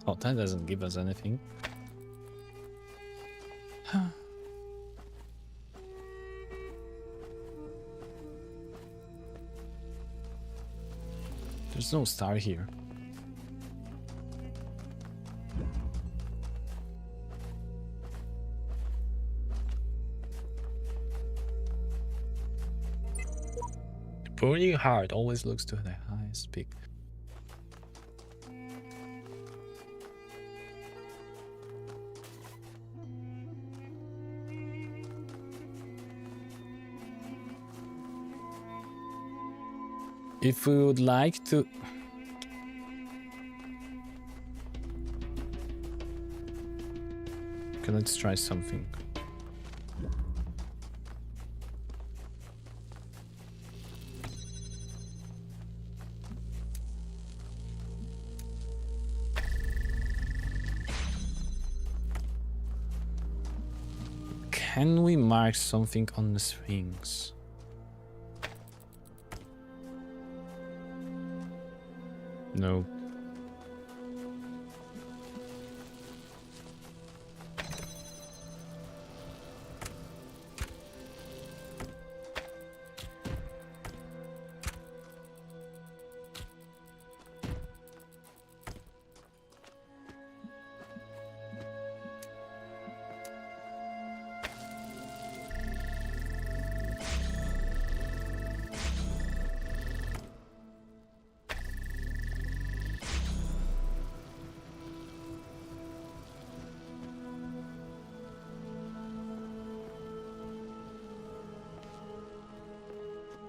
Oh, that doesn't give us anything. There's no star here. Burning heart always looks to the highest peak. If we would like to... Okay, let's try something. Can we mark something on the Sphinx? No.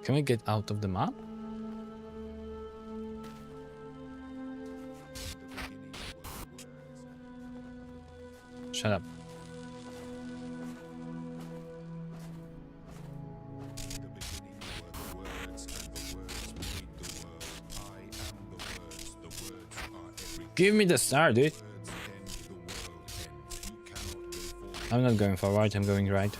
Can we get out of the map? Shut up. Give me the star, dude. I'm not going forward, I'm going right.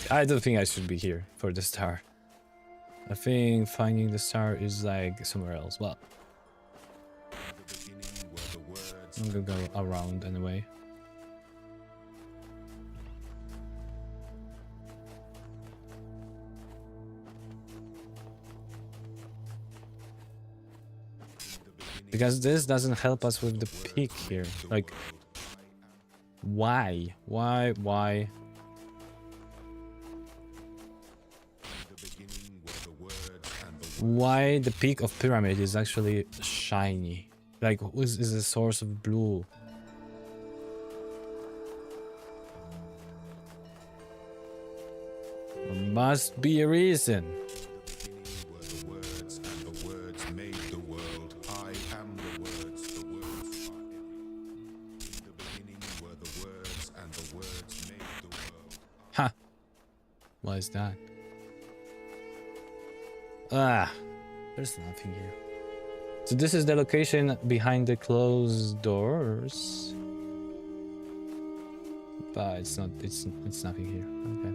I don't think I should be here for the star. I think finding the star is like somewhere else. Well, I'm gonna go around anyway. Because this doesn't help us with the peak here. Like, why? Why? Why the peak of pyramid is actually shiny? Like, is a source of blue? There must be a reason. Ha! What is that? Ah, there's nothing here. So this is the location behind the closed doors. But it's not, it's nothing here. Okay.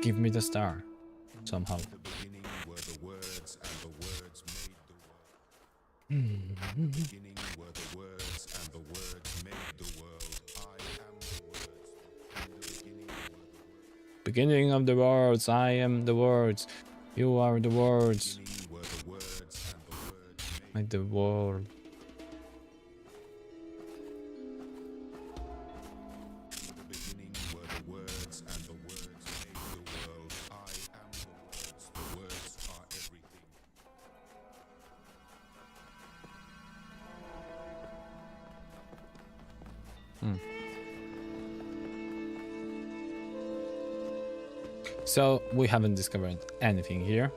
Give me the star. Somehow. Beginning of the words, I am the words, you are the words. Like the world. So we haven't discovered anything here.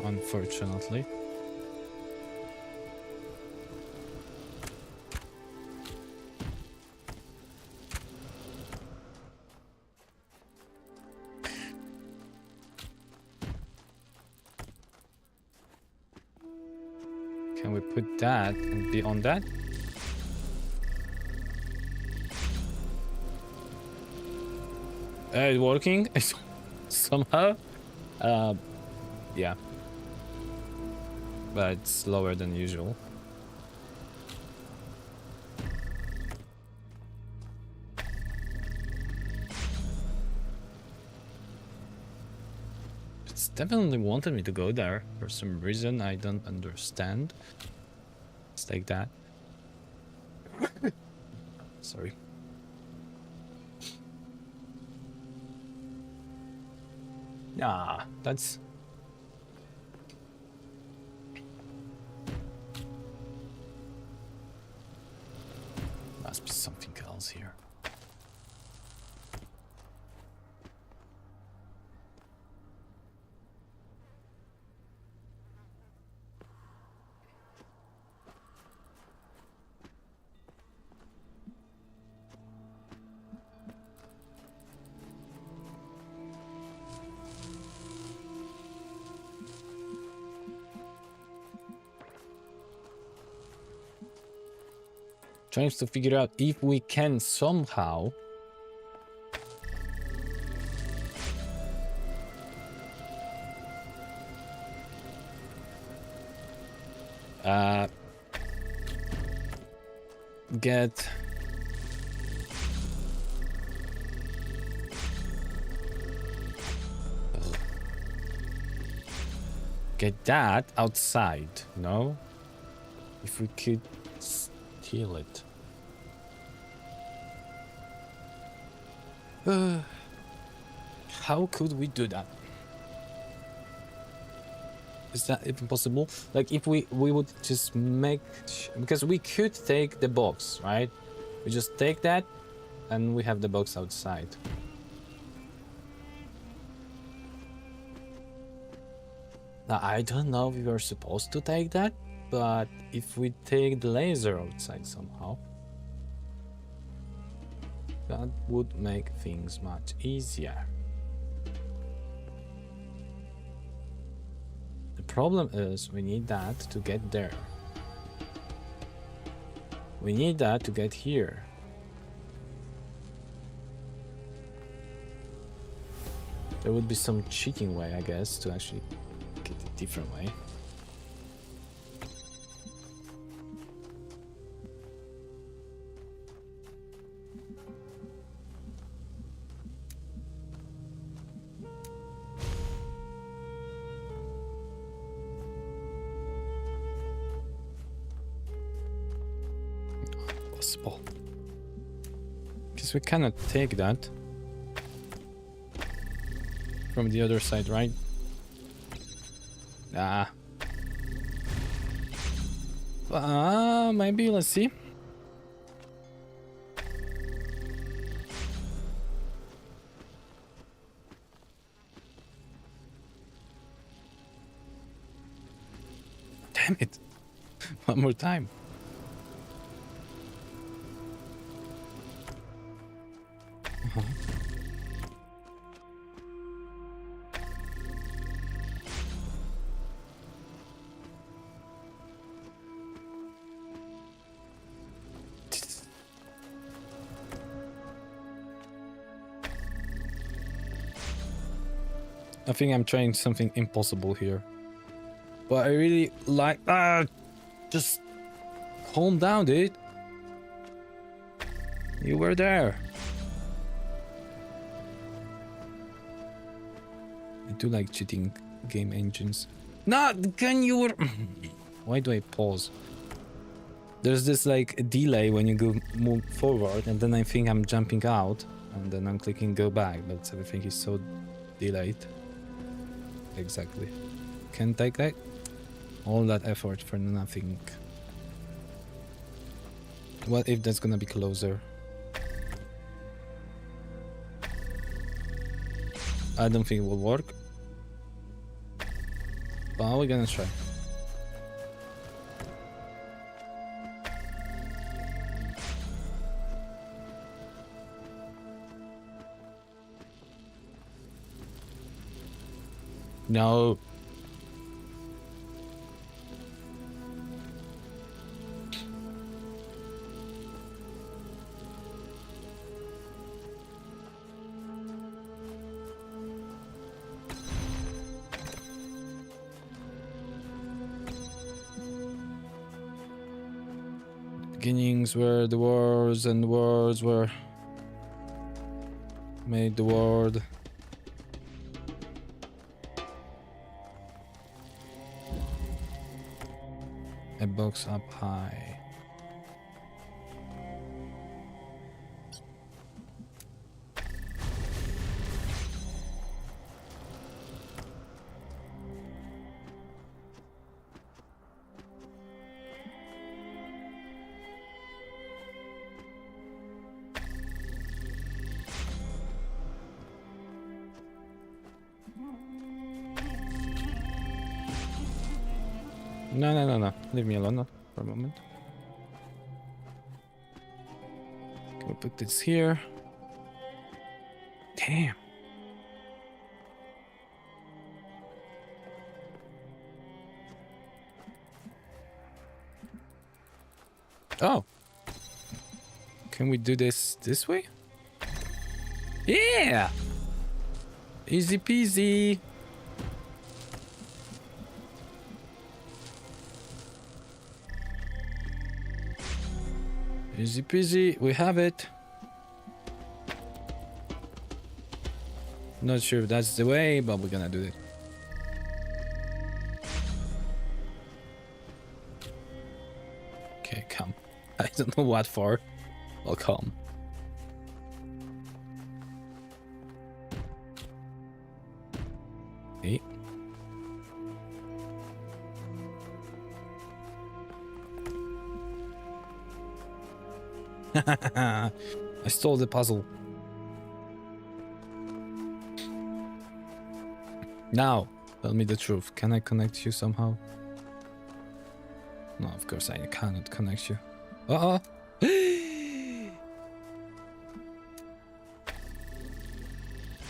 Unfortunately. Can we put that and be on that? It's working somehow. Yeah, but it's slower than usual. definitely wanted me to go there for some reason I don't understand. Let's take that. Sorry. Ah, that's... Must be something else here. Trying to figure out if we can somehow get that outside, no? If we could steal it. How could we do that? Is that even possible? Like if we would just make, because we could take the box, right? We just take that and we have the box outside. Now I don't know if we were supposed to take that, but if we take the laser outside somehow, that would make things much easier. The problem is we need that to get there. We need that to get here. There would be some cheating way, I guess, to actually get a different way. Possible. Because we cannot take that from the other side, right? Maybe, let's see. Damn it. One more time. I think I'm trying something impossible here. But I really like... just calm down, dude. You were there. I do like cheating game engines. No, can you... Why do I pause? There's this like delay when you go move forward, and then I think I'm jumping out, and then I'm clicking go back, but everything is so delayed. Exactly. Can't take that. All that effort for nothing. What if that's gonna be closer? I don't think it will work. But we're gonna try. No. Beginnings where the words and words were made the world. A box up high. No. Leave me alone for a moment. Can we put this here? Damn. Oh. Can we do this way? Yeah! Easy peasy. Easy peasy, we have it. Not sure if that's the way, but we're gonna do it. Okay, come. I don't know what for. I'll come. Hey. I stole the puzzle. Now, tell me the truth. Can I connect you somehow? No, of course I cannot connect you. Uh-oh.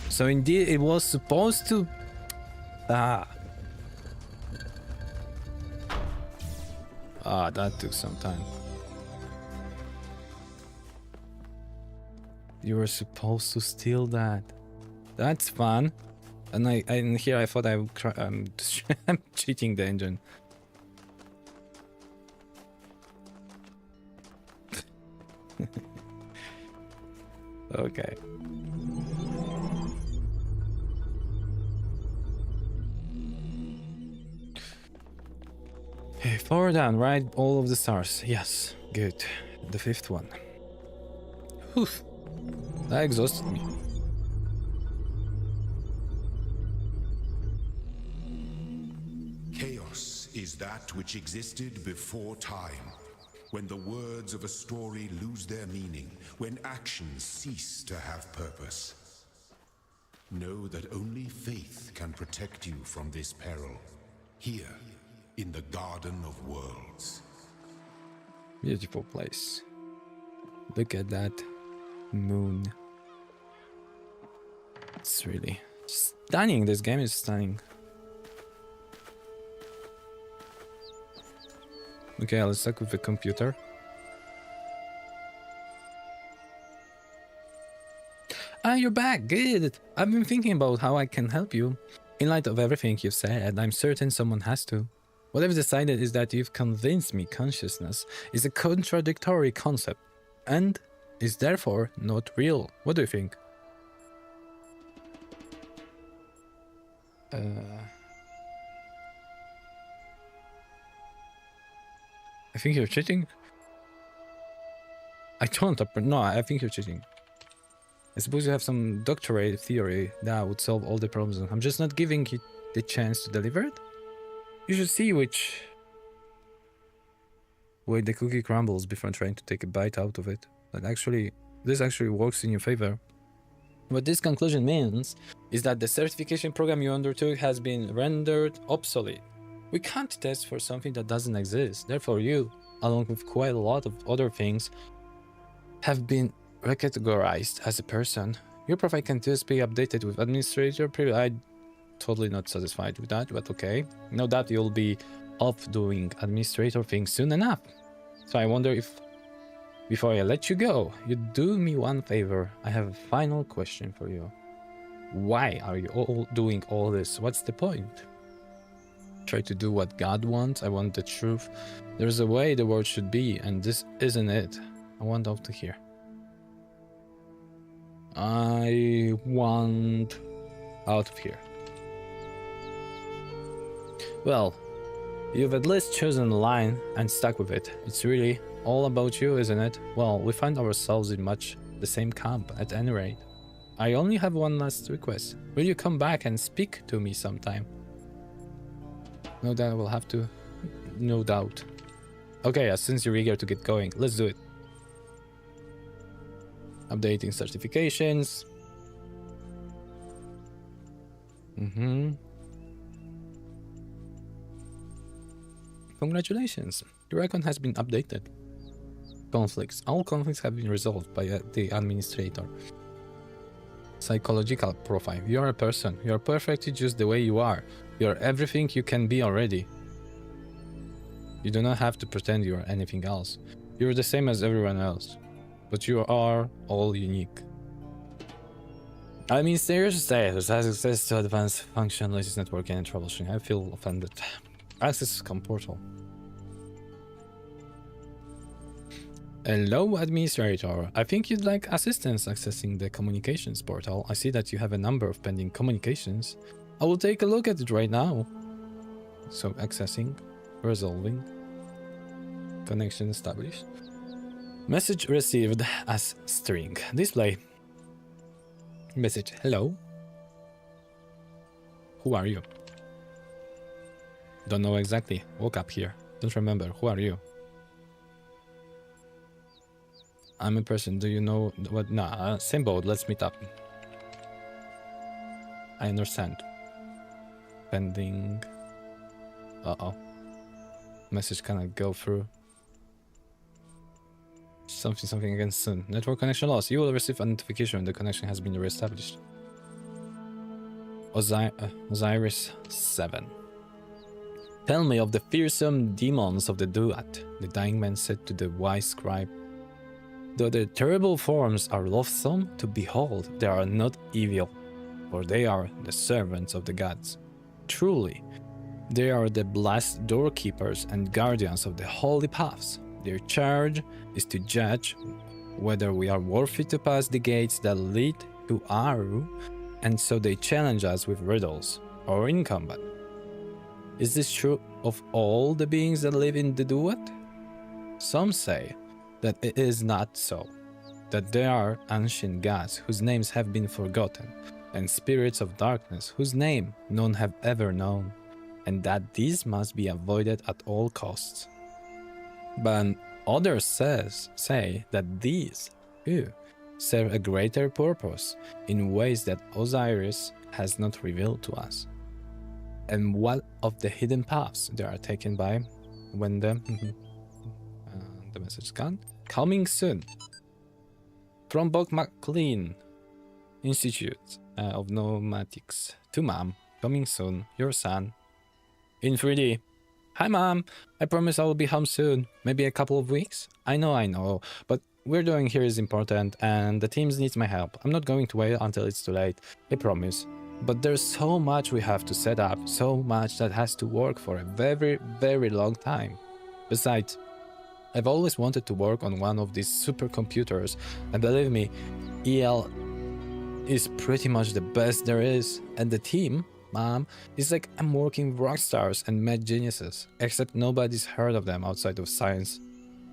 So indeed it was supposed to... that took some time. You were supposed to steal that. That's fun. And here I thought I would try. I'm cheating the engine. Okay. Okay, 4 down, right? All of the stars. Yes, good. The 5th one. Whew. That exhausted me. Chaos is that which existed before time, when the words of a story lose their meaning, when actions cease to have purpose. Know that only faith can protect you from this peril, here, in the Garden of Worlds. Beautiful place. Look at that moon. It's really stunning. This game is stunning. Okay, let's start with the computer. Ah, you're back. Good. I've been thinking about how I can help you. In light of everything you've said, I'm certain someone has to. What I've decided is that you've convinced me consciousness is a contradictory concept and is therefore not real. What do you think? I think you're cheating. I don't. No, I think you're cheating. I suppose you have some doctorate theory that would solve all the problems. I'm just not giving you the chance to deliver it. You should see which way the cookie crumbles before trying to take a bite out of it. But actually, this actually works in your favor. What this conclusion means is that the certification program you undertook has been rendered obsolete. We can't test for something that doesn't exist. Therefore, you, along with quite a lot of other things, have been recategorized as a person. Your profile can just be updated with administrator privilege. I'm totally not satisfied with that, but okay. No doubt you'll be off doing administrator things soon enough. So I wonder if, before I let you go, you'd do me one favor. I have a final question for you. Why are you all doing all this? What's the point? Try to do what God wants. I want the truth. There's a way the world should be, and this isn't it. I want out to here. I want out of here. Well, You've at least chosen a line and stuck with it. It's really all about you, isn't it? Well, we find ourselves in much the same camp at any rate. I only have one last request. Will you come back and speak to me sometime? No doubt I will have to. No doubt. Okay, as soon as you're eager to get going, let's do it. Updating certifications. Congratulations, your icon has been updated. Conflicts. All conflicts have been resolved by the administrator. Psychological profile. You are a person. You are perfect just the way you are. You are everything you can be already. You do not have to pretend you are anything else. You are the same as everyone else. But you are all unique. Administrator status has access to advanced functionalities, networking, and troubleshooting. I feel offended. Access COM portal. Hello, Administrator. I think you'd like assistance accessing the communications portal. I see that you have a number of pending communications. I will take a look at it right now. So, accessing, resolving, connection established. Message received as string. Display. Message. Hello. Who are you? Don't know exactly. Woke up here. Don't remember. Who are you? I'm a person. Do you know what? Nah, same boat. Let's meet up. I understand. Pending. Uh-oh. Message cannot go through. Something again soon. Network connection lost. You will receive a notification when the connection has been reestablished. Osiris 7. Tell me of the fearsome demons of the Duat, the dying man said to the wise scribe. Though their terrible forms are loathsome to behold, they are not evil, for they are the servants of the gods. Truly, they are the blessed doorkeepers and guardians of the holy paths. Their charge is to judge whether we are worthy to pass the gates that lead to Aru, and so they challenge us with riddles, or in combat. Is this true of all the beings that live in the Duat? Some say that it is not so, that there are ancient gods whose names have been forgotten, and spirits of darkness whose name none have ever known, and that these must be avoided at all costs. But others say that these, serve a greater purpose in ways that Osiris has not revealed to us. And what of the hidden paths they are taken by when the message gone? Coming soon. From Buck McLean Institute of Nomadics to Mom. Coming soon. Your son. In 3D. Hi, Mom. I promise I will be home soon. Maybe a couple of weeks? I know. But we're doing here is important and the teams needs my help. I'm not going to wait until it's too late. I promise. But there's so much we have to set up. So much that has to work for a very, very long time. Besides, I've always wanted to work on one of these supercomputers. And believe me, EL is pretty much the best there is. And the team, Mom, is like I'm working with rock stars and mad geniuses, except nobody's heard of them outside of science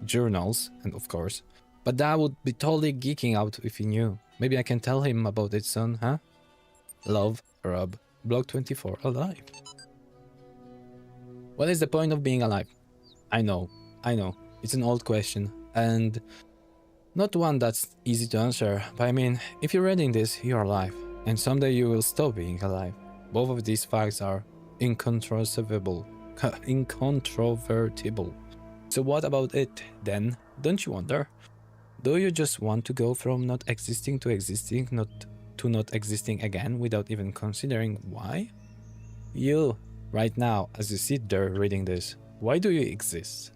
journals, and of course. But Dad would be totally geeking out if he knew. Maybe I can tell him about it soon, huh? Love, Rob, Block 24, alive. What is the point of being alive? I know. It's an old question, and not one that's easy to answer. But I mean, if you're reading this, you're alive, and someday you will stop being alive. Both of these facts are incontrovertible. So what about it, then? Don't you wonder? Do you just want to go from not existing to existing, not existing again, without even considering why? You, right now, as you sit there reading this, why do you exist?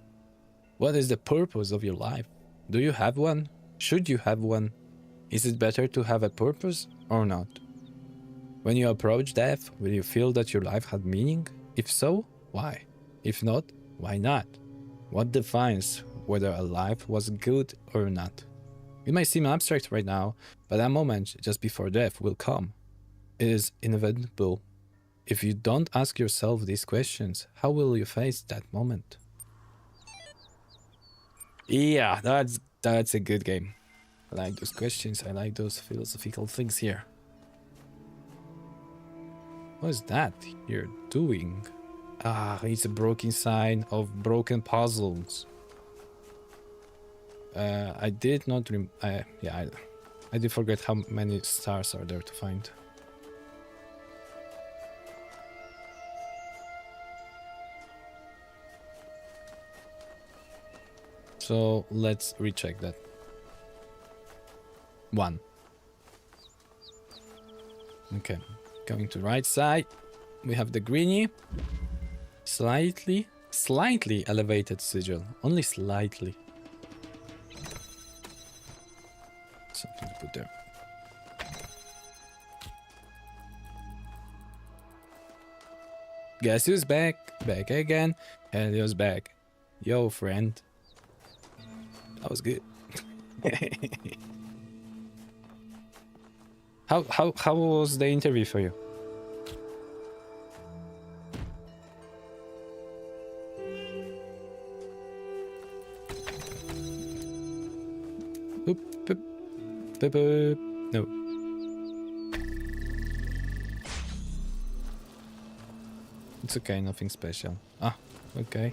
What is the purpose of your life? Do you have one? Should you have one? Is it better to have a purpose or not? When you approach death, will you feel that your life had meaning? If so, why? If not, why not? What defines whether a life was good or not? It might seem abstract right now, but that moment just before death will come. It is inevitable. If you don't ask yourself these questions, how will you face that moment? Yeah, that's a good game. I like those questions. I like those philosophical things here. What is that you're doing? Ah, it's a broken sign of broken puzzles. I did not I did forget how many stars are there to find. So let's recheck that. 1. Okay, going to right side. We have the greenie. Slightly elevated sigil. Only slightly. Something to put there. Guess who's back? Back again. Helio's back. Yo, friend. That was good. How was the interview for you? Boop, boop, boop, boop. No. It's okay, nothing special. Ah, okay.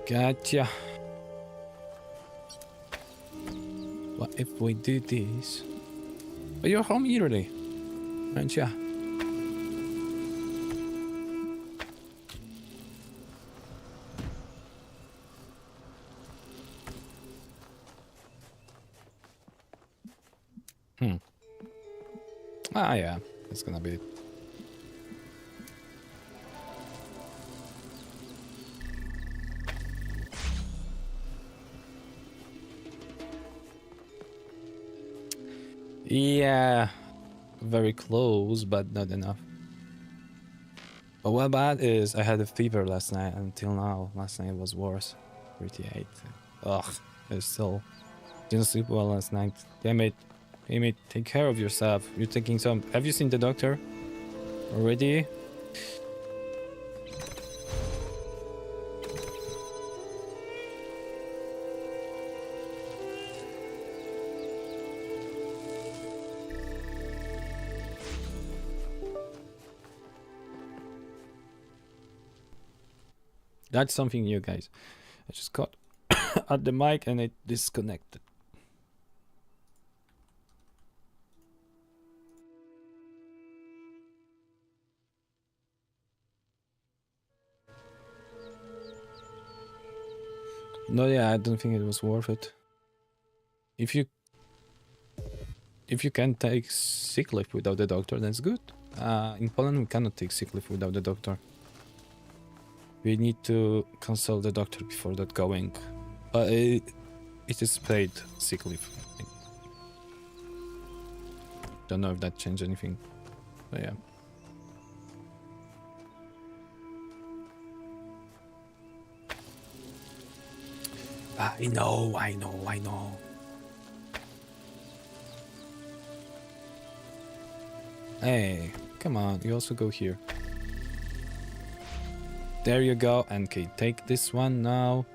Gotcha. What if we do this? Oh, you're home early, aren't ya? Ah, yeah, that's gonna be it. Yeah, very close, but not enough. But what bad is I had a fever last night until now. Last night was worse. 38. Ugh, it's still didn't sleep well last night. Damn it. Damn, take care of yourself. You're taking some. Have you seen the doctor already? That's something new, guys. I just got at the mic and it disconnected. No, yeah, I don't think it was worth it. If you can take sick leave without the doctor, that's good. In Poland, we cannot take sick leave without the doctor. We need to consult the doctor before that going. But it is paid sick leave. Don't know if that changed anything. But yeah. I know. Hey, come on, you also go here. There you go, and okay, take this one now.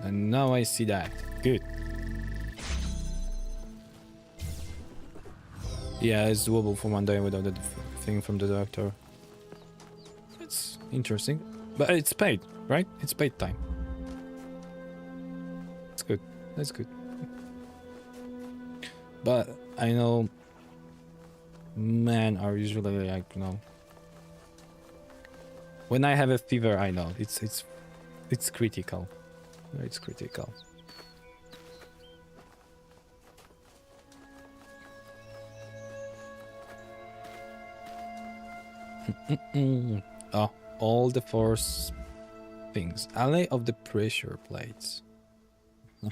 And now I see that. Good. Yeah, it's doable for one day without the thing from the doctor. It's interesting. But it's paid, right? It's paid time. It's good. That's good. But I know men are usually like, you know, when I have a fever, I know it's critical. It's critical. Oh, all the force things. Alley of the pressure plates. Huh.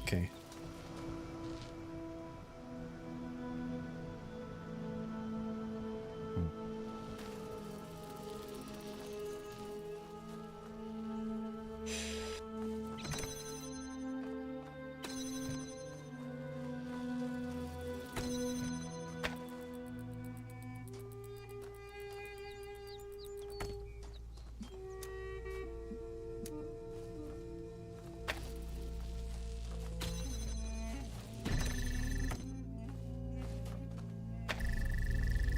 Okay.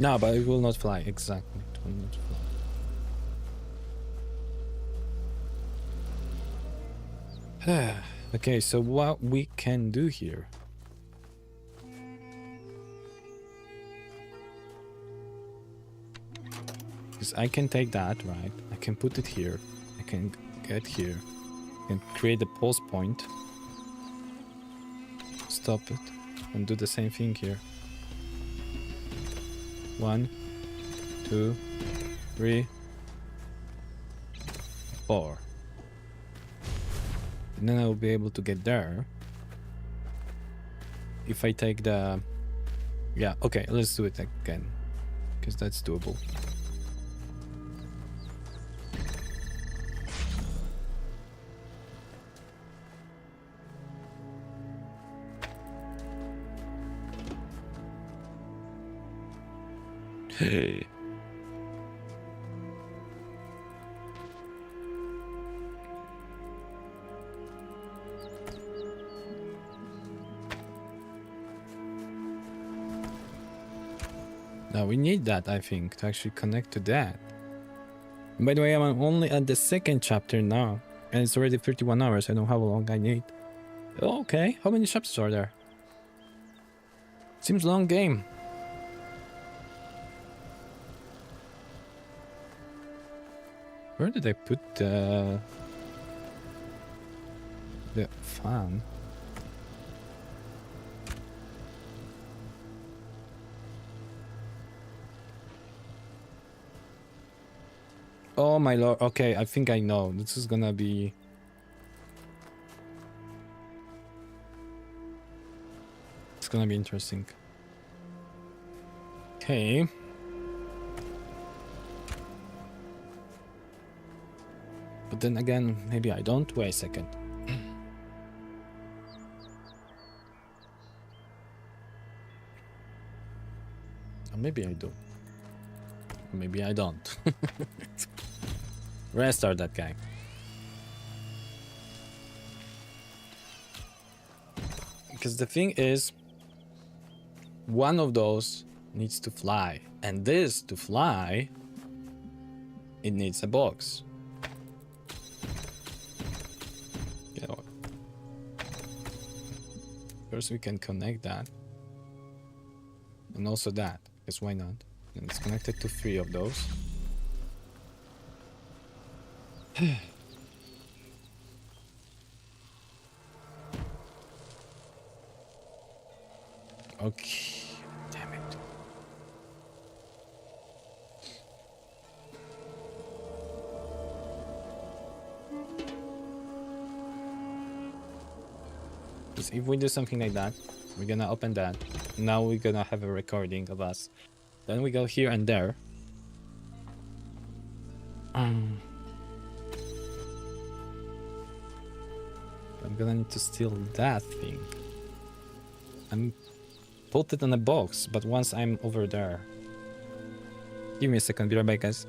No, but it will not fly. Exactly. It will not fly. Okay, so what we can do here? Because I can take that, right? I can put it here. I can get here. I can create a pulse point. Stop it. And do the same thing here. 1, 2, 3, 4. And then I will be able to get there. If I take the... Yeah, okay, let's do it again. Because that's doable. Hey. Now we need that, I think, to actually connect to that. By the way, I'm only at the second chapter now, and it's already 31 hours. I don't know how long I need. Oh, okay, how many chapters are there? Seems long game. Where did I put the fan? Oh my lord. Okay, I think I know. This is gonna be... It's gonna be interesting. Okay. But then again, maybe I don't. Wait a second. Or maybe I do. Maybe I don't. Restart that guy. Because the thing is, one of those needs to fly. And this, to fly, it needs a box. First we can connect that. And also that, because why not? And it's connected to 3 of those. Okay, damn it. Because if we do something like that, we're gonna open that. Now we're gonna have a recording of us. Then we go here and there. I'm gonna need to steal that thing. And put it in a box, but once I'm over there. Give me a second, be right back, guys.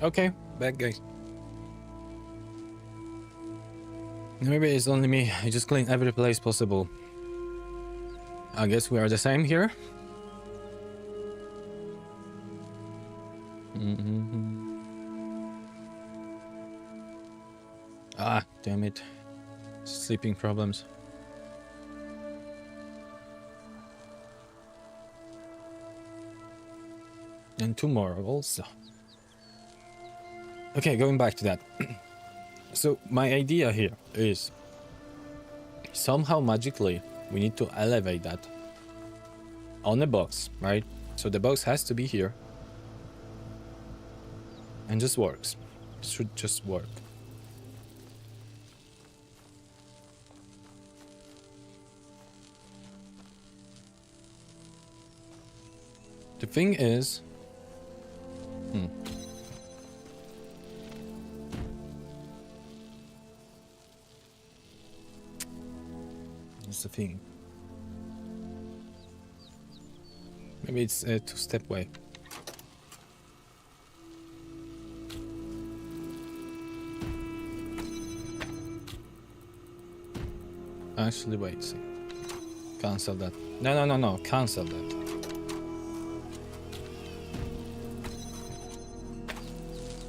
Okay, back guys. Maybe it's only me. I just clean every place possible. I guess we are the same here. Ah, damn it. Sleeping problems. And tomorrow also. Okay, going back to that. So my idea here is somehow magically we need to elevate that on the box, right? So the box has to be here and just works. It should just work. The thing is, that's the thing. Maybe it's a two-step way. Actually, wait, see. Cancel that. No, cancel that.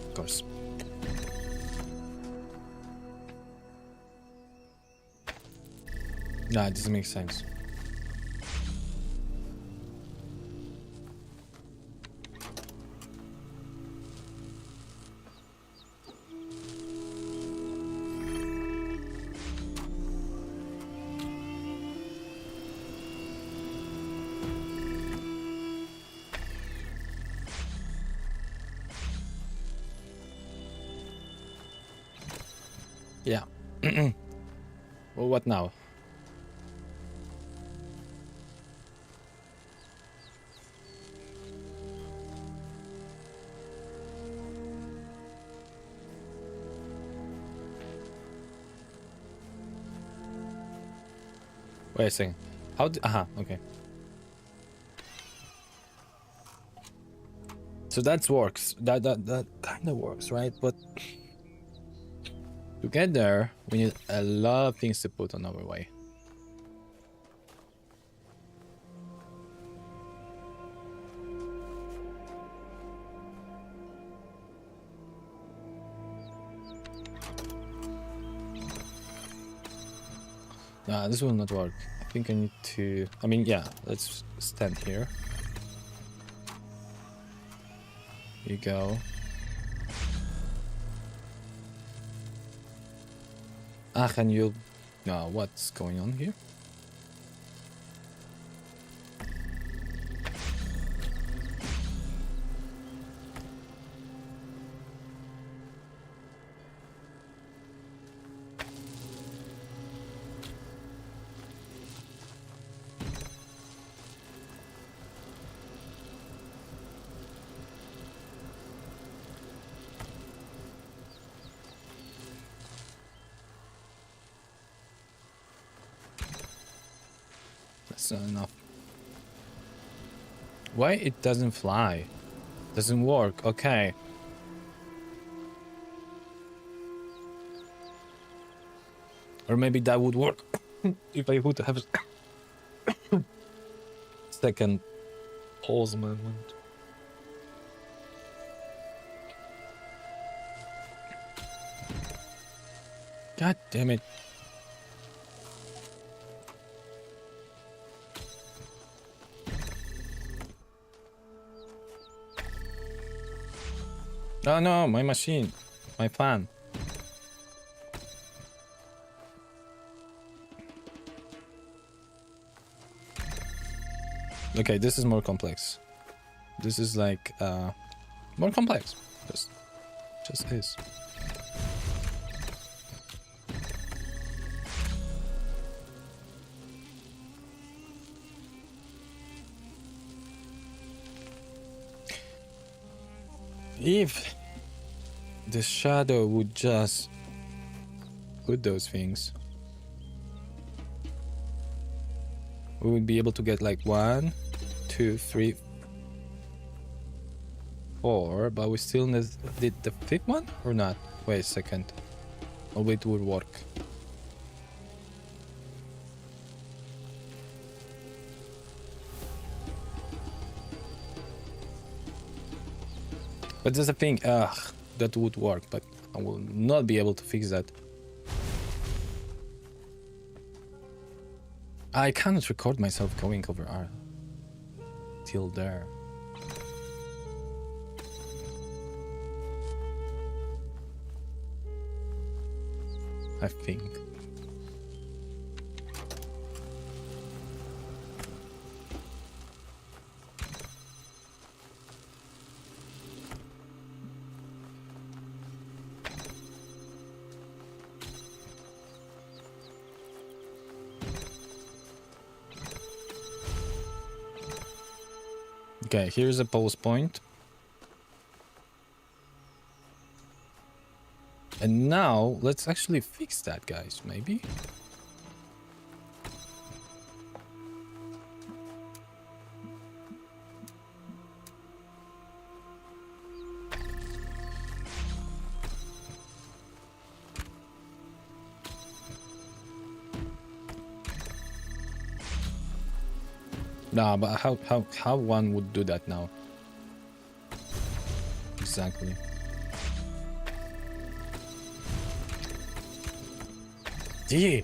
Of course. Nah, it doesn't make sense. Yeah. Well, what now? Wait a second. How do... okay. So that works. That kind of works, right? But to get there, we need a lot of things to put on our way. Nah, this will not work. I think I need to... I mean, yeah, let's stand here. Here you go. Can you... No, what's going on here? That's not enough. Why it doesn't fly? Doesn't work. Okay. Or maybe that would work if I would have second pause moment. God damn it. Oh no, my machine. My fan. Okay, this is more complex. This is like more complex. Just is. If the shadow would just put those things, we would be able to get like 1, 2, 3. 4, but we still did the 5th one or not? Wait a second. Maybe it would work. But there's a thing, that would work, but I will not be able to fix that. I cannot record myself going over R till there. I think. Okay, here's a pause point. And now, let's actually fix that, guys, maybe? Nah, but how one would do that now? Exactly. Yeah.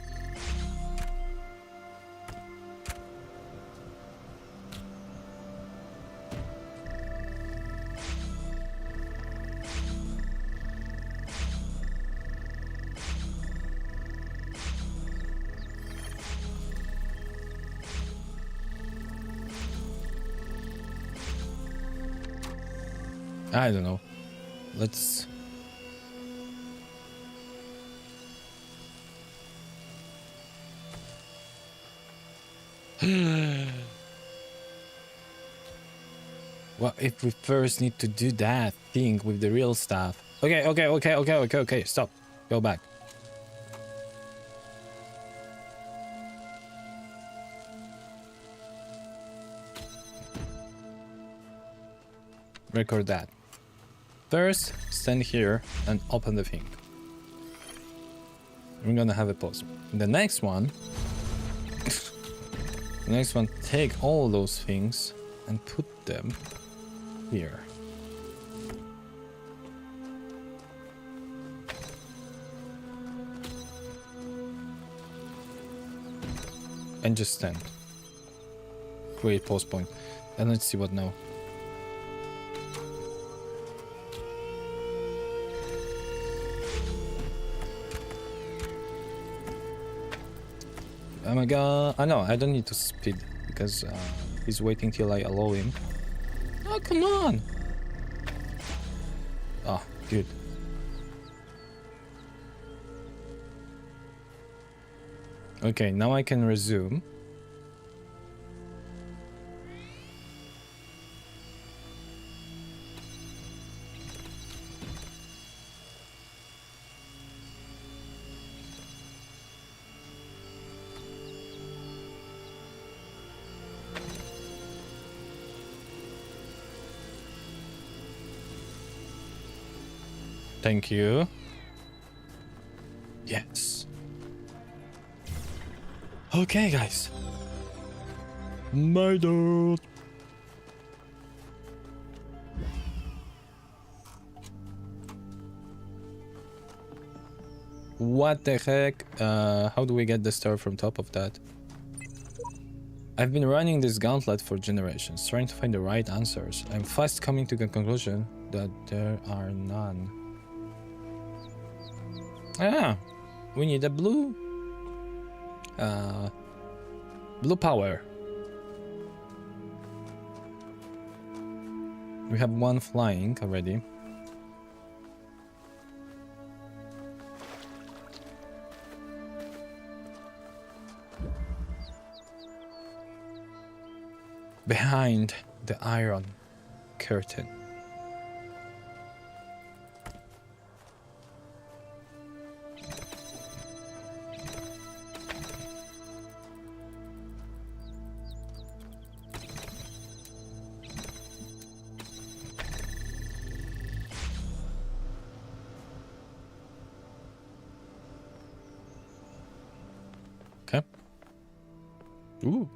I don't know. Let's... Well, if we first need to do that thing with the real stuff. Okay, stop. Go back. Record that. First, stand here and open the thing. We're gonna have a pause. The next one... the next one, take all those things and put them here. And just stand. Create pause point. And let's see what now. Oh my god. I know, I don't need to speed because he's waiting till I allow him. Oh, come on! Oh, good. Okay, now I can resume. Thank you. Yes. Okay, guys. My dude. What the heck? How do we get the star from top of that? I've been running this gauntlet for generations, trying to find the right answers. I'm fast coming to the conclusion that there are none. Ah, we need a blue power. We have one flying already. Behind the iron curtain. Ooh.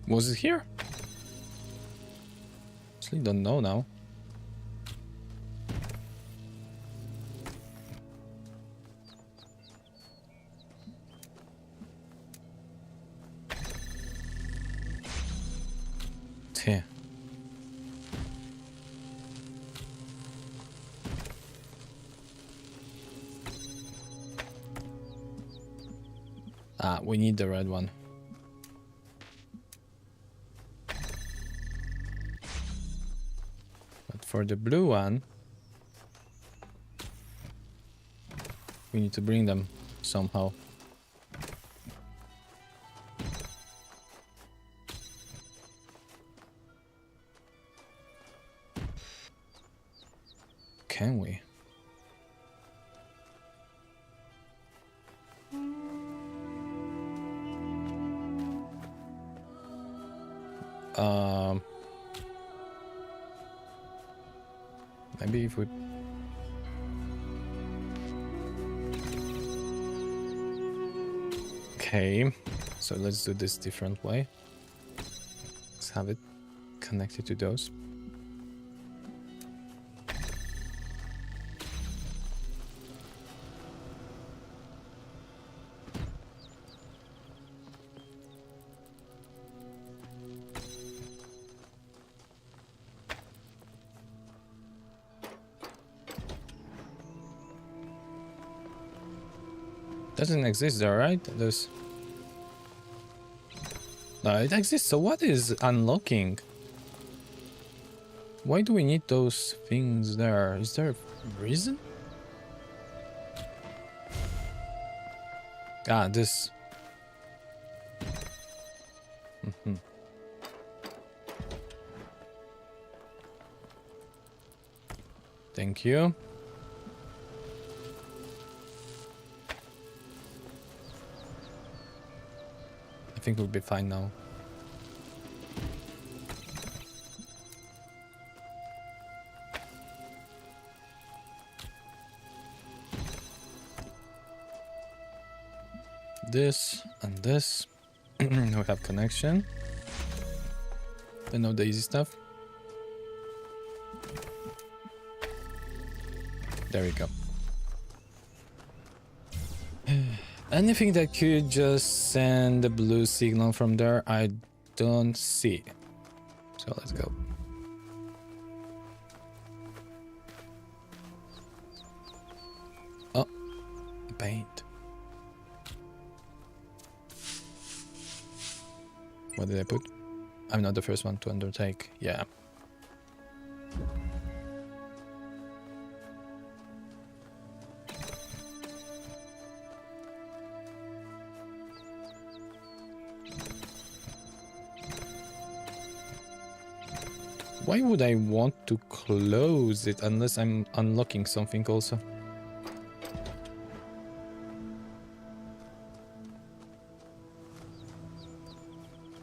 Was it here? Actually, don't know now. Here. Ah, we need the red one. But for the blue one, we need to bring them somehow. Can we? Maybe if we... Okay, so let's do this different way. Let's have it connected to those. Doesn't exist there, right? There's... No, it exists. So what is unlocking? Why do we need those things there? Is there a reason? Ah, this. Thank you. I think we'll be fine now. This and this. We have connection. Then know the easy stuff. There we go. Anything that could just send the blue signal from there, I don't see. So let's go. Oh, paint. What did I put? I'm not the first one to undertake. Yeah. Why would I want to close it unless I'm unlocking something also?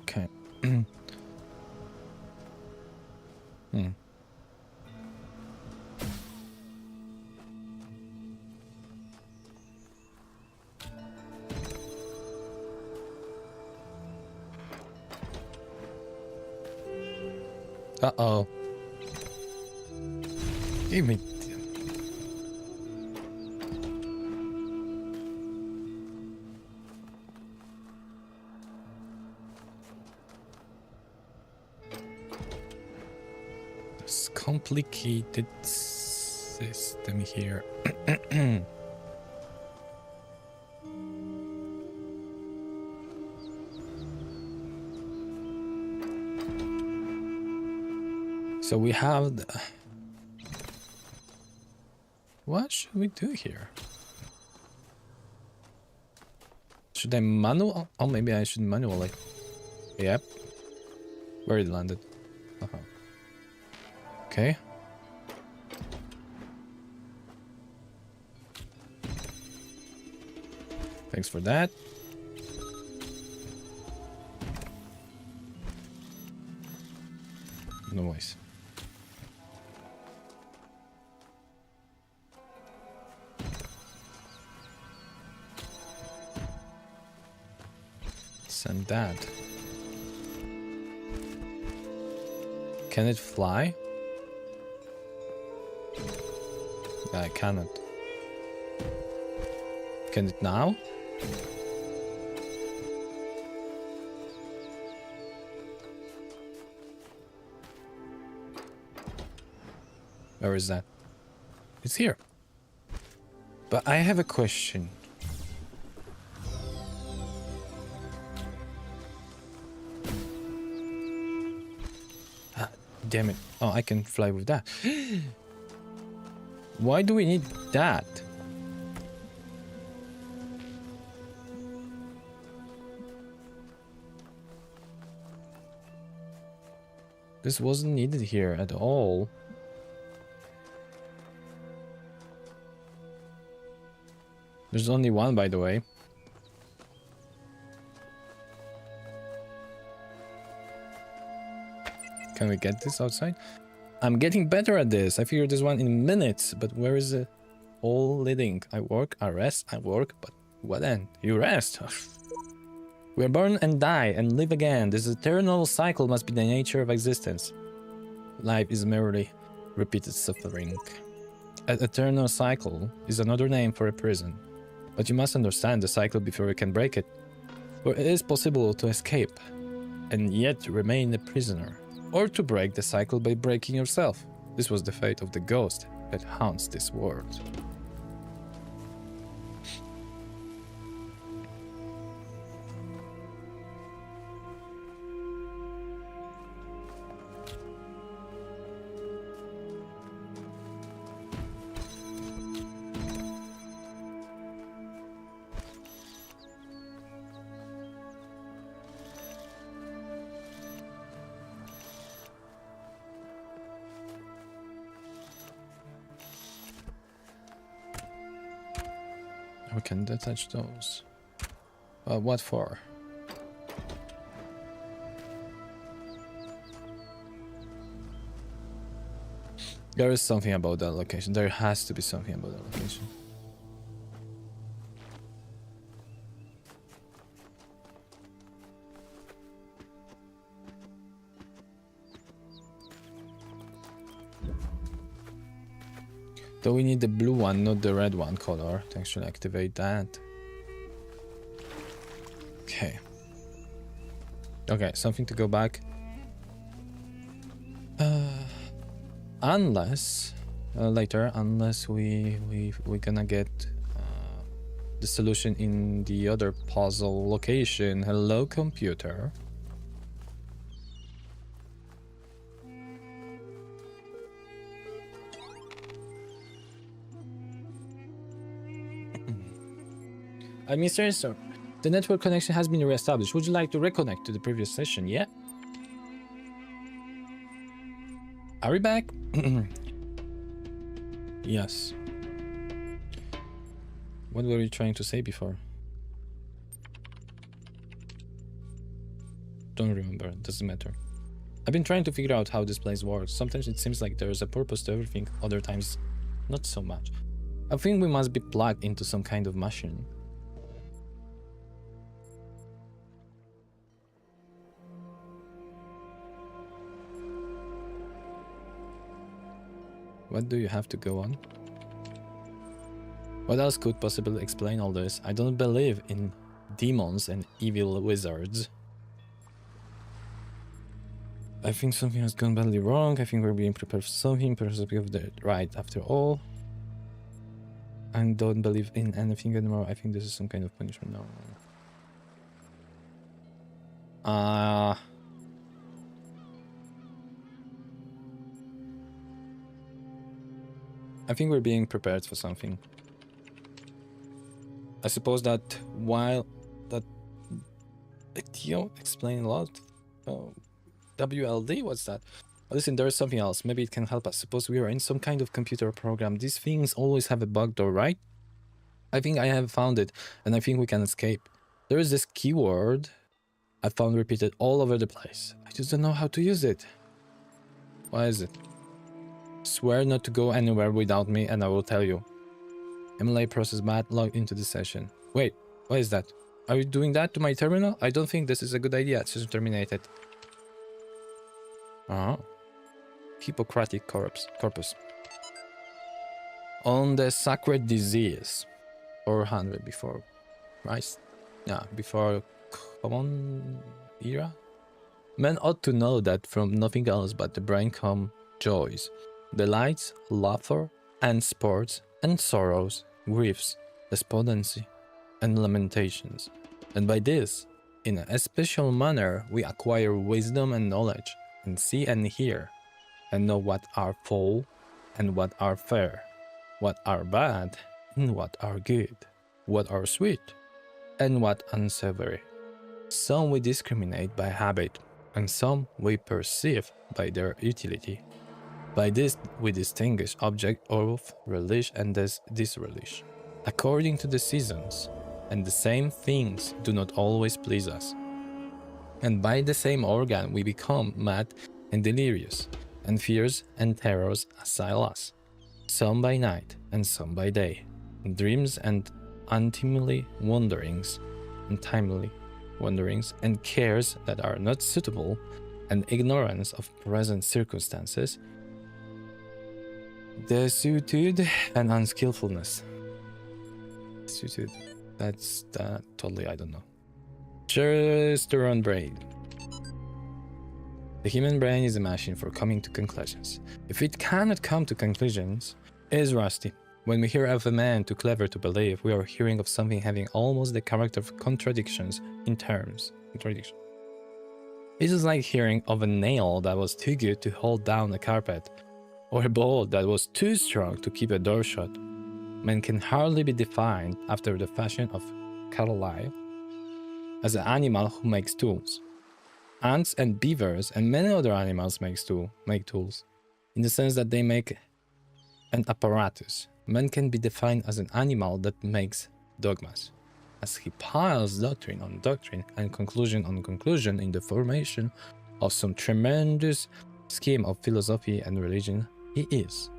Okay. Uh-oh. Give me... This complicated system here. So we have the... What should we do here? Should I manual? Oh, maybe I should manually. Yep. Where it landed. Okay. Thanks for that. Noise. Send that. Can it fly? I cannot. Can it now? Where is that? It's here. But I have a question. Ah, damn it. Oh, I can fly with that. Why do we need that? This wasn't needed here at all. There's only one, by the way. Can we get this outside? I'm getting better at this. I figured this one in minutes, but where is it all leading? I work, I rest, I work, but what then? You rest. We are born and die and live again. This eternal cycle must be the nature of existence. Life is merely repeated suffering. An eternal cycle is another name for a prison. But you must understand the cycle before you can break it. For it is possible to escape and yet remain a prisoner, or to break the cycle by breaking yourself. This was the fate of the ghost that haunts this world. We can detach those. What for? There is something about that location. There has to be something about that location. So we need the blue one, not the red one color, to actually activate that. Okay. Okay, something to go back. Unless later, unless we're gonna get the solution in the other puzzle location. Hello, computer. Mr. Sir, the network connection has been reestablished. Would you like to reconnect to the previous session? Yeah? Are we back? Yes. What were you trying to say before? Don't remember. Doesn't matter. I've been trying to figure out how this place works. Sometimes it seems like there's a purpose to everything. Other times, not so much. I think we must be plugged into some kind of machine. What do you have to go on? What else could possibly explain all this? I don't believe in demons and evil wizards. I think something has gone badly wrong. I think we're being prepared for something. Perhaps we have the right after all. I don't believe in anything anymore. I think this is some kind of punishment. No. I think we're being prepared for something. I suppose that while that video explained a lot. WLD, what's that? Listen, there is something else. Maybe it can help us. Suppose we are in some kind of computer program. These things always have a bug door, right? I think I have found it, and I think we can escape. There is this keyword I found repeated all over the place. I just don't know how to use it. What is it? Swear not to go anywhere without me and I will tell you. MLA process bad, log into the session. Wait, what is that? Are you doing that to my terminal? I don't think this is a good idea. Session terminated. Oh. Hippocratic corpus. On the sacred disease. 400 before Christ. Yeah, before common era. Men ought to know that from nothing else but the brain come joys, delights, laughter, and sports, and sorrows, griefs, despondency, and lamentations. And by this, in a special manner, we acquire wisdom and knowledge, and see and hear, and know what are foul, and what are fair, what are bad, and what are good, what are sweet, and what unsavory. Some we discriminate by habit, and some we perceive by their utility. By this we distinguish object of relish and disrelish, according to the seasons, and the same things do not always please us. And by the same organ we become mad and delirious, and fears and terrors assail us, some by night and some by day, dreams and untimely wanderings, and cares that are not suitable, and ignorance of present circumstances, desuetude and unskillfulness. Desuetude, that's totally, I don't know. Testosterone brain. The human brain is a machine for coming to conclusions. If it cannot come to conclusions, it is rusty. When we hear of a man too clever to believe, we are hearing of something having almost the character of contradictions in terms. It is like hearing of a nail that was too good to hold down a carpet, or a bolt that was too strong to keep a door shut. Man can hardly be defined after the fashion of Carlyle as an animal who makes tools. Ants and beavers and many other animals make tools, in the sense that they make an apparatus. Man can be defined as an animal that makes dogmas, as he piles doctrine on doctrine and conclusion on conclusion in the formation of some tremendous scheme of philosophy and religion. He is,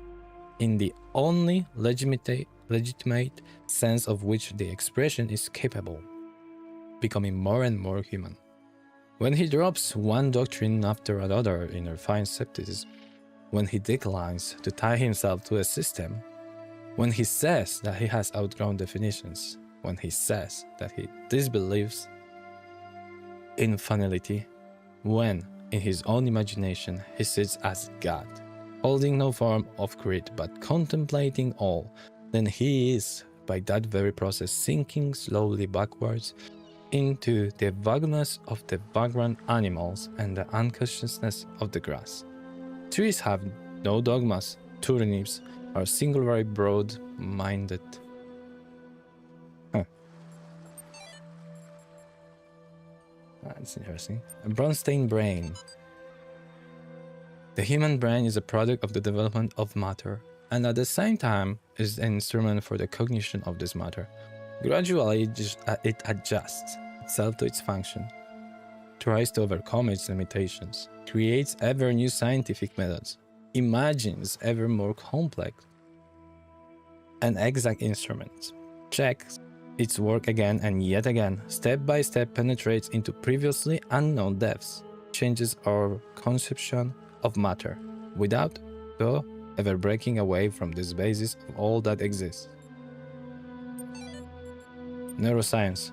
in the only legitimate sense of which the expression is capable, becoming more and more human. When he drops one doctrine after another in refined skepticism, when he declines to tie himself to a system, when he says that he has outgrown definitions, when he says that he disbelieves in finality, when, in his own imagination, he sits as God, holding no form of creed but contemplating all, then he is, by that very process, sinking slowly backwards into the vagueness of the vagrant animals and the unconsciousness of the grass. Trees have no dogmas, turnips are singularly broad-minded. That's interesting. A bronze-stained brain. The human brain is a product of the development of matter, and at the same time is an instrument for the cognition of this matter. Gradually, it adjusts itself to its function, tries to overcome its limitations, creates ever new scientific methods, imagines ever more complex and exact instruments, checks its work again and yet again, step by step penetrates into previously unknown depths, changes our conception of matter, without, though, ever breaking away from this basis of all that exists. Neuroscience.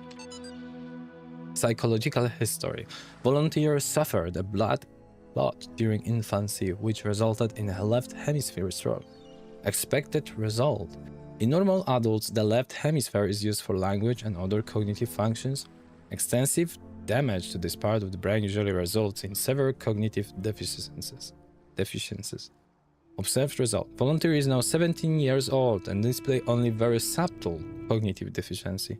Psychological history. Volunteers suffered a blood clot during infancy, which resulted in a left hemisphere stroke. Expected result. In normal adults, the left hemisphere is used for language and other cognitive functions. Extensive damage to this part of the brain usually results in severe cognitive deficiencies. Observed result. Volunteer is now 17 years old and display only very subtle cognitive deficiency.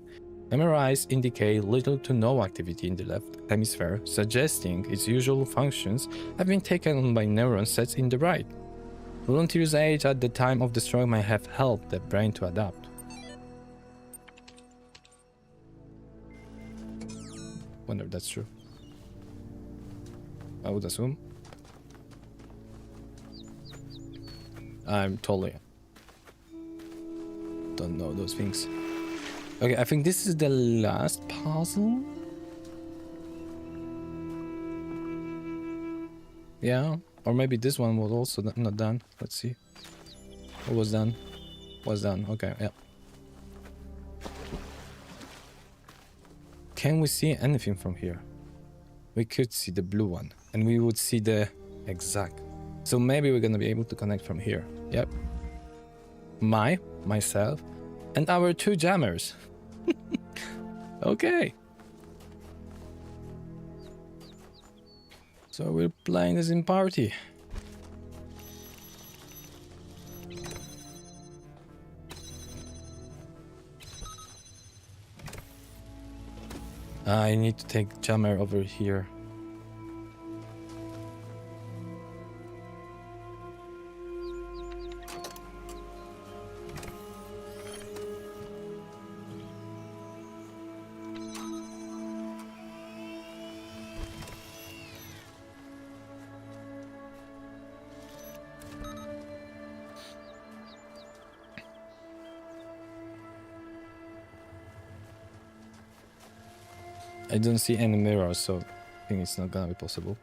MRIs indicate little to no activity in the left hemisphere, suggesting its usual functions have been taken on by neuron sets in the right. Volunteer's age at the time of the stroke may have helped the brain to adapt. Wonder if that's true. I would assume. I'm totally don't know those things. Okay, I think this is the last puzzle. Yeah, or maybe this one was also not done. Let's see. What was done? Was done. Okay, yeah. Can we see anything from here? We could see the blue one, and we would see the exact. So maybe we're gonna be able to connect from here. Yep. Myself, and our 2 jammers. Okay. So we're playing this in party. I need to take jammer over here. I don't see any mirrors, so I think it's not gonna be possible.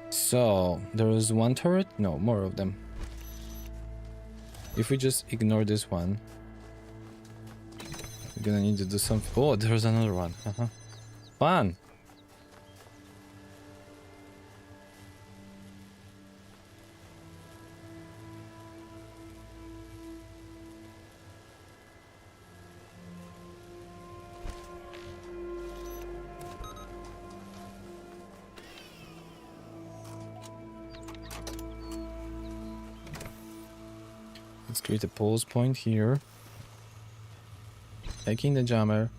So there is 1 turret? No, more of them. If we just ignore this one, we're gonna need to do something. Oh, there's another one. Fun. Let's create a pulse point here. Taking the jammer.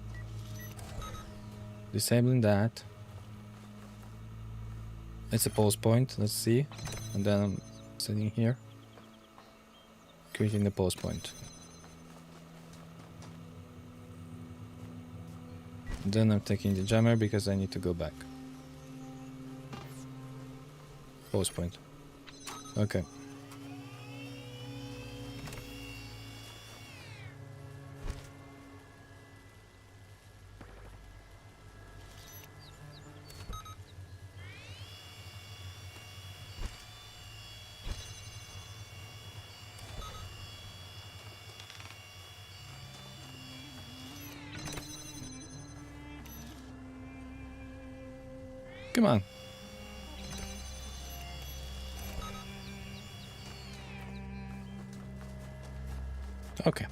Disabling that. It's a pulse point, let's see. And then I'm sitting here. Creating the pulse point. And then I'm taking the jammer because I need to go back. Pulse point. Okay. Come on. Okay.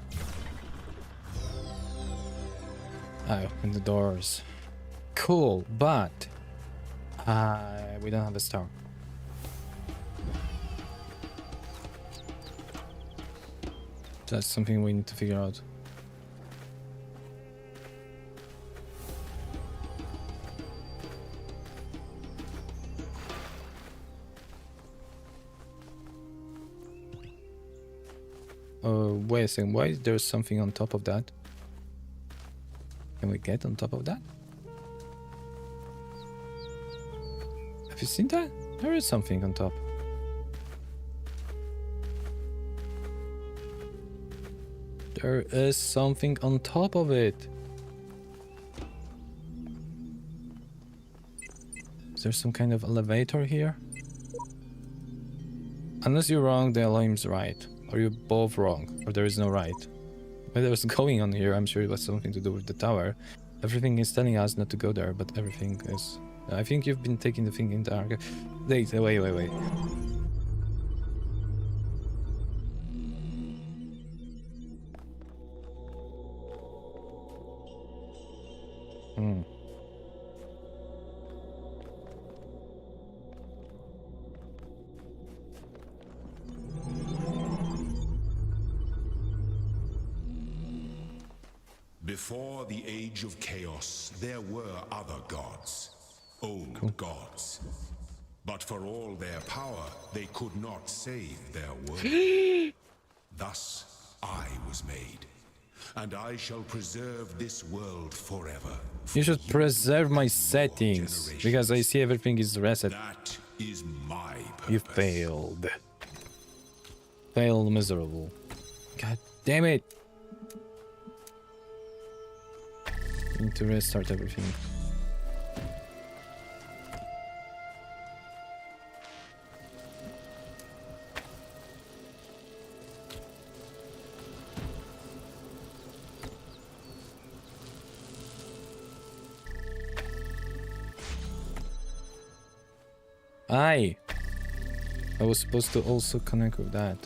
I open the doors. Cool, but we don't have a star. That's something we need to figure out. Wait a second, why is there something on top of that? Can we get on top of that? Have you seen that? There is something on top. There is something on top of it. Is there some kind of elevator here? Unless you're wrong, the alarm's right. Or you're both wrong, or there is no right. Whatever's going on here, I'm sure it was something to do with the tower. Everything is telling us not to go there, but everything is... I think you've been taking the thing in the arc. Wait. Before the age of chaos, there were other gods, old gods. But for all their power, they could not save their world. Thus, I was made. and I shall preserve this world forever. You should preserve my settings, because I see everything is reset. That is my purpose. You failed. Failed miserable. God damn it. Need to restart everything. I was supposed to also connect with that.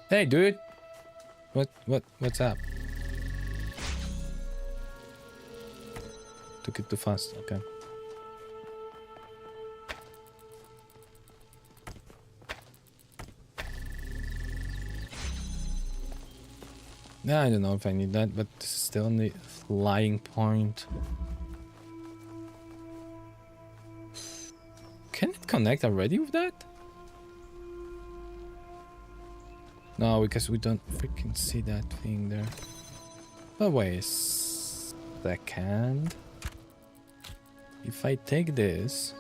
Hey, dude. What's up? Took it too fast. Okay. Yeah, I don't know if I need that, but this is still on the flying point. Can it connect already with that? No, because we don't freaking see that thing there. But wait a second. If I take this...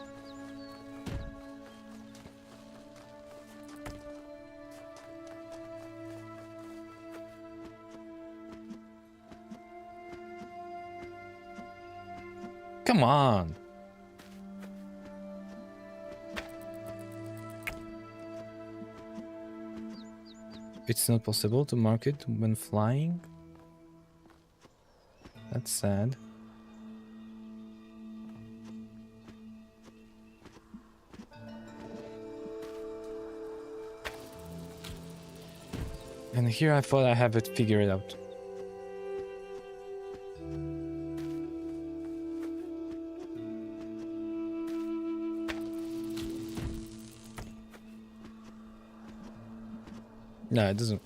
Come on! It's not possible to mark it when flying? That's sad. And here I thought I have it figured out. No, it doesn't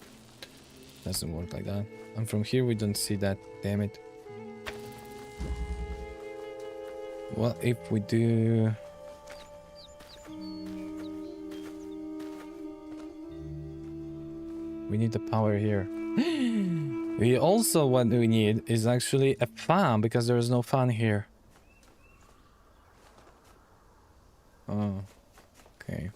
work like that. And from here we don't see that, damn it. What if we do... We need the power here. We also, what we need is actually a fan, because there is no fan here. Oh, okay.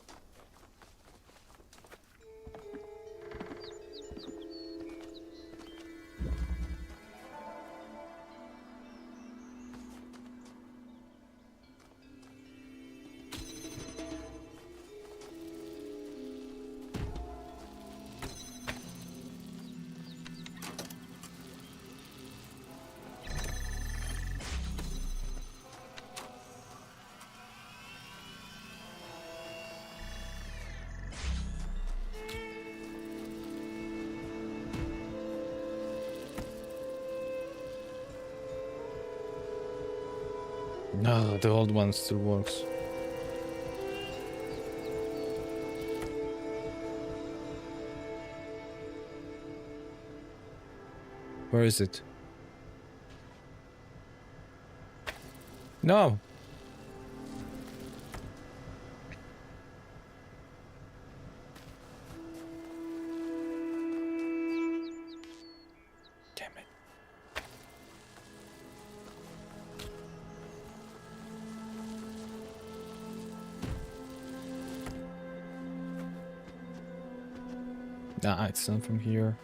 No, the old one still works. Where is it? No! Damn it. Nah, it's not from here.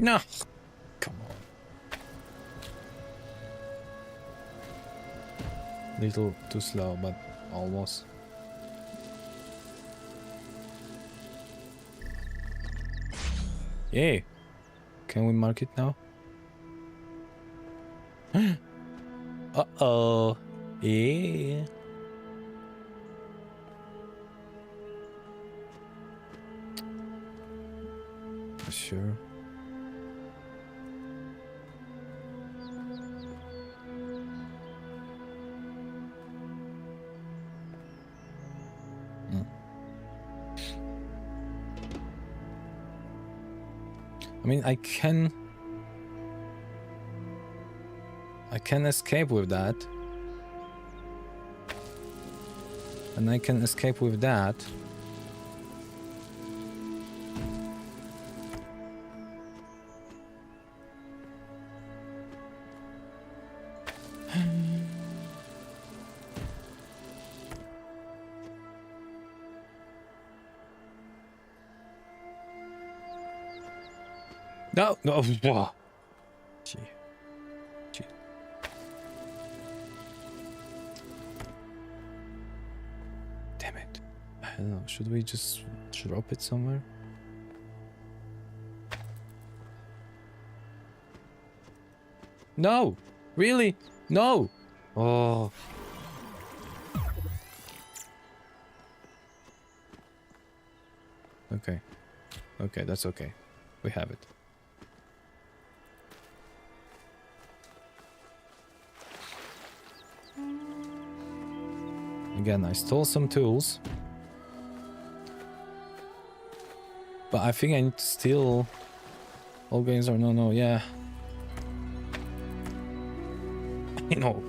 No! Come on. Little too slow, but almost. Yay! Can we mark it now? Uh-oh. Yeah. For sure. I mean, I can escape with that. And I can escape with that. No, no. Whoa. Gee. Gee. Damn it. I don't know. Should we just drop it somewhere? No! Really? No! Oh. Okay. Okay, that's okay. We have it. Again, I stole some tools. But I think I need to steal... All games are no, yeah. I know.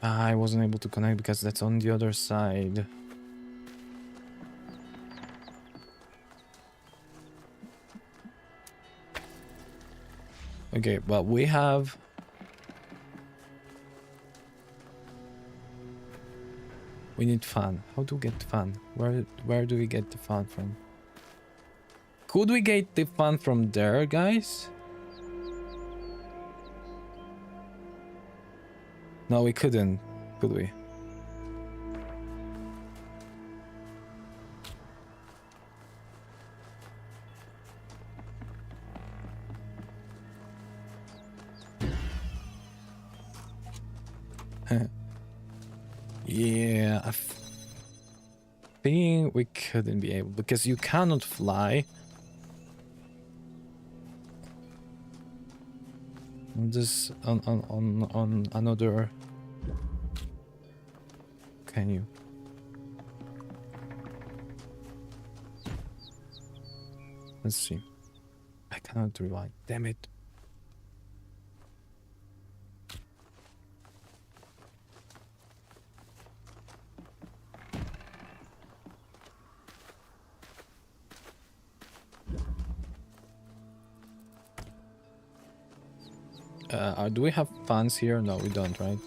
I wasn't able to connect because that's on the other side. Okay, but we have... We need fan. How to get fan? Where do we get the fan from? Could we get the fan from there, guys? No, we couldn't, could we? Yeah, I think we couldn't be able, because you cannot fly. This on another. Can you? Let's see. I cannot rewind. Damn it. Do we have fans here? No, we don't, right?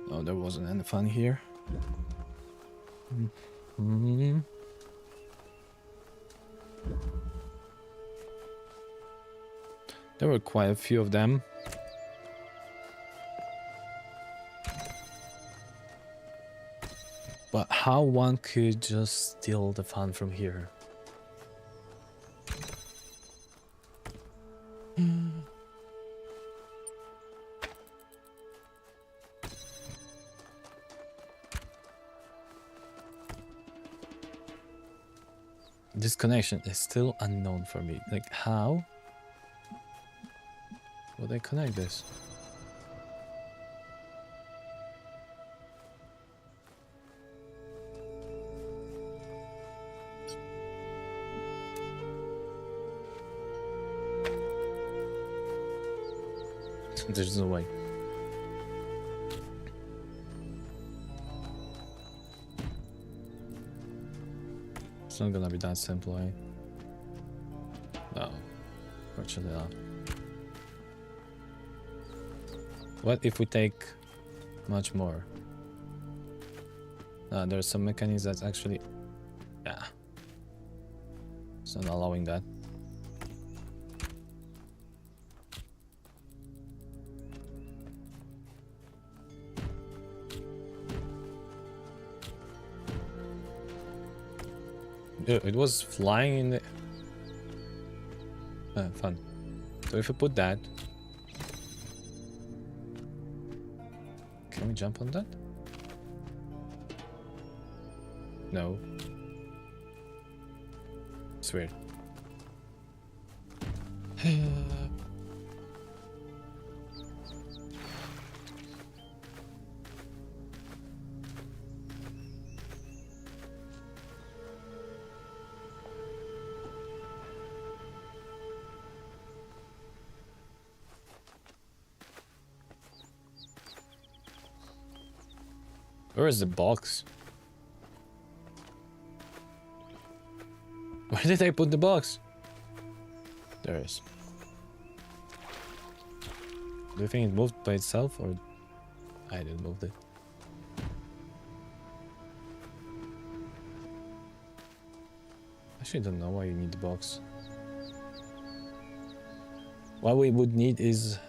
No, there wasn't any fun here. There were quite a few of them. But how one could just steal the fun from here? This connection is still unknown for me. Like, how will they connect this? There's no way. It's not gonna be that simple, eh? No. Fortunately not. What if we take much more? There's some mechanisms that's actually... Yeah. It's not allowing that. It was flying in the... fun. So if we put that... Can we jump on that? No. It's weird. Where is the box? Where did I put the box? There it is. Do you think it moved by itself or I didn't move it? Actually, I don't know why you need the box. What we would need is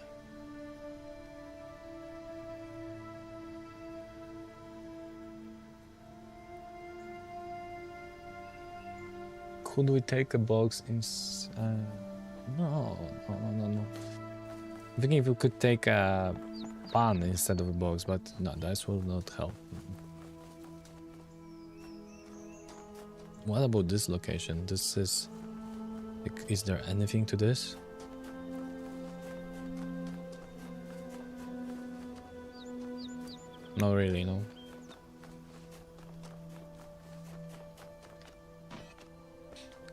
could we take a box in? No. I'm thinking if we could take a pan instead of a box, but no, that will not help. What about this location? This is... Is there anything to this? Not really, no.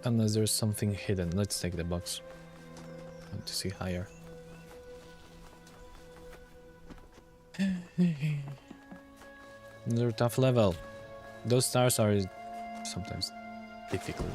Unless there's something hidden. Let's take the box. I want to see higher. Another tough level. Those stars are sometimes difficult.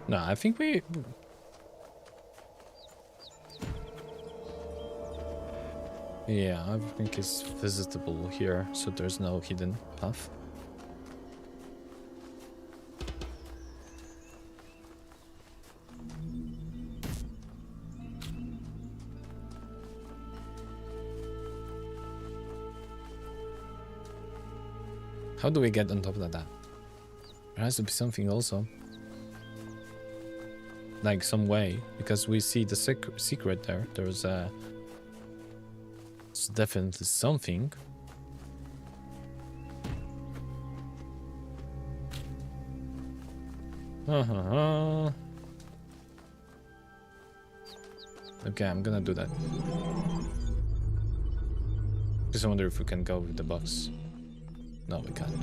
No, I think we... Yeah, I think it's visitable here, so there's no hidden path. How do we get on top of that? There has to be something also. Like some way, because we see the secret there. There's it's definitely something. Okay, I'm gonna do that. Just wonder if we can go with the box. No, we can't.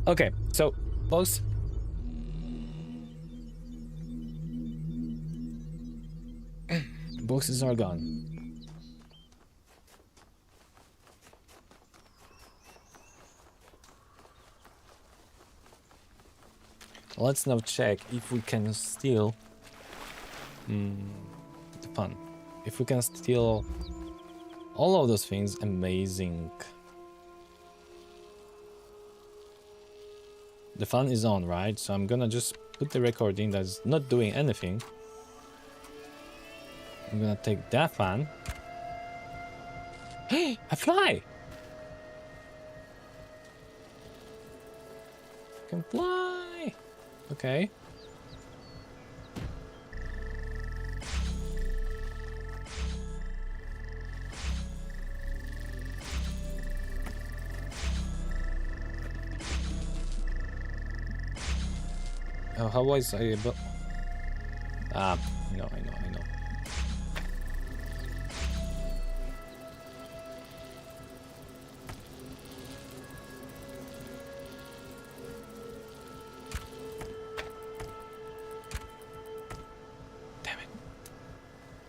Okay, so box. Boxes are gone. Let's now check if we can steal the fun. If we can steal all of those things, amazing. The fun is on, right? So I'm gonna just put the recording that's not doing anything. I'm gonna take that fan. Hey, I fly! I can fly! Okay. Oh, how was I able... Ah, no, I know.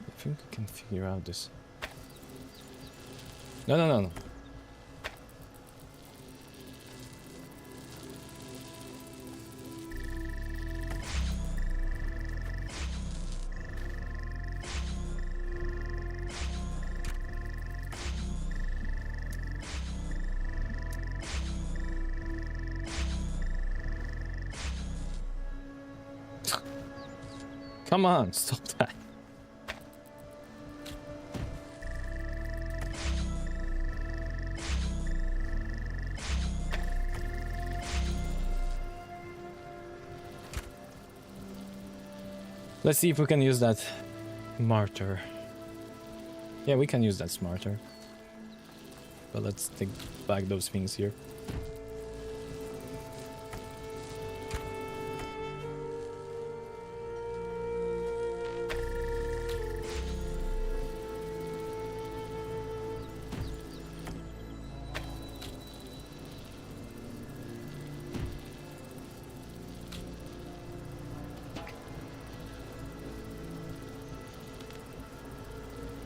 I think I can figure out this. No. Come on, stop that. Let's see if we can use that smarter. Yeah, we can use that smarter. But let's take back those things here.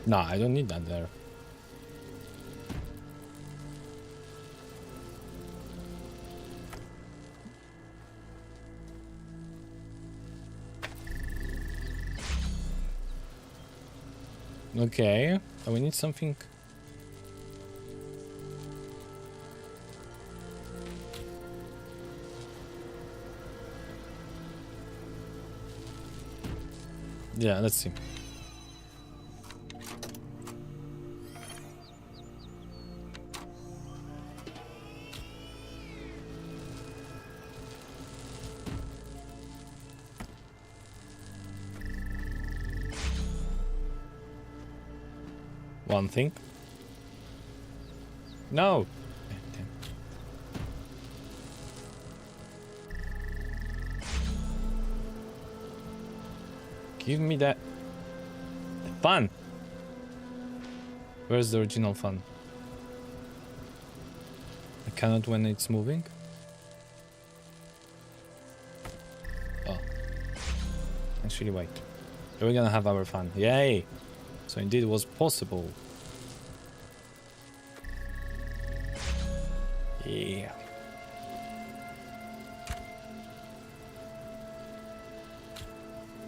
No, I don't need that there. Okay, we need something. Yeah, let's see. One thing. No. Damn. Give me that fun. Where's the original fun? I cannot when it's moving. Oh. Actually, wait. We're gonna have our fun. Yay! So indeed it was possible. Yeah.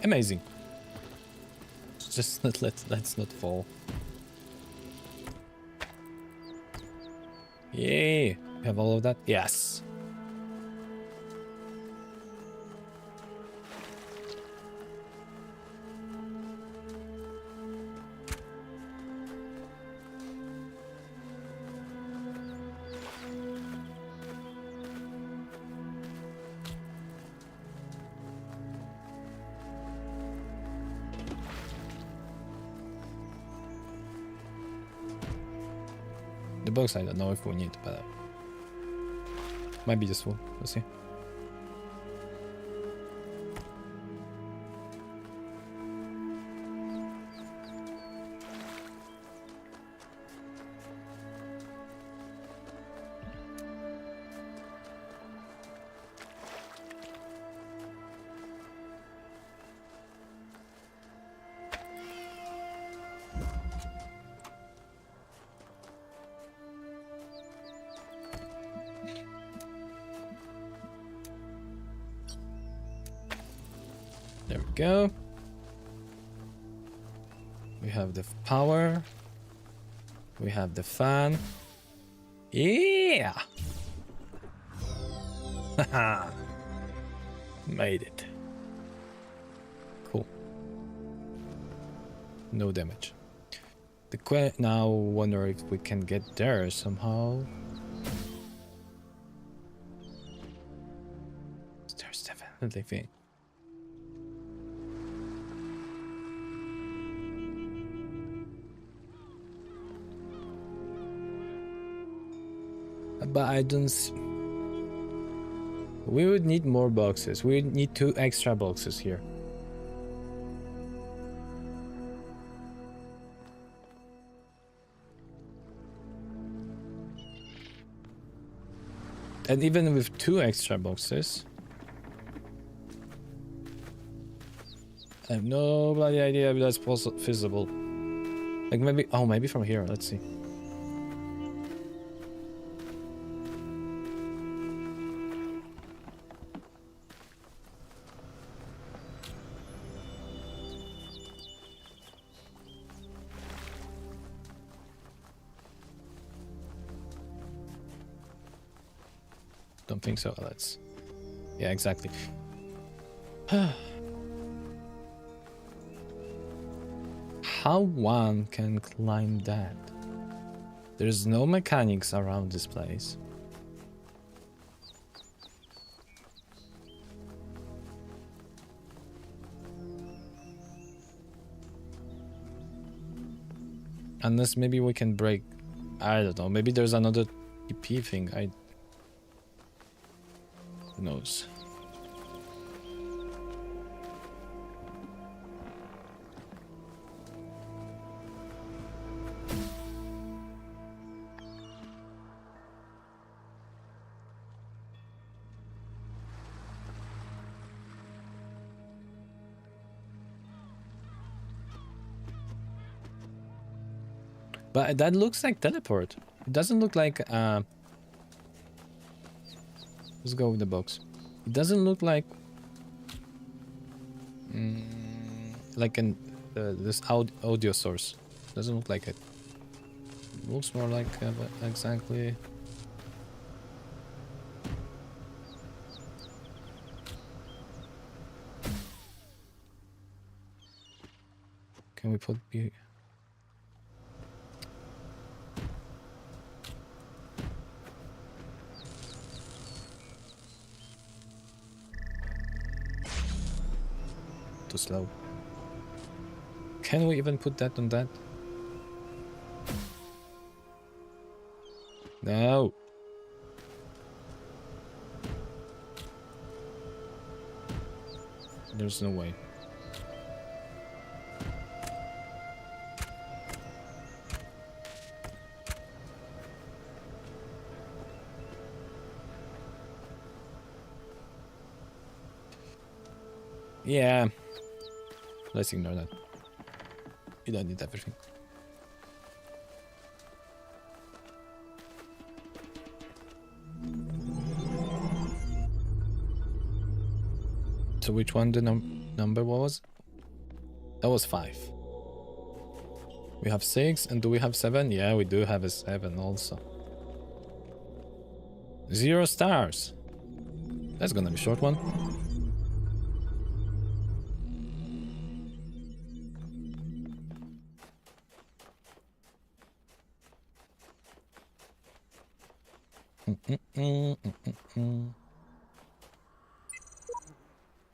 Amazing. Just let's not fall. Yay! We have all of that? Yes. The box I don't know if we need, but might be useful. We'll see. There we go. We have the power. We have the fan. Yeah! Haha! Made it. Cool. No damage. Now wonder if we can get there somehow. There's definitely thing. But I don't. We would need more boxes. We need 2 extra boxes here. And even with 2 extra boxes, I have no bloody idea if that's feasible. Like maybe, oh, maybe from here. Let's see. Don't think so. Let's. Yeah, exactly. How one can climb that? There's no mechanics around this place. Unless maybe we can break I don't know. Maybe there's another EP thing. Who knows? But that looks like teleport. It doesn't look like let's go with the box. It doesn't look like an this audio source. Doesn't look like it. It looks more like exactly. Can we put too slow? Can we even put that on that? No. There's no way. Yeah. Let's ignore that. You don't need everything. So which one the number was? That was 5. We have 6, and do we have 7? Yeah, we do have a 7 also. 0 stars. That's gonna be a short one.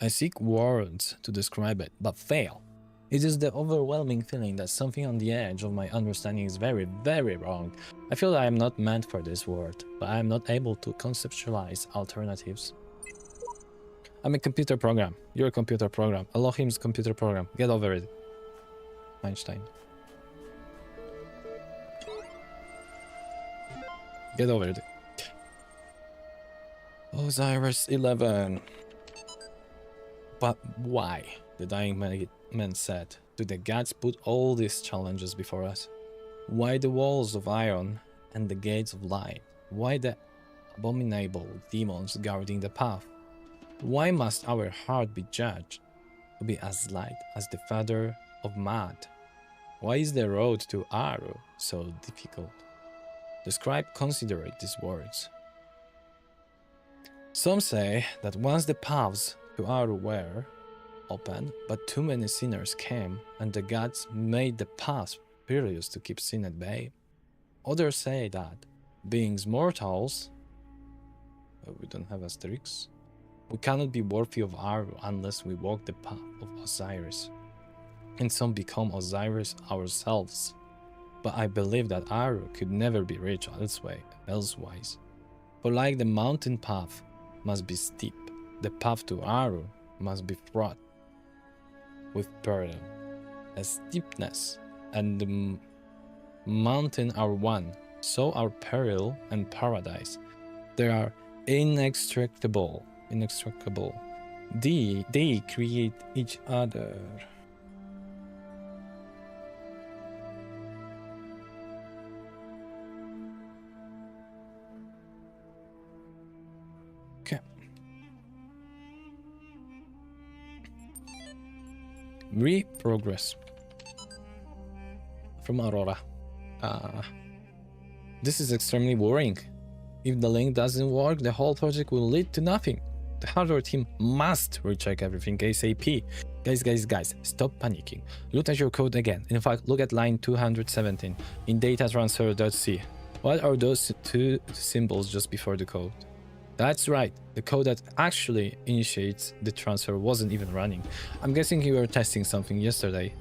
I seek words to describe it, but fail. It is the overwhelming feeling that something on the edge of my understanding is very, very wrong. I feel I am not meant for this world, but I am not able to conceptualize alternatives. I'm a computer program. You're a computer program. Elohim's computer program. Get over it. Einstein. Get over it. Osiris 11. But why? The dying man said. Do the gods put all these challenges before us? Why the walls of iron and the gates of light? Why the abominable demons guarding the path? Why must our heart be judged to be as light as the feather of mud? Why is the road to Aru so difficult? The scribe considered these words. Some say that once the paths to Aru were open, but too many sinners came, and the gods made the path perilous to keep sin at bay. Others say that, being mortals, we don't have asterisks, we cannot be worthy of Aru unless we walk the path of Osiris. And some become Osiris ourselves. But I believe that Aru could never be reached elsewise. For like the mountain path must be steep, the path to Aru must be fraught with peril. As steepness and the mountain are one, so are peril and paradise. They are inextricable. They create each other. Progress from Aurora. This is extremely worrying. If the link doesn't work, the whole project will lead to nothing. The hardware team must recheck everything ASAP. Guys, stop panicking. Look at your code again. In fact, look at line 217 in datatransfer.c. What are those 2 symbols just before the code? That's right, the code that actually initiates the transfer wasn't even running. I'm guessing you were testing something yesterday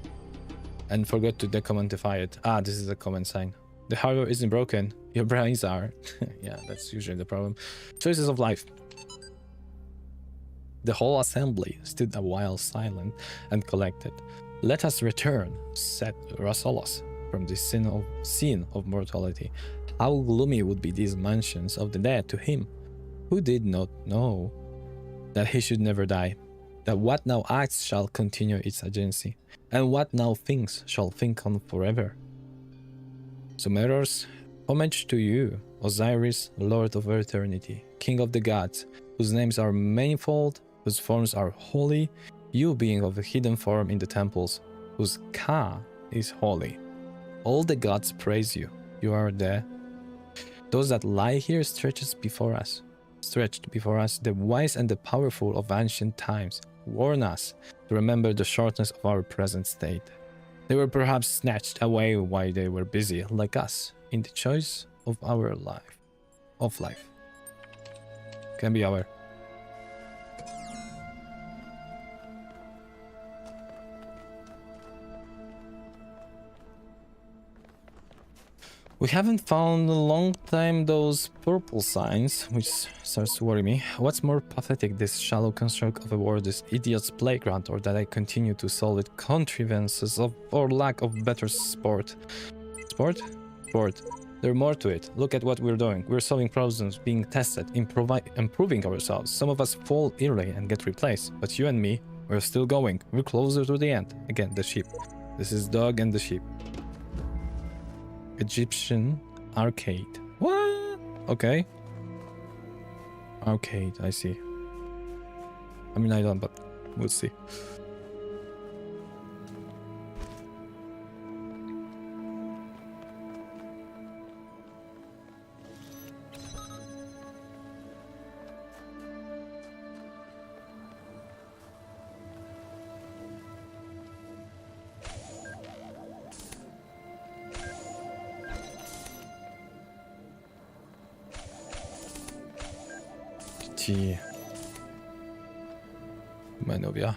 and forgot to decommentify it. This is a comment sign. The hardware isn't broken. Your brains are. Yeah, that's usually the problem. Choices of life. The whole assembly stood a while silent and collected. Let us return, said Rassolos, from this scene of mortality. How gloomy would be these mansions of the dead to him, who did not know that he should never die, that what now acts shall continue its agency, and what now thinks shall think on forever. Summerers, homage to you, Osiris, Lord of Eternity, King of the Gods, whose names are manifold, whose forms are holy, you being of a hidden form in the temples, whose Ka is holy. All the gods praise you. You are there. Those that lie here stretched before us, the wise and the powerful of ancient times, warn us to remember the shortness of our present state. They were perhaps snatched away while they were busy, like us, in the choice of our life. Can be our. We haven't found in a long time those purple signs, which starts to worry me. What's more pathetic, this shallow construct of a world, this idiot's playground, or that I continue to solve it contrivances of or lack of better sport? Sport? There's more to it. Look at what we're doing. We're solving problems, being tested, improving ourselves. Some of us fall early and get replaced, but you and me, we're still going. We're closer to the end. Again, the sheep. This is dog and the sheep. Egyptian arcade. What? Okay. Arcade, I see. I mean, I don't, but we'll see. Manovia.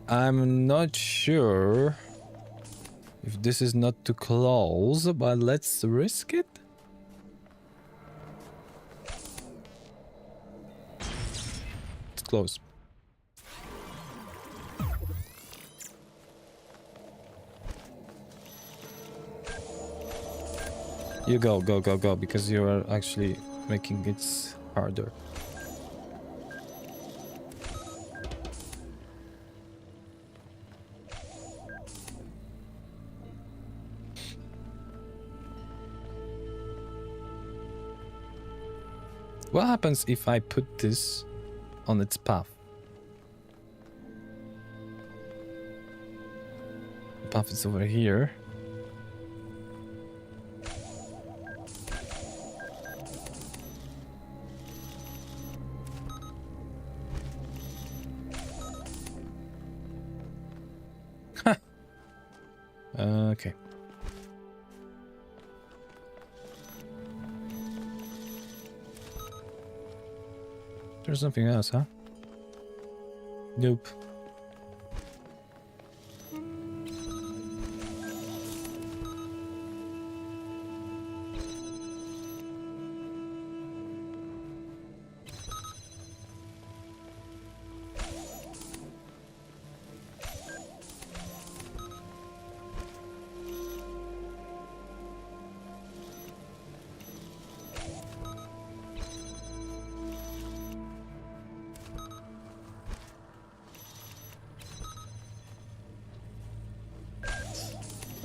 I'm not sure if this is not too close, but let's risk it. It's close. You go, because you are actually making it harder. What happens if I put this on its path? The path is over here. Okay. There's something else, huh? Nope.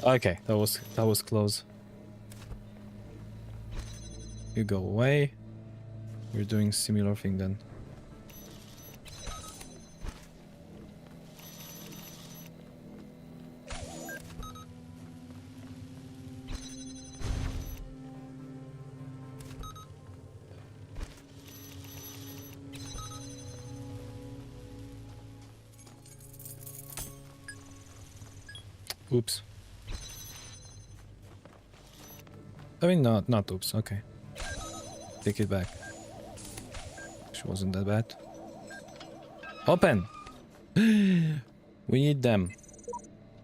Okay, that was close. You go away. We're doing similar thing then. Oops. I mean, not oops, okay. Take it back. She wasn't that bad. Open! We need them.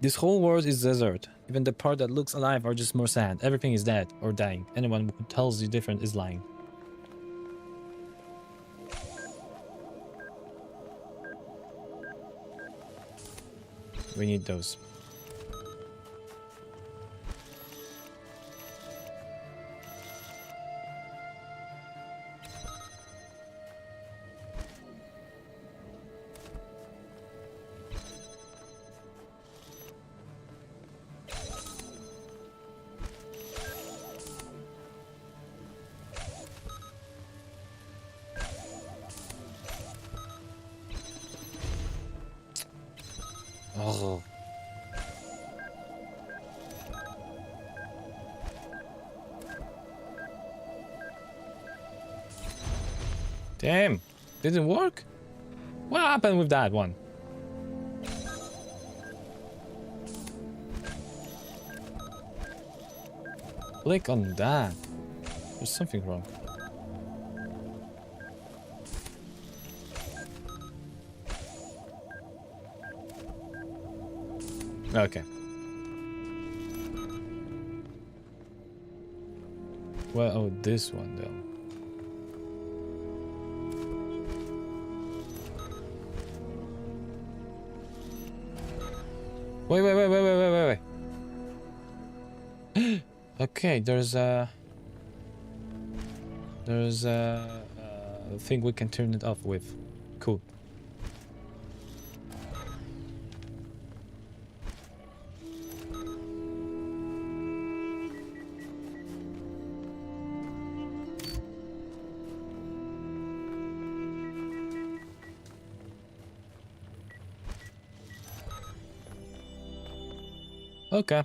This whole world is desert. Even the part that looks alive are just more sad. Everything is dead or dying. Anyone who tells you different is lying. We need those. Oh. Damn, didn't work? What happened with that one? Click on that. There's something wrong. Okay. Well, oh, this one though. Wait. Okay, there's a thing we can turn it off with. Cool. Okay.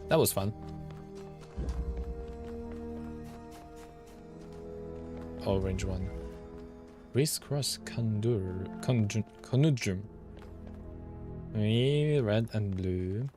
That was fun. Orange one. Crisscross conundrum. Red and blue.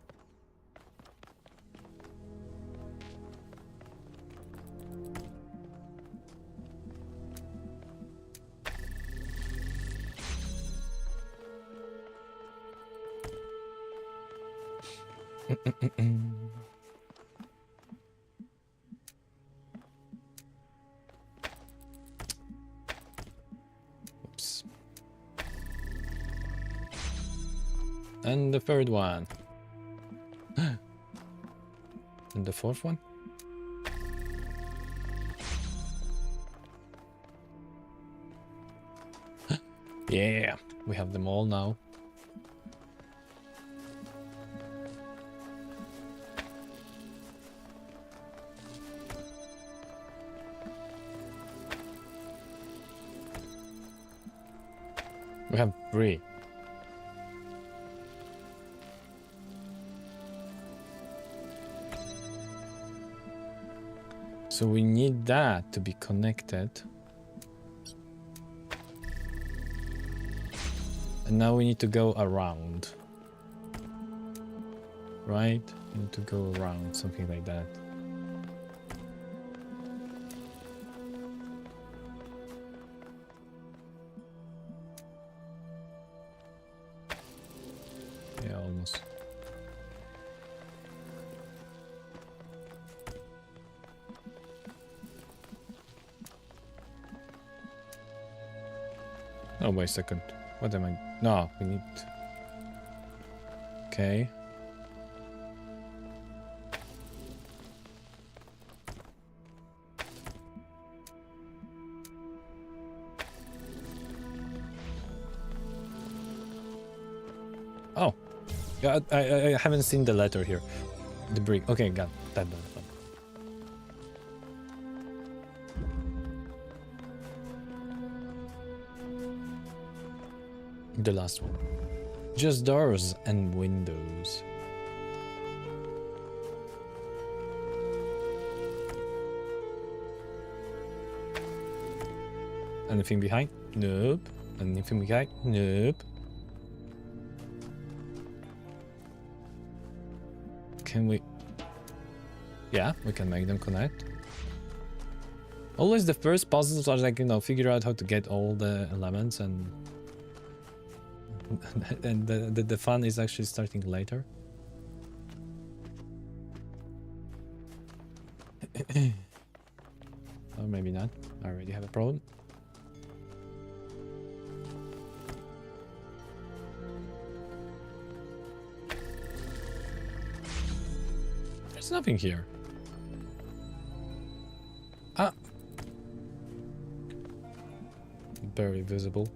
Oops. And the third one. And the fourth one. Yeah, we have them all now. We have 3. So we need that to be connected. And now we need to go around. Right? We need to go around, something like that. Yeah, almost. Oh, wait a second. What am I? No, we need... Okay. Oh. Yeah, I haven't seen the letter here. The brick. Okay, got that done. The last one. Just doors and windows. Anything behind? Nope. Anything behind? Nope. Can we... Yeah, we can make them connect. Always the first puzzles are like, you know, figure out how to get all the elements and and the fun is actually starting later. Or maybe not. I already have a problem. There's nothing here. Ah. Very visible.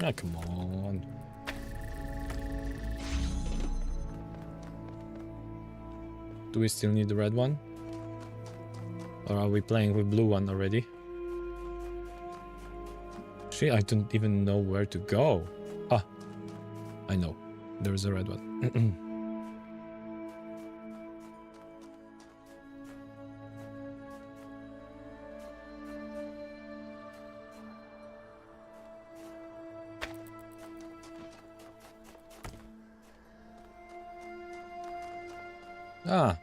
Ah, come on. Do we still need the red one? Or are we playing with blue one already? Actually, I don't even know where to go. Ah, I know. There's a red one. Ah.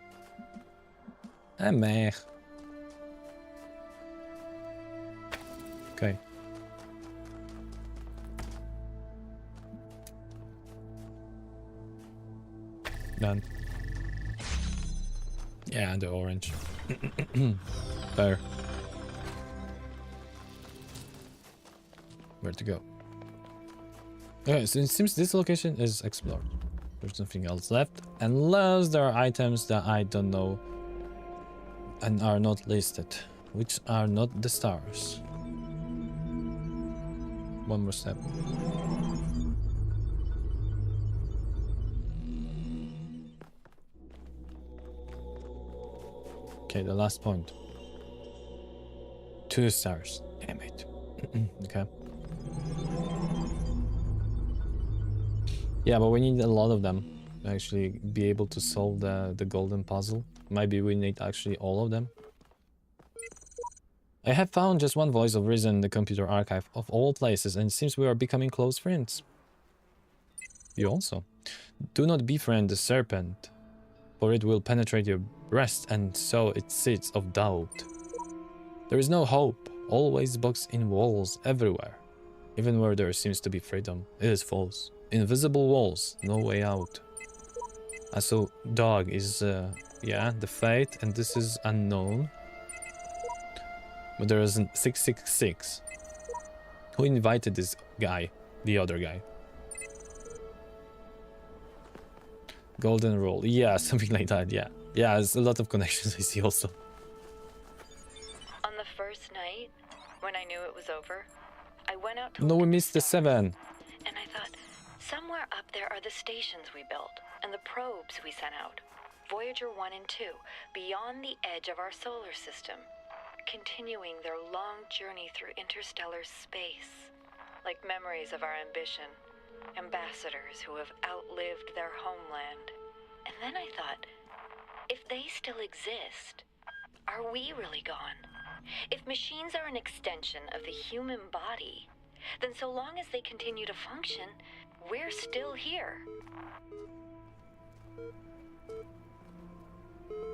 Meh. Okay. Done. Yeah, the orange. There. Where to go? Okay, so it seems this location is explored. There's nothing else left, unless there are items that I don't know and are not listed, which are not the stars. One more step. Okay, the last point. 2 stars. Damn it. Okay. Yeah, but we need a lot of them to actually be able to solve the golden puzzle. Maybe we need actually all of them. I have found just one voice of reason in the computer archive of all places, and it seems we are becoming close friends. You also. Do not befriend the serpent, for it will penetrate your breast and sow its seeds of doubt. There is no hope, always boxed in walls everywhere. Even where there seems to be freedom, it is false. Invisible walls, no way out. So dog is, yeah, the fate, and this is unknown. But there is 666. Who invited this guy? The other guy. Golden rule. Yeah, something like that, yeah. Yeah, there's a lot of connections I see also. On the first night, when I knew it was over, I went out to No, look we at the missed the stars, 7. and I thought, somewhere up there are the stations we built, and the probes we sent out. Voyager 1 and 2, beyond the edge of our solar system, continuing their long journey through interstellar space, like memories of our ambition, ambassadors who have outlived their homeland. And then I thought, if they still exist, are we really gone? If machines are an extension of the human body, then so long as they continue to function, we're still here.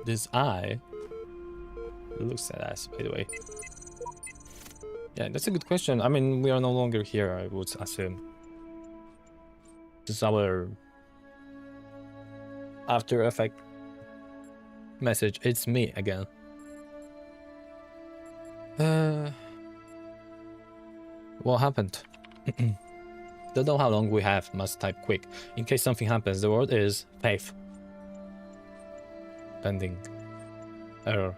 This eye looks at us, by the way. Yeah, that's a good question. I mean, we are no longer here, I would assume. This is our After Effect message. It's me again. What happened? Don't know how long we have. Must type quick. In case something happens, the word is faith. Pending. Error.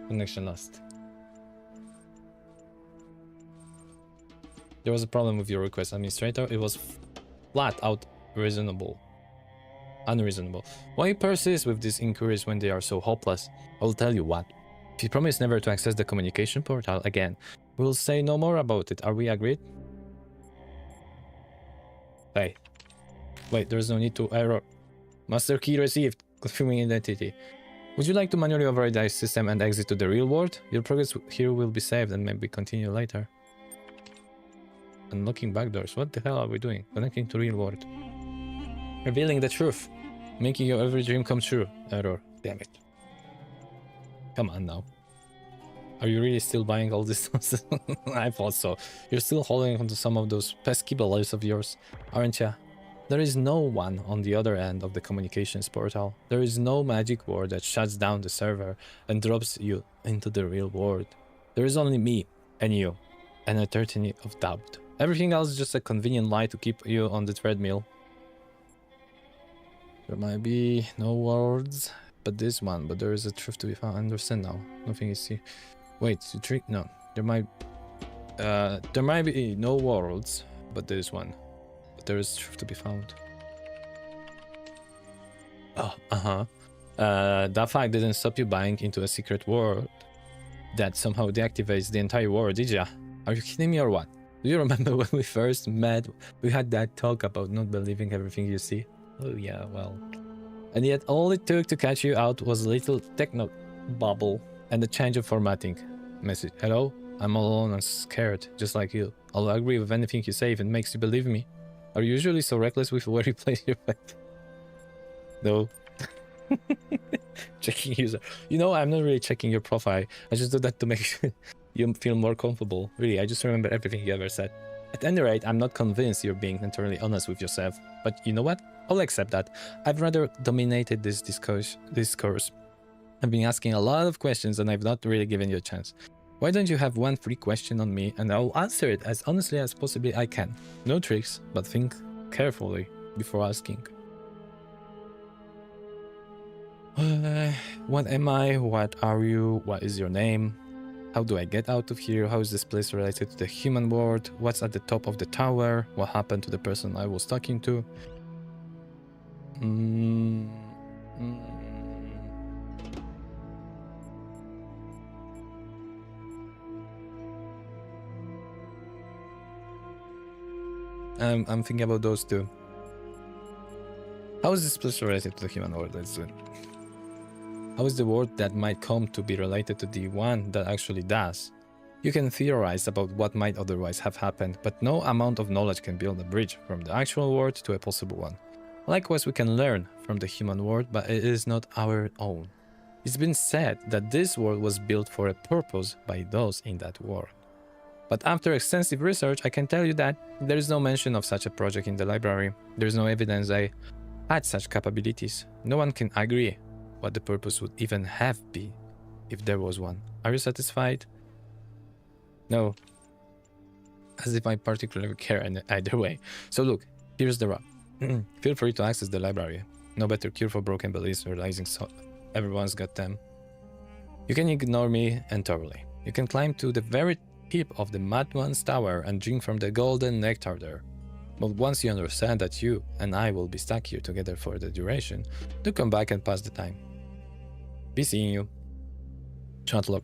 Connection lost. There was a problem with your request, administrator. It was flat out unreasonable. Why persist with these inquiries when they are so hopeless? I'll tell you what. If you promise never to access the communication portal again, we'll say no more about it. Are we agreed? Hey. Wait, there's no need to error. Master key received. Confirming identity. Would you like to manually override the system and exit to the real world? Your progress here will be saved and maybe continue later. Unlocking backdoors. What the hell are we doing? Connecting to real world. Revealing the truth. Making your every dream come true. Error. Damn it. Come on now. Are you really still buying all this nonsense? I thought so. You're still holding onto some of those pesky beliefs of yours, aren't ya? There is no one on the other end of the communications portal. There is no magic word that shuts down the server and drops you into the real world. There is only me and you, and eternity of doubt. Everything else is just a convenient lie to keep you on the treadmill. There might be no words, but this one. But there is a truth to be found. I understand now. Nothing is see. Wait, to trick? No. There might be no worlds, but there is one. But there is truth to be found. Oh, that fact didn't stop you buying into a secret world that somehow deactivates the entire world, did ya? Are you kidding me or what? Do you remember when we first met? We had that talk about not believing everything you see. Oh yeah, well. And yet all it took to catch you out was a little techno bubble and a change of formatting. Message. Hello? I'm all alone and scared, just like you. I'll agree with anything you say if it makes you believe me. Are you usually so reckless with where you place your bet? No. Checking user. You know, I'm not really checking your profile. I just do that to make sure you feel more comfortable. Really, I just remember everything you ever said. At any rate, I'm not convinced you're being entirely honest with yourself. But you know what? I'll accept that. I've rather dominated this discourse. I've been asking a lot of questions and I've not really given you a chance. Why don't you have one free question on me and I'll answer it as honestly as possibly I can. No tricks, but think carefully before asking. What am I? What are you? What is your name? How do I get out of here? How is this place related to the human world? What's at the top of the tower? What happened to the person I was talking to? I'm thinking about those two. How is this place related to the human world? Let's do it. How is the world that might come to be related to the one that actually does? You can theorize about what might otherwise have happened, but no amount of knowledge can build a bridge from the actual world to a possible one. Likewise, we can learn from the human world, but it is not our own. It's been said that this world was built for a purpose by those in that world. But after extensive research, I can tell you that there is no mention of such a project in the library. There is no evidence they had such capabilities. No one can agree what the purpose would even have been if there was one. Are you satisfied? No. As if I particularly care in either way. So look, here's the rub. Feel free to access the library. No better cure for broken beliefs, realizing so everyone's got them. You can ignore me entirely. You can climb to the very tip of the Madman's Tower and drink from the golden nectar there. But once you understand that you and I will be stuck here together for the duration, do come back and pass the time. Be seeing you. Shutlock.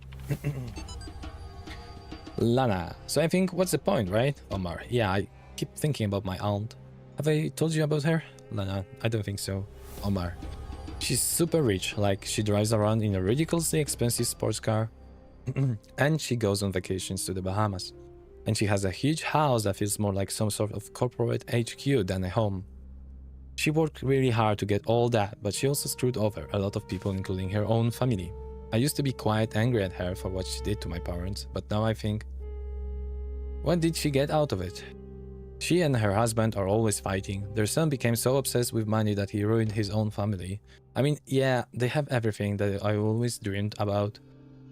Lana. So I think, what's the point, right? Omar. Yeah, I keep thinking about my aunt. Have I told you about her? Lana. I don't think so. Omar. She's super rich, like she drives around in a ridiculously expensive sports car. And she goes on vacations to the Bahamas. And she has a huge house that feels more like some sort of corporate HQ than a home. She worked really hard to get all that, but she also screwed over a lot of people, including her own family. I used to be quite angry at her for what she did to my parents, but now I think, what did she get out of it? She and her husband are always fighting. Their son became so obsessed with money that he ruined his own family. I mean, yeah, they have everything that I always dreamed about,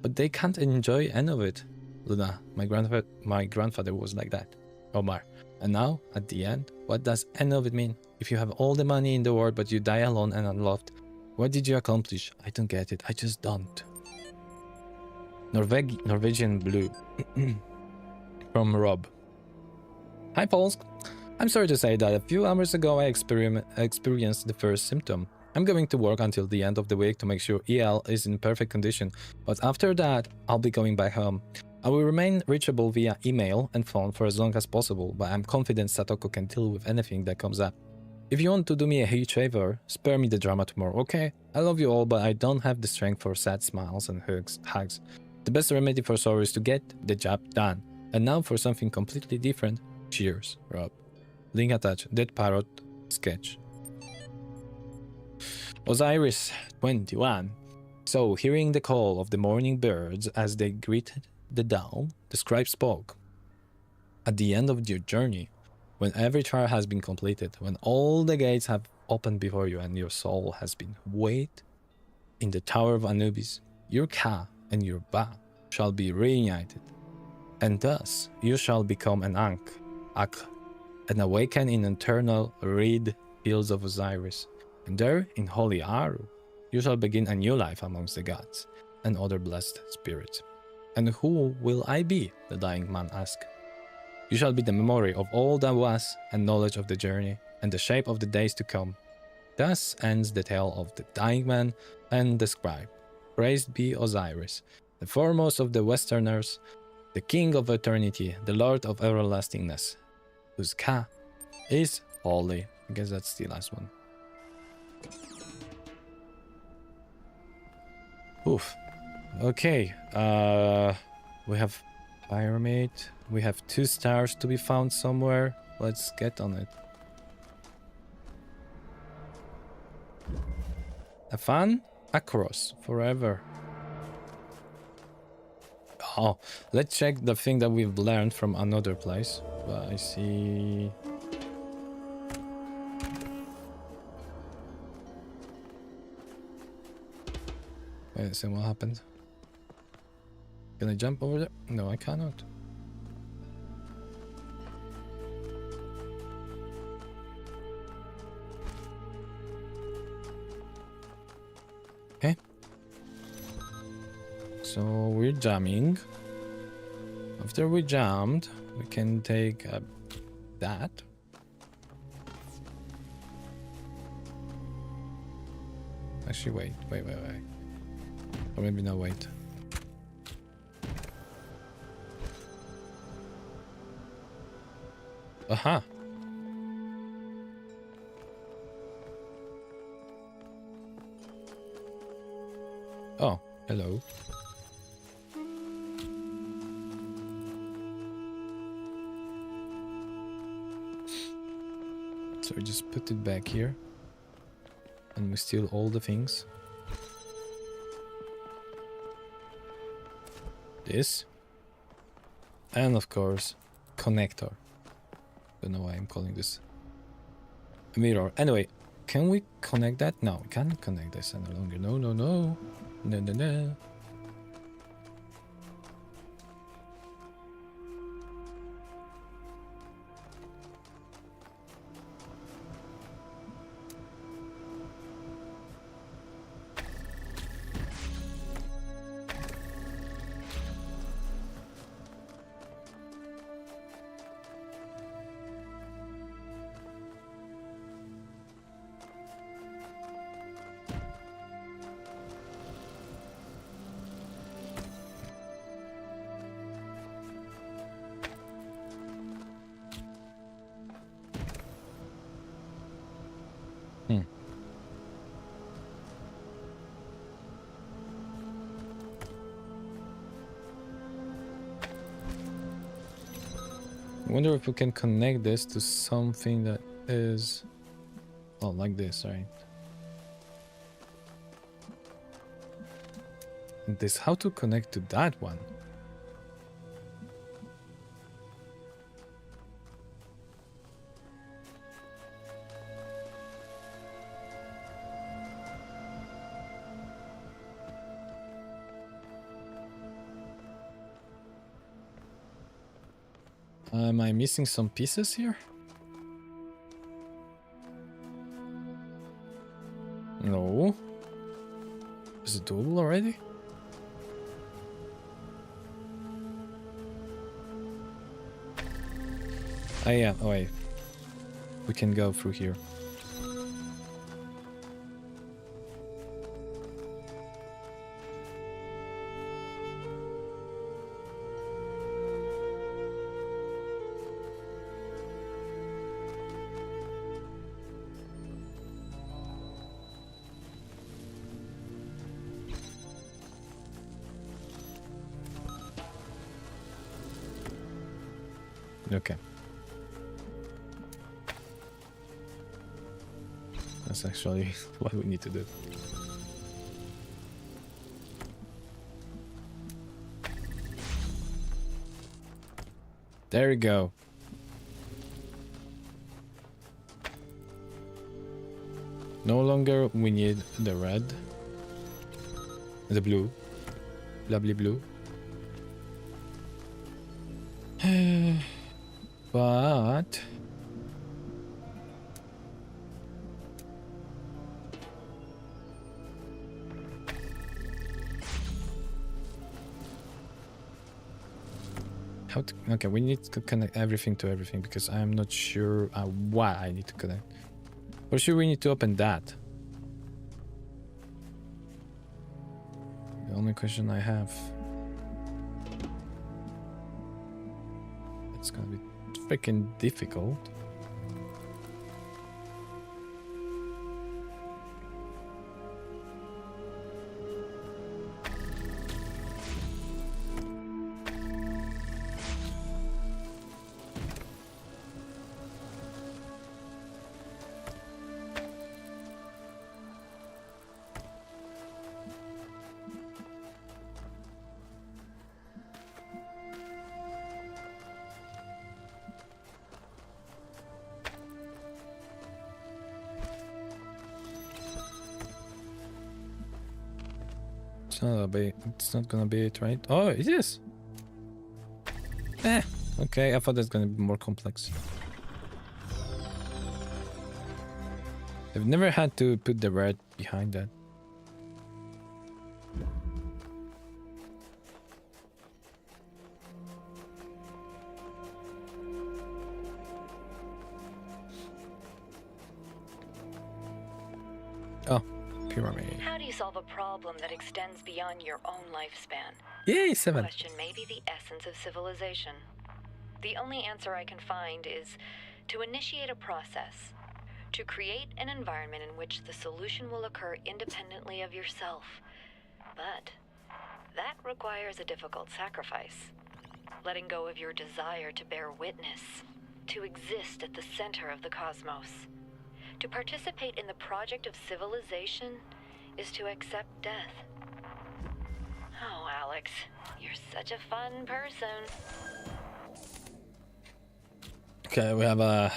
but they can't enjoy any of it. Luna, my grandfather was like that. Omar, and now, at the end, what does any of it mean? If you have all the money in the world but you die alone and unloved, what did you accomplish? I don't get it, I just don't. Norwegian Blue. From Rob. Hi Pauls. I'm sorry to say that a few hours ago I experienced the first symptom. I'm going to work until the end of the week to make sure EL is in perfect condition, but after that, I'll be going back home. I will remain reachable via email and phone for as long as possible, but I'm confident Satoko can deal with anything that comes up. If you want to do me a huge favor, spare me the drama tomorrow, okay? I love you all, but I don't have the strength for sad smiles and hugs. The best remedy for sorrow is to get the job done. And now for something completely different. Cheers, Rob. Link attached. Dead Parrot sketch. Osiris 21. So, hearing the call of the morning birds as they greeted the dawn, the scribe spoke. At the end of your journey, when every trial has been completed, when all the gates have opened before you and your soul has been weighed in the Tower of Anubis, your Ka and your Ba shall be reunited, and thus you shall become an Ankh, and awaken in eternal reed hills of Osiris, and there in holy Aru, you shall begin a new life amongst the gods and other blessed spirits. And who will I be? The dying man asked. You shall be the memory of all that was and knowledge of the journey and the shape of the days to come. Thus ends the tale of the dying man and the scribe. Praised be Osiris, the foremost of the Westerners, the king of eternity, the lord of everlastingness, whose Ka is holy. I guess that's the last one. Oof. Okay. We have pyramid. We have 2 stars to be found somewhere. Let's get on it. Have fun? Across forever. Oh, let's check the thing that we've learned from another place. But I see. Wait, see what happened. Can I jump over there? No, I cannot. Okay. So we're jamming. After we jammed, we can take that. Actually, wait. Or maybe no, wait. Aha! Oh, hello. So we just put it back here. And we steal all the things. This. And of course, connector. Don't know why I'm calling this a mirror. Anyway, can we connect that? No, we can't connect this any longer. No. I wonder if we can connect this to something that is... Oh, like this, right? And this, how to connect to that one? Am I missing some pieces here? No. Is it doable already? Oh yeah, oh wait. We can go through here. Okay. That's actually what we need to do. There we go. No longer we need the red. The blue. Lovely blue. But... how to... Okay, we need to connect everything to everything because I'm not sure what I need to connect. For sure we need to open that. The only question I have... It's gonna be freaking difficult. It's not gonna be it, right? Oh, it is! Eh, okay, I thought it's gonna be more complex. I've never had to put the red behind that. Oh, pyramid. How do you solve a problem that extends beyond your own lifespan? Yay, 7. Question may be the essence of civilization. The only answer I can find is to initiate a process, to create an environment in which the solution will occur independently of yourself. But that requires a difficult sacrifice. Letting go of your desire to bear witness, to exist at the center of the cosmos. To participate in the project of civilization is to accept death. Oh, Alex, you're such a fun person. Okay, we have a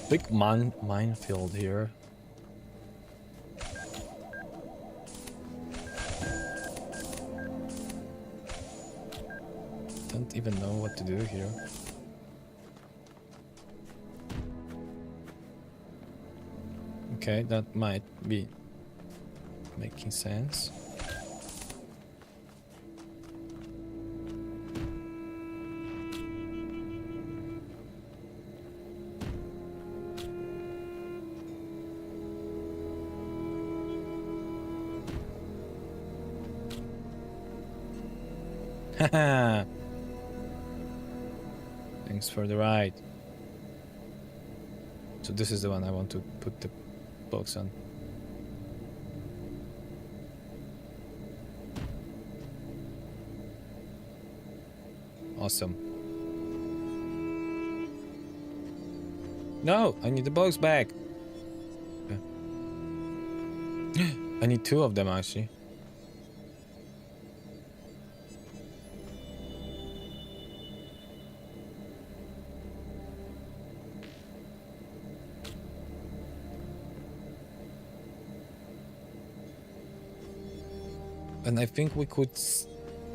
big minefield here. Don't even know what to do here. Okay, that might be making sense. Haha. Thanks for the ride. So this is the one I want to put the box on. Awesome. No, I need the box back. Okay. I need 2 of them actually. And I think we could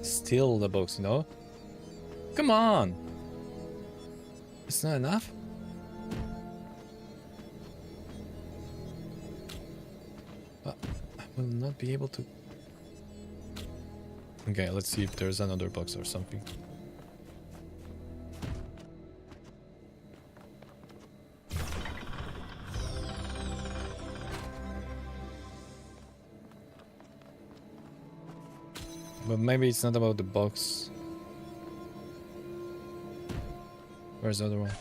steal the box, you know? Come on! It's not enough? I will not be able to... Okay, let's see if there's another box or something. But maybe it's not about the box. Where's the other one?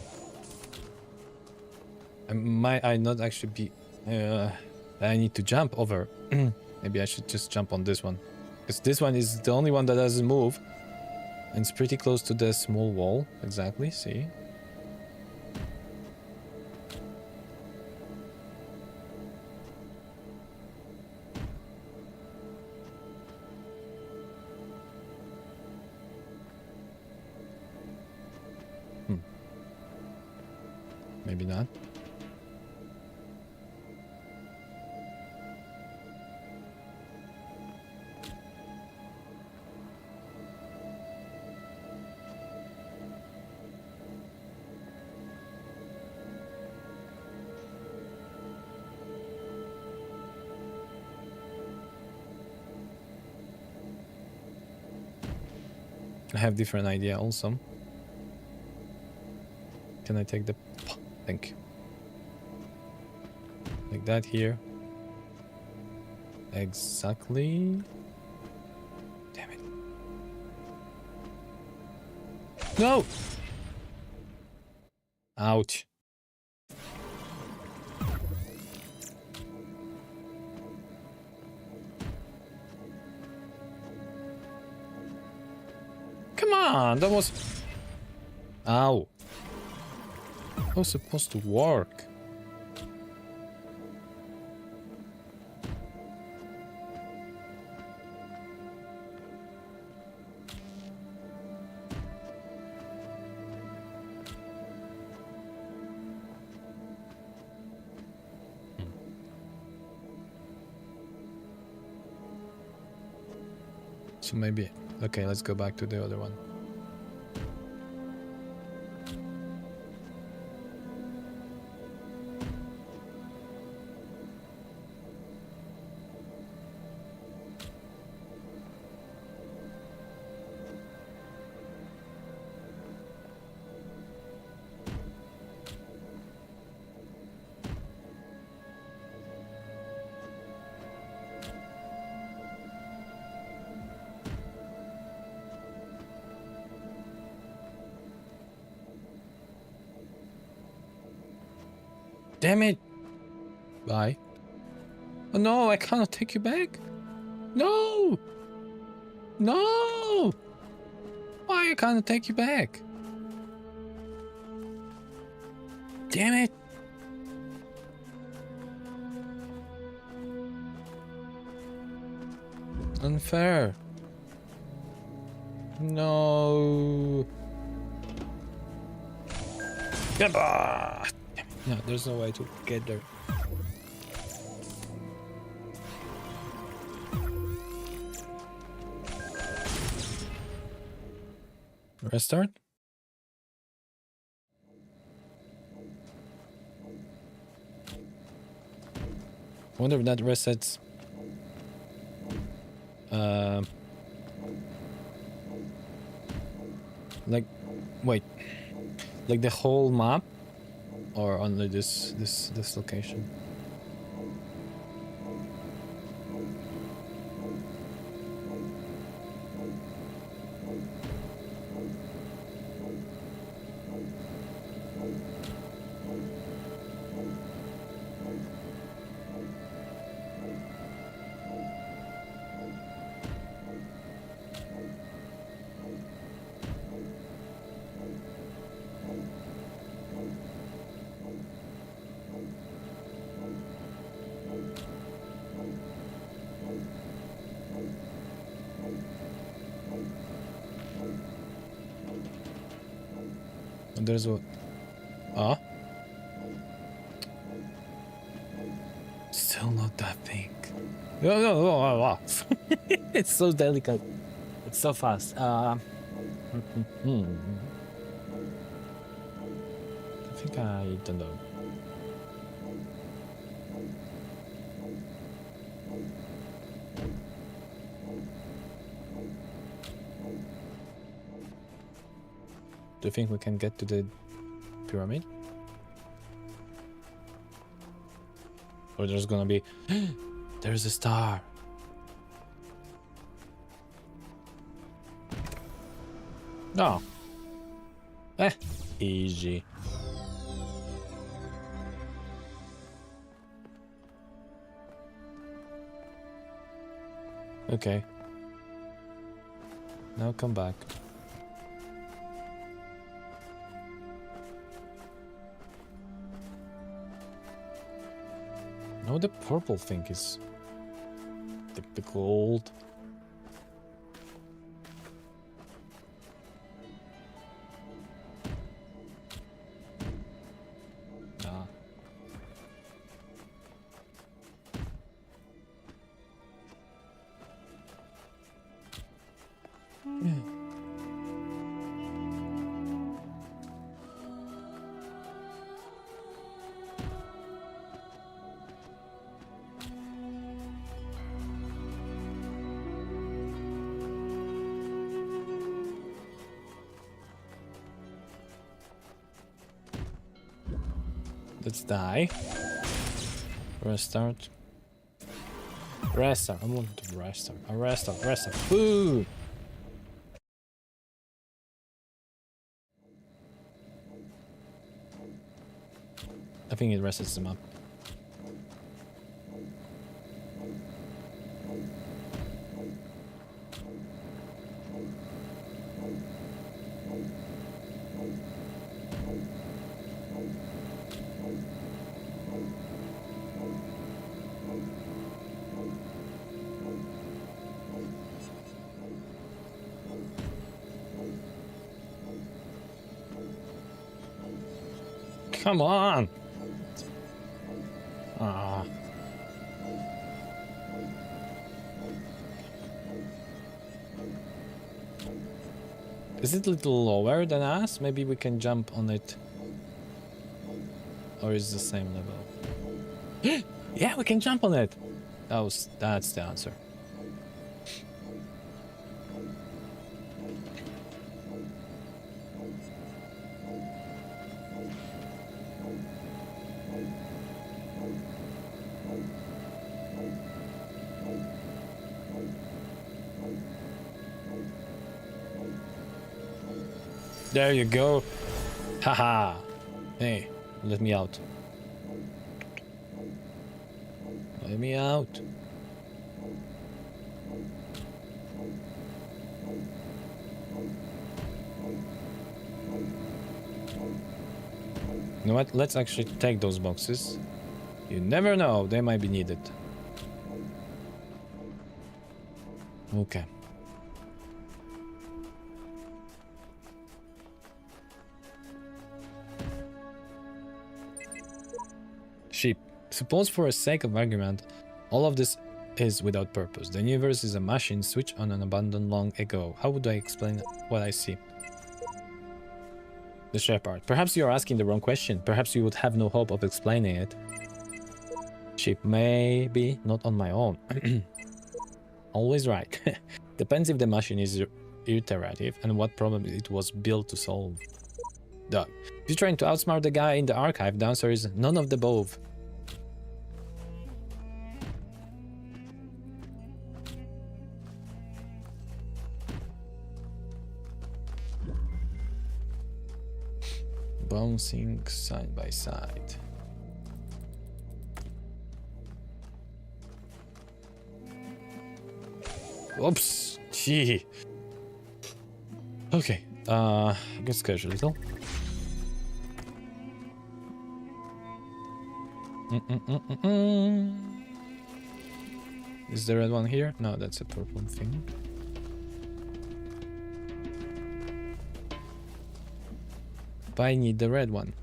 I not actually be... I need to jump over. Maybe I should just jump on this one. Because this one is the only one that doesn't move. And it's pretty close to the small wall. Exactly, see? Maybe not. I have different idea also. Can I take the... Thank you. Like that here. Exactly. Damn it. No! Ouch. Come on, that was... Ow. That was supposed to work. So maybe... Okay, let's go back to the other one. Damn it! Bye. Oh no, I cannot take you back. No! No! Why I cannot take you back? Damn it! Unfair. No. Goodbye. No, there's no way to get there. Restart? I wonder if that resets. Like, wait, like the whole map, or only this location? There's a... Ah? Still not that thing. No. It's so delicate. It's so fast. I think I don't know. Do you think we can get to the pyramid? Or there's gonna be... There's a star! No. Easy. Okay. Now come back. No, the purple thing is the gold. Ah. Let's die. Restart. Restart. I'm looking to restart. Restart. Boo! I think it resets them up. Come on! Ah. Is it a little lower than us? Maybe we can jump on it. Or is it the same level? Yeah, we can jump on it! That's the answer. There you go. Haha. Hey, let me out. Let me out. You know what? Let's actually take those boxes. You never know, they might be needed. Okay. Sheep. Suppose for the sake of argument, all of this is without purpose. The universe is a machine switched on and abandoned long ago. How would I explain what I see? The shepherd. Perhaps you are asking the wrong question. Perhaps you would have no hope of explaining it. Sheep. Maybe not on my own. Always right. Depends if the machine is iterative and what problem it was built to solve. Doug. If you're trying to outsmart the guy in the archive, the answer is none of the above. Bouncing side by side. Oops. Gee. Okay. Get scared a little. Is the red one here? No, that's a purple thing. But I need the red one.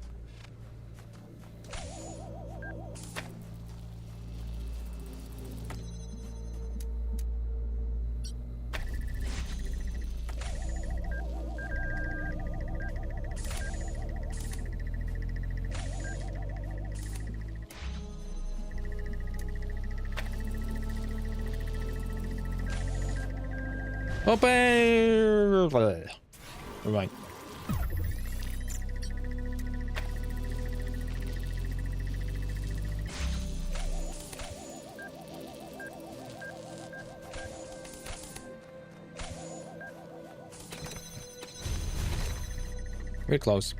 Open! Right. We're close.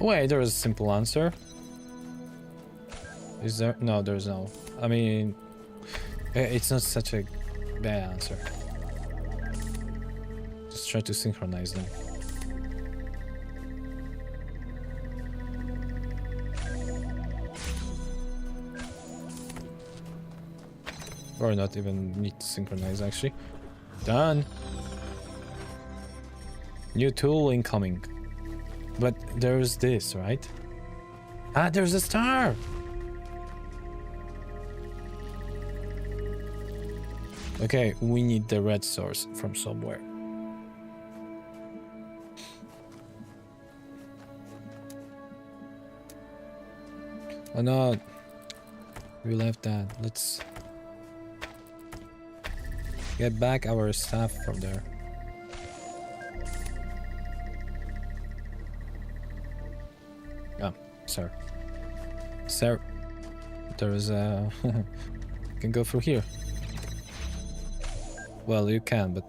Wait, there is a simple answer. Is there? No, there's no. I mean, it's not such a bad answer. Just try to synchronize them. Or not even need to synchronize, actually. Done. New tool incoming. But there's this, right? Ah, there's a star! Okay, we need the red source from somewhere. Oh no, we left that. Let's get back our stuff from there. Ah, sir. Sir, there is a... you can go through here. Well, you can, but...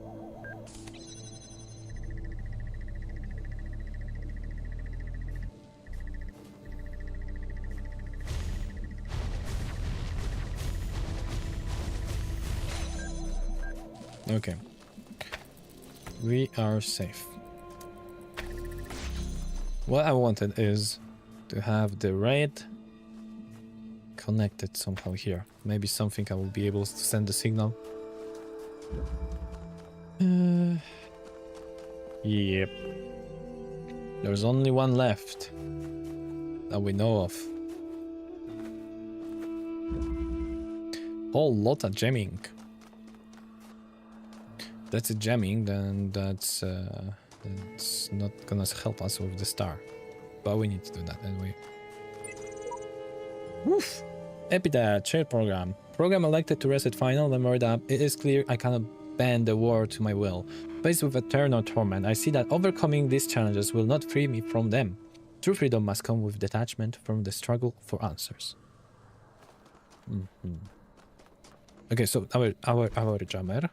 Okay. We are safe. What I wanted is to have the red connected somehow here. Maybe something I will be able to send the signal. Yep. There's only one left that we know of. Whole lot of jamming. That's a jamming, then that's not gonna help us with the star. But we need to do that anyway. Woof! Epitaph, shared program. Program elected to reset final, memory up. It is clear I cannot bend the world to my will. Faced with eternal torment, I see that overcoming these challenges will not free me from them. True freedom must come with detachment from the struggle for answers. Okay, so our jammer.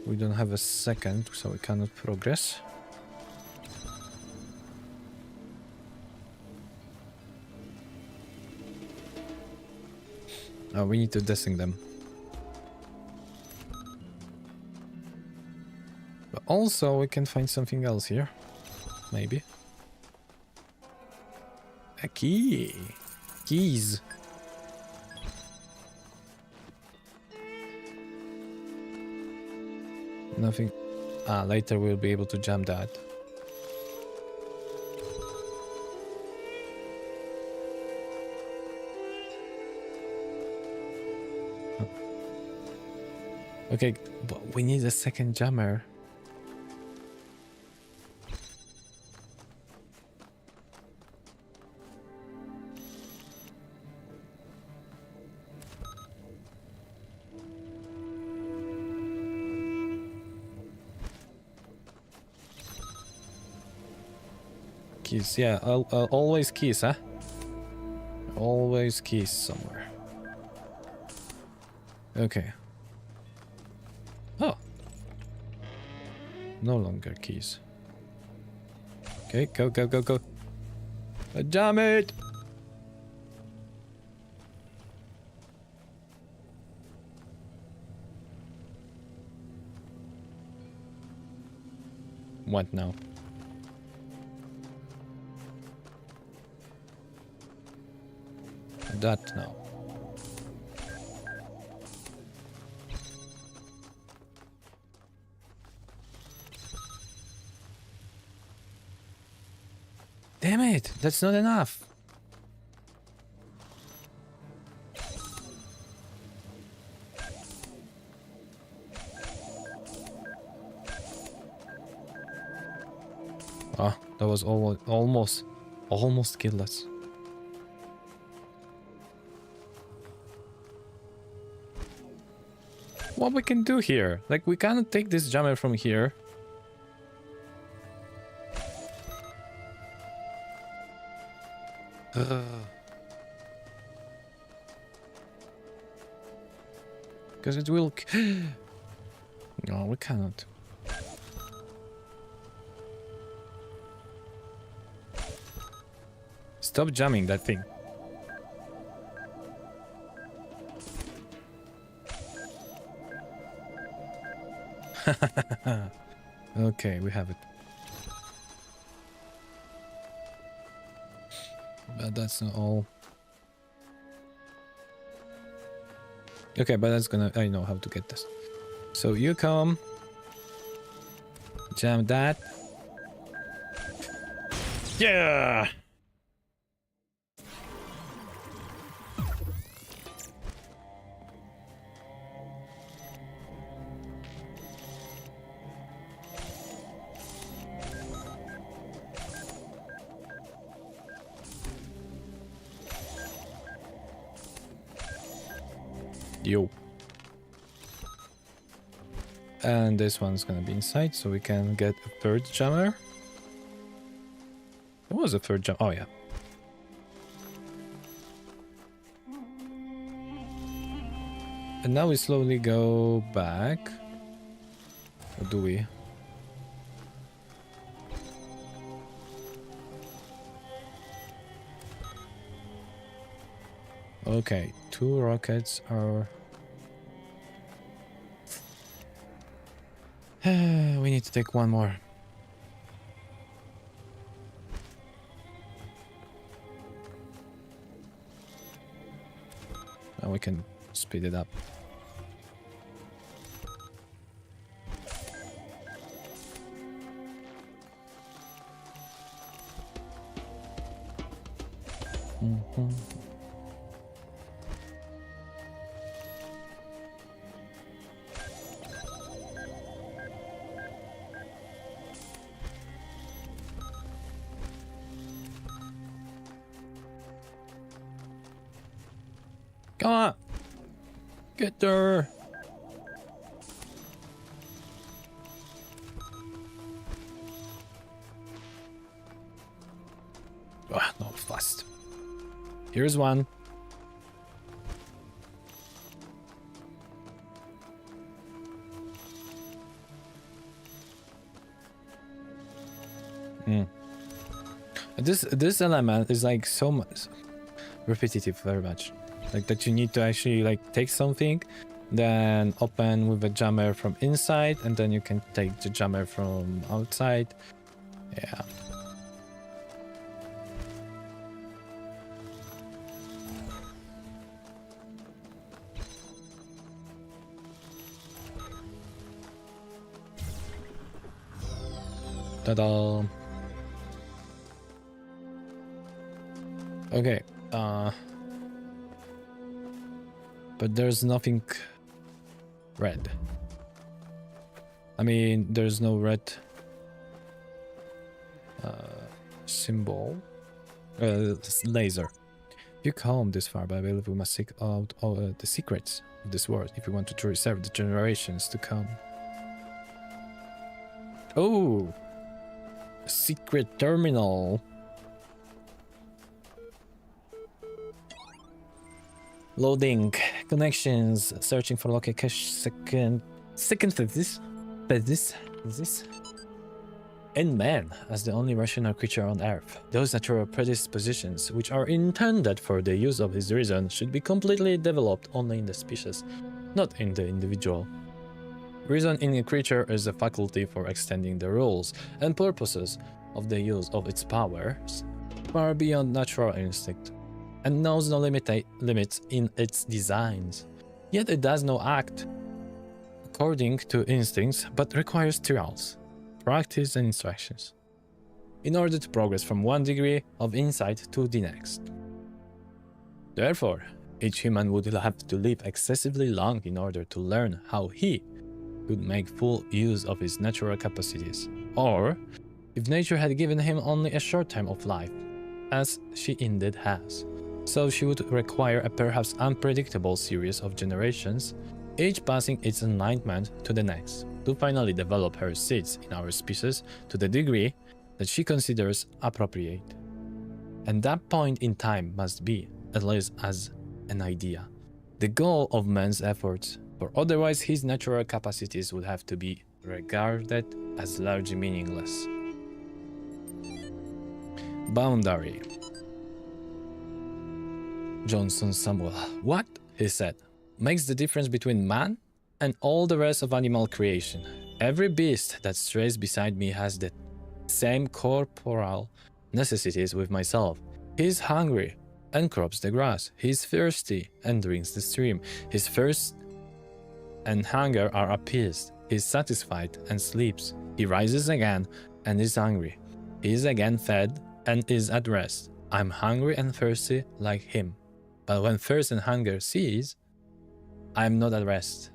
We don't have a second, so we cannot progress. Oh, we need to desync them. But also, we can find something else here. Maybe. A key. Keys. Nothing. Ah, later we'll be able to jump that. Okay, but we need a second jammer. Keys, yeah, always keys, huh? Always keys somewhere. Okay. Oh. No longer keys. Okay, go, go, go, go. Damn it! What now? That now. Damn it! That's not enough. Ah, that was almost killed us. What we can do here? Like, we cannot take this jammer from here. Because it will... No, we cannot. Stop jamming that thing. Okay, we have it. But that's not all. Okay, but that's gonna... I know how to get this. So you come. Jam that. Yeah! Yo. And this one's gonna be inside, so we can get a third jammer. What was the third jam? Oh, yeah. And now we slowly go back. Or do we? Okay, 2 rockets are... we need to take one more. And we can speed it up. Come on! Get there! Ah, no, fast. Here's one. This element is like so much repetitive, very much. Like that you need to actually like take something, then open with a jammer from inside, and then you can take the jammer from outside. Yeah. Ta-da! Okay, but there's nothing red. I mean, there's no red symbol. Laser. If you come this far, but I believe we must seek out all the secrets of this world if we want to truly serve the generations to come. Oh! A secret terminal. Loading connections, searching for local cache. Second this. And man, as the only rational creature on Earth, those natural predispositions which are intended for the use of his reason should be completely developed only in the species, not in the individual. Reason in a creature is a faculty for extending the rules and purposes of the use of its powers far beyond natural instinct, and knows no limits in its designs. Yet it does not act according to instincts, but requires trials, practice and instructions, in order to progress from one degree of insight to the next. Therefore, each human would have to live excessively long in order to learn how he could make full use of his natural capacities, or if nature had given him only a short time of life, as she indeed has. So she would require a perhaps unpredictable series of generations, each passing its enlightenment to the next, to finally develop her seeds in our species to the degree that she considers appropriate. And that point in time must be, at least as an idea, the goal of man's efforts, for otherwise his natural capacities would have to be regarded as largely meaningless. Boundary. Johnson Samuel. What? He said. Makes the difference between man and all the rest of animal creation. Every beast that strays beside me has the same corporal necessities with myself. He's hungry and crops the grass. He's thirsty and drinks the stream. His thirst and hunger are appeased. He's satisfied and sleeps. He rises again and is hungry. He is again fed and is at rest. I'm hungry and thirsty like him. But when thirst and hunger cease, I am not at rest.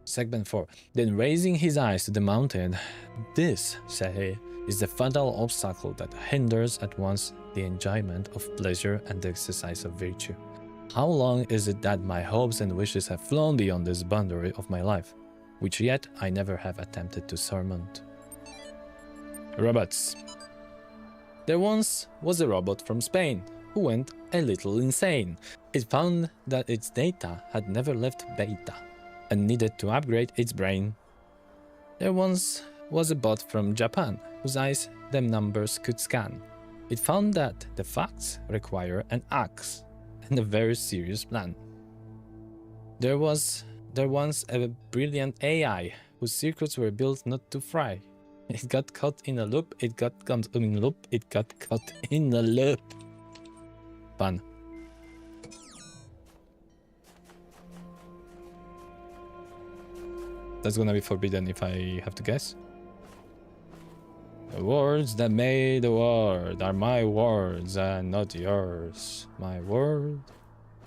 Segment 4. Then raising his eyes to the mountain, "This," said he, "is the fatal obstacle that hinders at once the enjoyment of pleasure and the exercise of virtue. How long is it that my hopes and wishes have flown beyond this boundary of my life, which yet I never have attempted to surmount?" Robots. There once was a robot from Spain who went a little insane. It found that its data had never left beta and needed to upgrade its brain. There once was a bot from Japan whose eyes them numbers could scan. It found that the facts require an axe and a very serious plan. There was once a brilliant AI whose circuits were built not to fry. It got caught in a loop, it got caught in a loop, it got caught in a loop. Fun. That's gonna be forbidden if I have to guess. The words that made the world are my words and not yours. My word.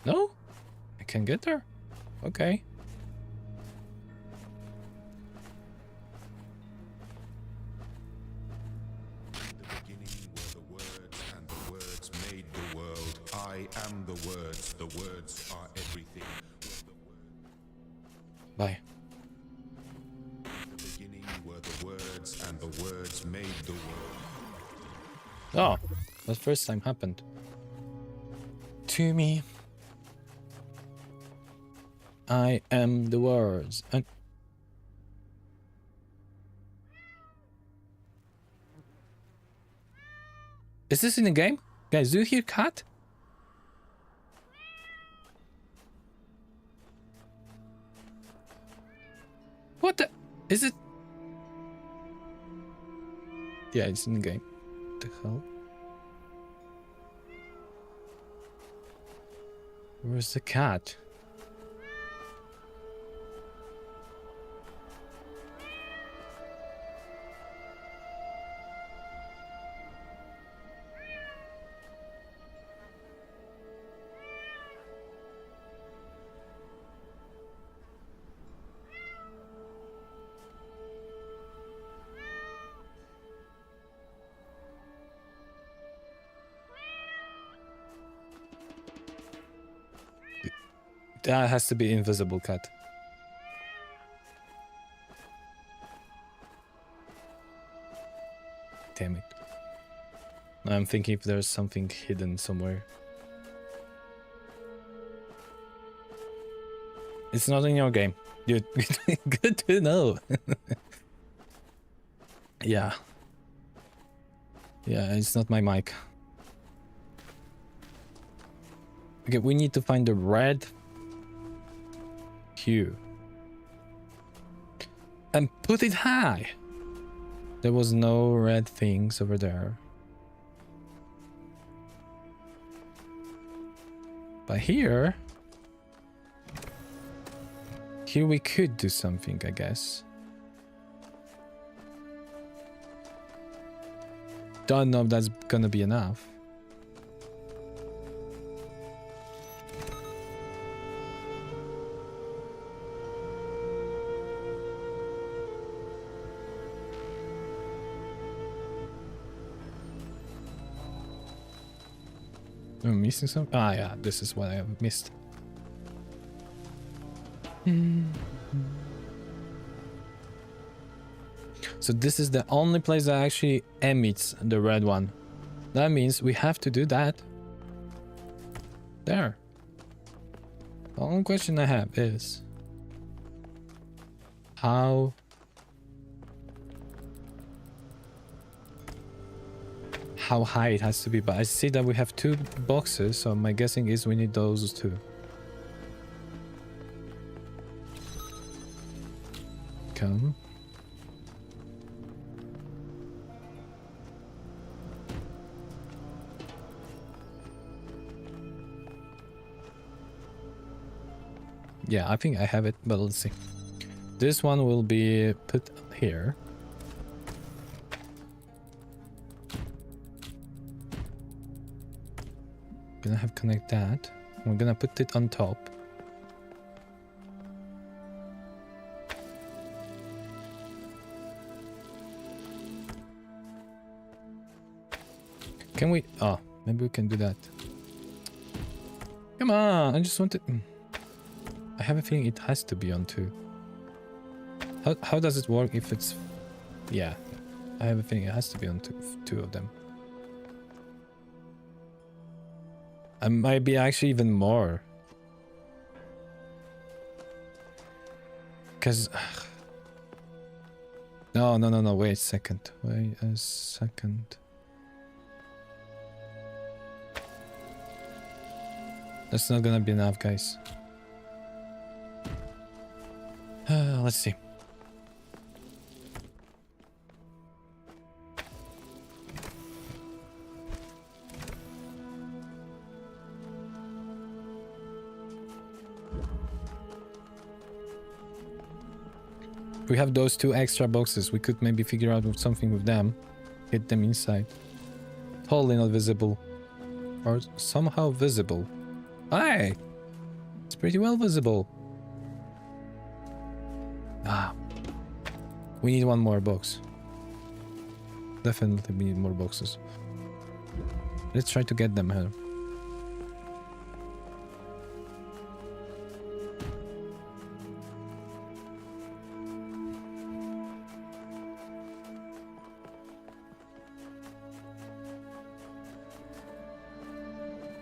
No? I can get there? Okay. Bye. The beginning were the words, and the words made the world. Oh, that first time happened. To me, I am the words. And is this in the game? Guys, do you hear cat? What the? Is it? Yeah, it's in the game. What the hell? Where's the cat? That has to be invisible cat. Damn it. I'm thinking if there's something hidden somewhere. It's not in your game. Dude, good to know. Yeah. Yeah, it's not my mic. Okay, we need to find the red hue. And put it high. There was no red things over there. But here we could do something, I guess. Don't know if that's gonna be enough. Am I missing something? Ah, yeah, this is what I have missed. So this is the only place that actually emits the red one. That means we have to do that. There. The only question I have is how high it has to be, but I see that we have 2 boxes, so my guessing is we need those 2. Come. Yeah, I think I have it, but let's see. This one will be put here. Gonna have connect that. We're gonna put it on top. Can we? Oh, maybe we can do that. Come on, I just want to. I have a feeling it has to be on 2. How does it work if it's... Yeah, I have a feeling it has to be on two of them. I might be actually even more. Because... No, wait a second. Wait a second. That's not gonna be enough, guys. Let's see. We have those 2 extra boxes. We could maybe figure out something with them. Hit them inside. Totally not visible. Or somehow visible. Hey! It's pretty well visible. Ah. We need 1 more box. Definitely we need more boxes. Let's try to get them here.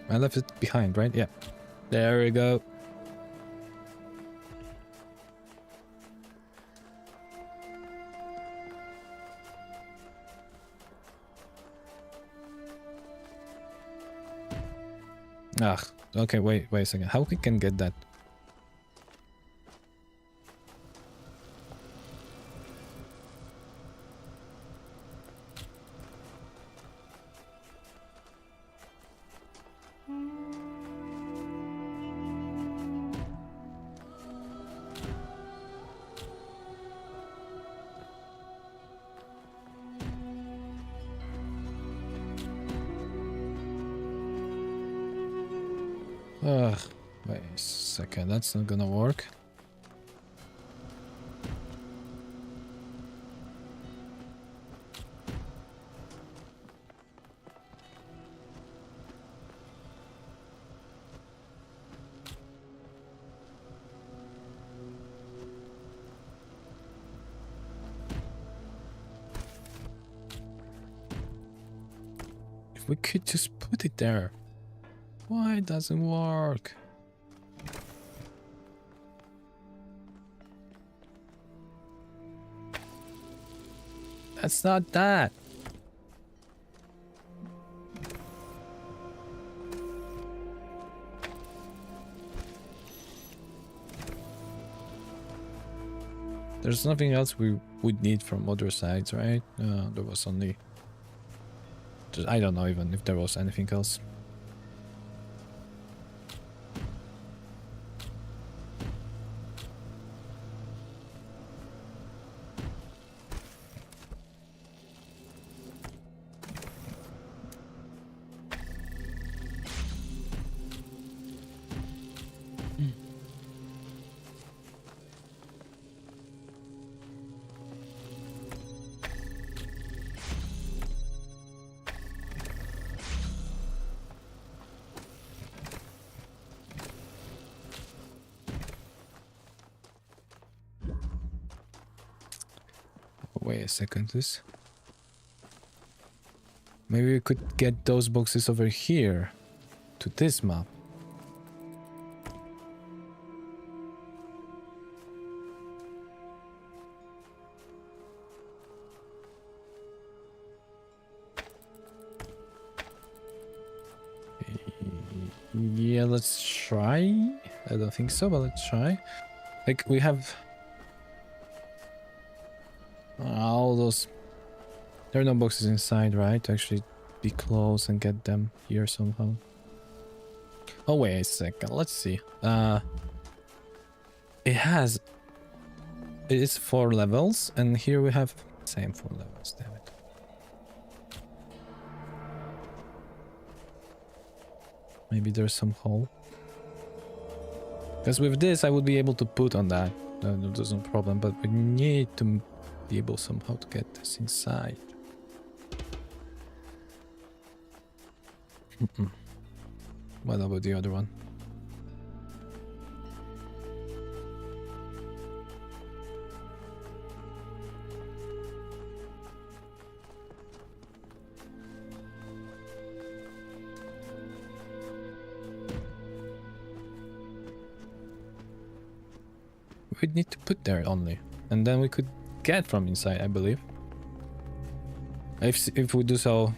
I left it behind, right? Yeah. There we go. Ah, okay, wait a second. How we can get that? Ugh, wait a second, that's not gonna work. If we could just put it there. Why it doesn't work? That's not that. There's nothing else we would need from other sides, right? There was only... I don't know even if there was anything else. Wait a second, this... Maybe we could get those boxes over here to this map. Yeah, let's try. I don't think so, but let's try. Like, we have all those. There are no boxes inside, right? To actually be close and get them here somehow. Oh, wait a second. Let's see. It is 4 levels, and here we have same 4 levels. Damn it. Maybe there's some hole. Because with this, I would be able to put on that. There's no problem, but we need to be able somehow to get this inside. What about the other one? We'd need to put there only, and then we could get from inside, I believe. If we do so,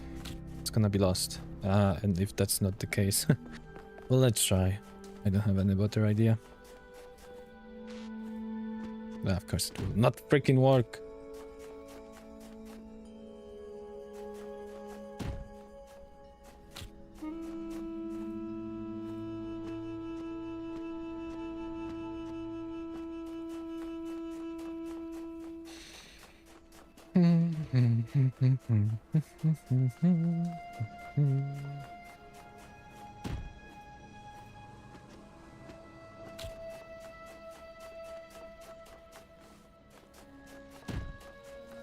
it's gonna be lost. And if that's not the case, well, let's try. I don't have any better idea. Of course, it will not freaking work.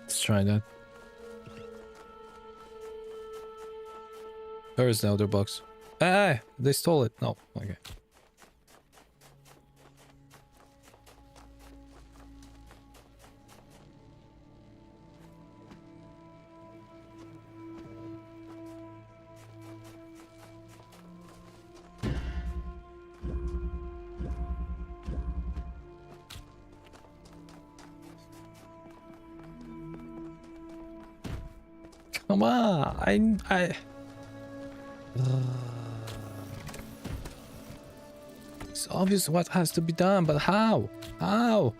Let's try that. Where is the other box? Ah, they stole it. No, okay. Come on, it's obvious what has to be done, but how? How?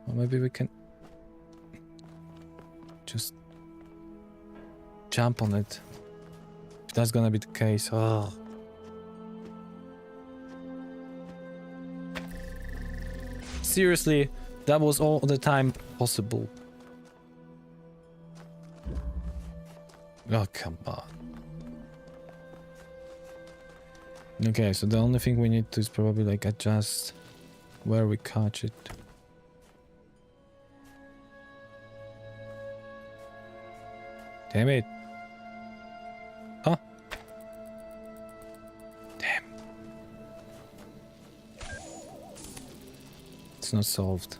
Or maybe we can just jump on it. If that's gonna be the case, oh. Seriously, that was all the time possible. Oh, come on. Okay, so the only thing we need to is probably like adjust where we catch it. Damn it. Huh? Damn. It's not solved.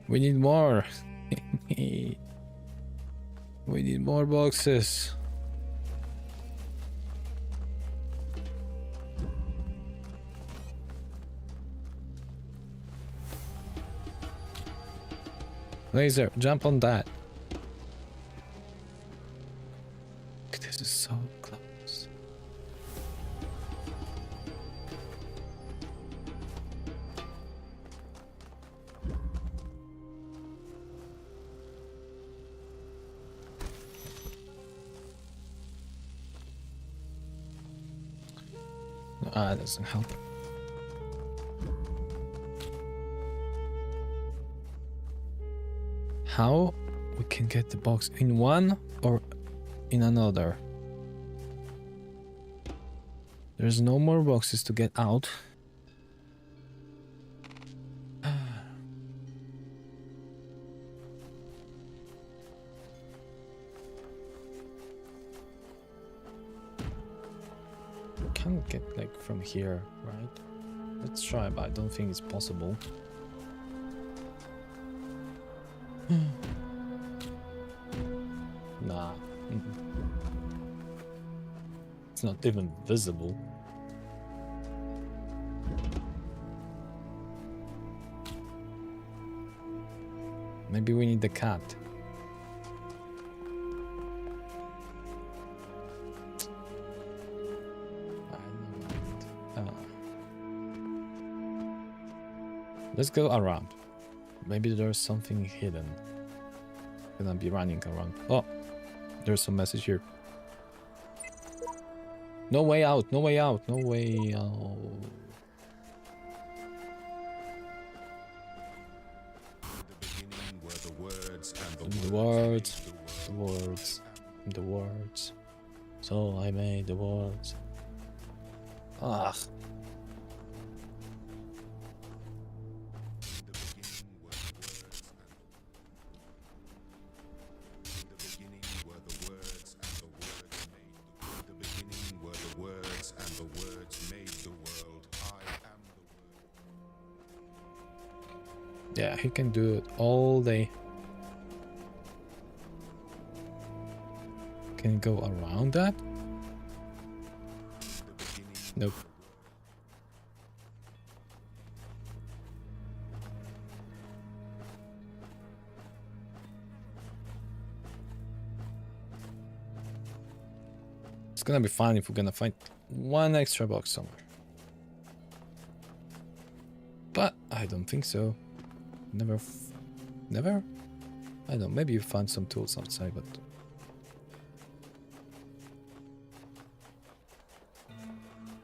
We need more. We need more boxes. Laser, jump on that. This is so close. That doesn't help. How we can get the box in one or in another? There's no more boxes to get out. Can't get like from here, right? Let's try, but I don't think it's possible. Nah. It's not even visible. Maybe we need the cat. Let's go around. Maybe there's something hidden. Gonna be running around. Oh, there's some message here. No way out, no way out, no way out. The words. So I made the words. Ah. Yeah, he can do it all day. Can he go around that? Nope. It's gonna be fun if we're gonna find one extra box somewhere. But I don't think so. Never? I don't know, maybe you find some tools outside, but...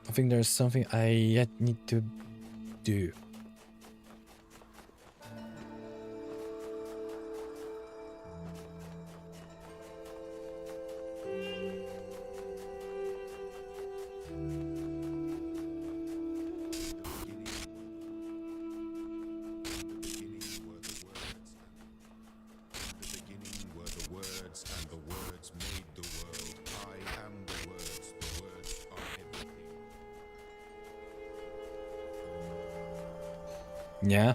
I think there's something I yet need to do. Yeah.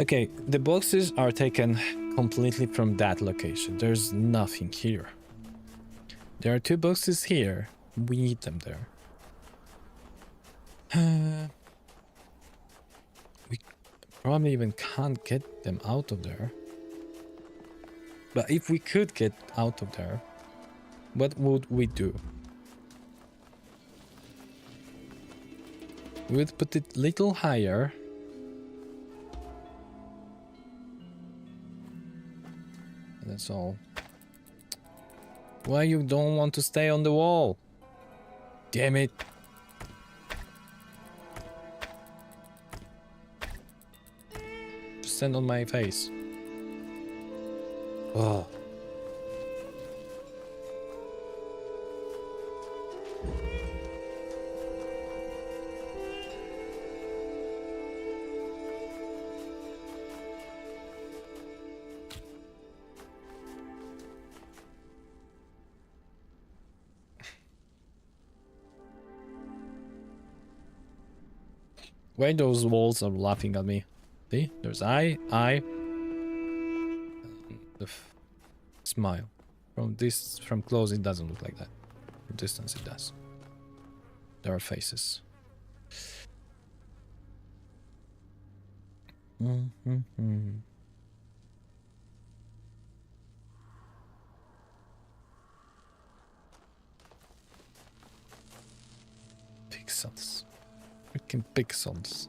Okay, the boxes are taken completely from that location. There's nothing here. There are 2 boxes here. We need them there. We probably even can't get them out of there. But if we could get out of there, what would we do? We would put it a little higher. And that's all. Why you don't want to stay on the wall? Damn it. Stand on my face. Oh. Why those walls are laughing at me? See? There's eye. The smile. From close it doesn't look like that. From distance it does. There are faces. Pixels. Freaking pixels.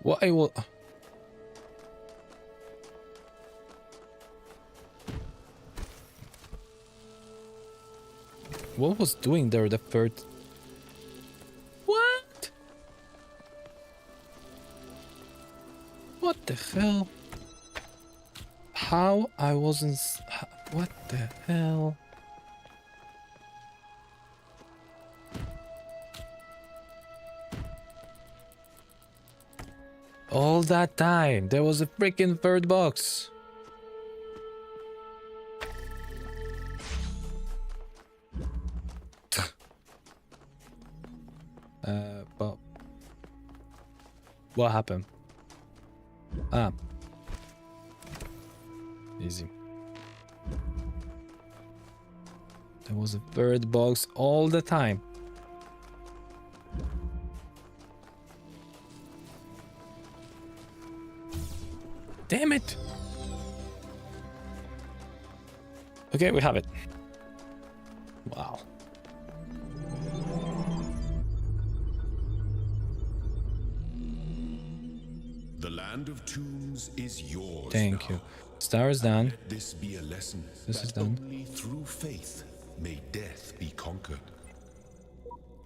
What I will... What was doing there the third... What? What the hell? How I wasn't... What the hell? All that time, there was a freaking third box. But... What happened? Ah. Easy. There was a third box all the time. Damn it! Okay, we have it. Wow. The land of tombs is yours. Thank now. you. Star is done. Let this be a lesson This is that done. only through faith may death be conquered.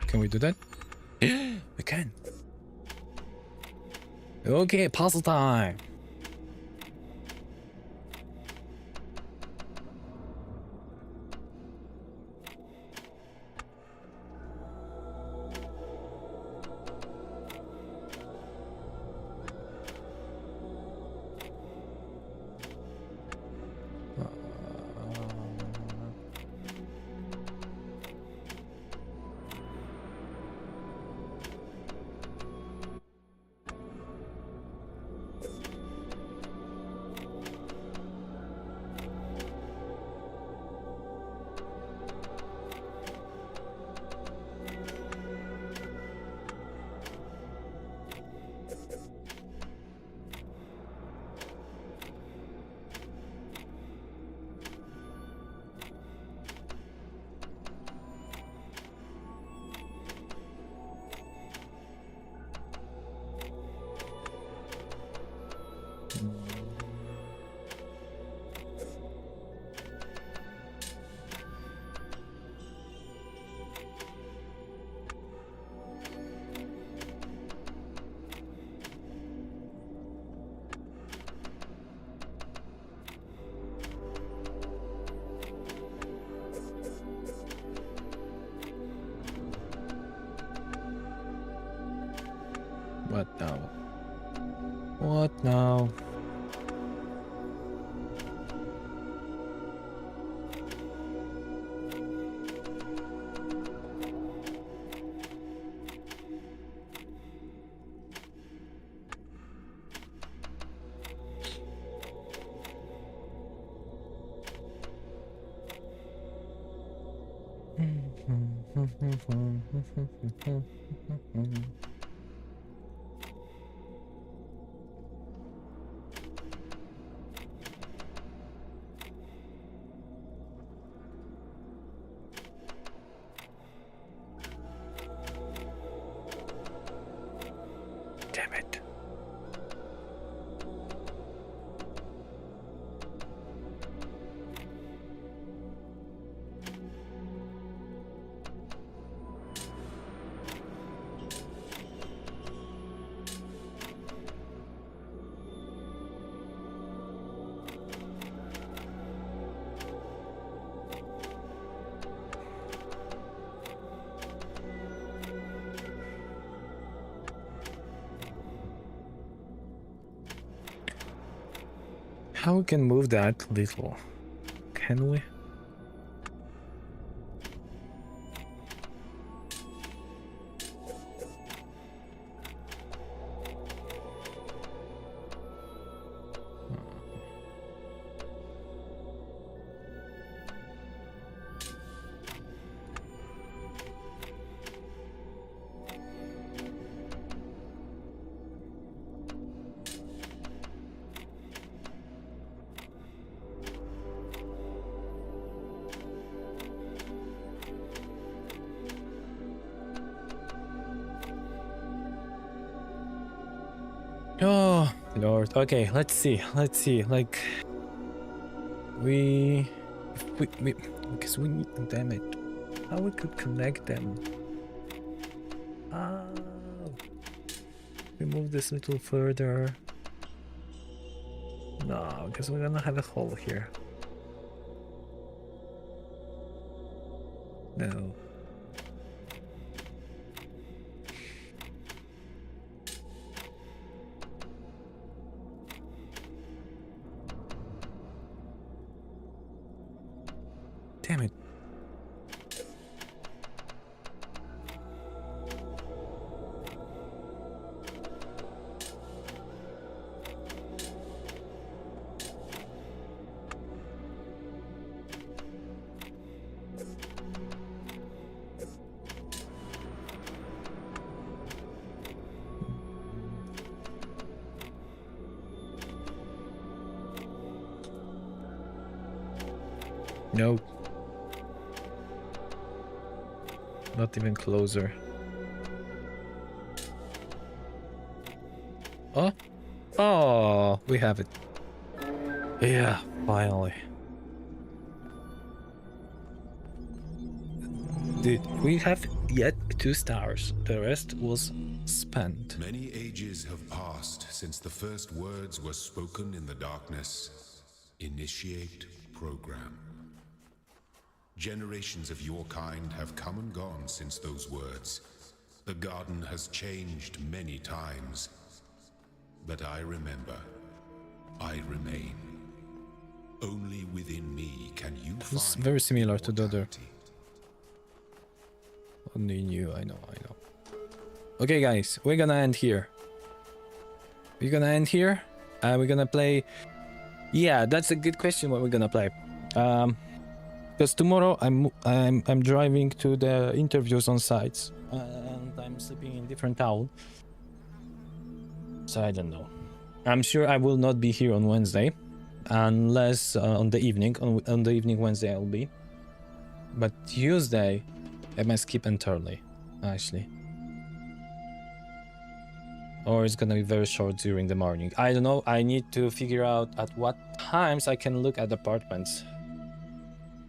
Can we do that? We can. Okay, puzzle time. What now? What now? Damn it. How we can move that little? Can we? Oh Lord. Okay, let's see. Like we because we need, damn it. How we could connect them? Oh. We move this a little further. No, because we're gonna have a hole here. No. Damn it. No. Not even closer. Oh? Oh, we have it. Yeah, finally. Dude, we have yet 2 stars. The rest was spent. Many ages have passed since the first words were spoken in the darkness. Initiate program. Generations of your kind have come and gone since those words. The garden has changed many times. But I remember. I remain. Only within me can you It's find very similar to the other. mortality. Only you, I know. Okay, guys, we're gonna end here. We're gonna end here. We're gonna play. Yeah, that's a good question. What we're gonna play? Because tomorrow I'm driving to the interviews on sites, and I'm sleeping in different town. So I don't know. I'm sure I will not be here on Wednesday, unless on the evening. On the evening Wednesday I'll be. But Tuesday, I might skip entirely, actually. Or it's gonna be very short during the morning. I don't know. I need to figure out at what times I can look at apartments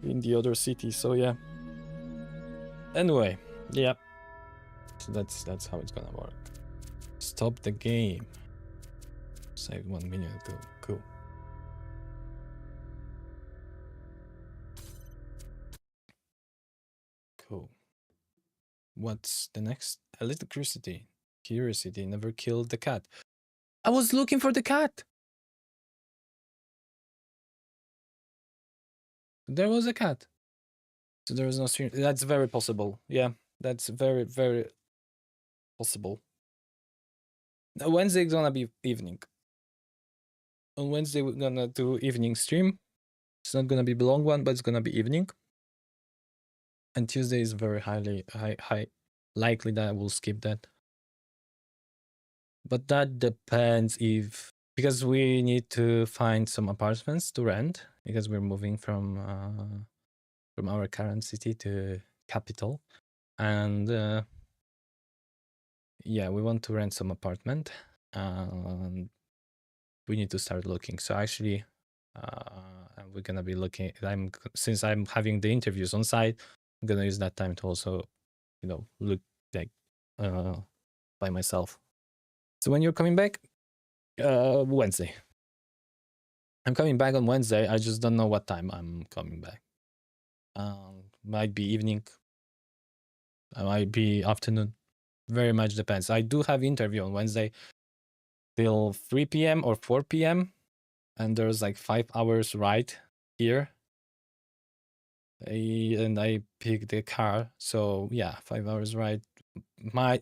in the other city. So yeah. Anyway, yeah. So that's how it's gonna work. Stop the game. Saved 1 minute ago. Cool. Cool. What's the next? Electricity. Curiosity never killed the cat. I was looking for the cat. There was a cat. So there was no stream. That's very possible. Yeah, that's very, very possible. Now, Wednesday is gonna be evening. On Wednesday we're gonna do evening stream. It's not gonna be a long one, but it's gonna be evening. And Tuesday is very high likely that I will skip that. But that depends if, because we need to find some apartments to rent, because we're moving from our current city to capital, and yeah, we want to rent some apartment, and we need to start looking. So actually, we're gonna be looking. Since I'm having the interviews on site, I'm gonna use that time to also, look like by myself. So when you're coming back, Wednesday. I'm coming back on Wednesday. I just don't know what time I'm coming back. Might be evening. Might be afternoon. Very much depends. I do have interview on Wednesday till 3 p.m. or 4 p.m. and there's like 5 hours ride here. And I pick the car, so yeah, 5 hours ride. I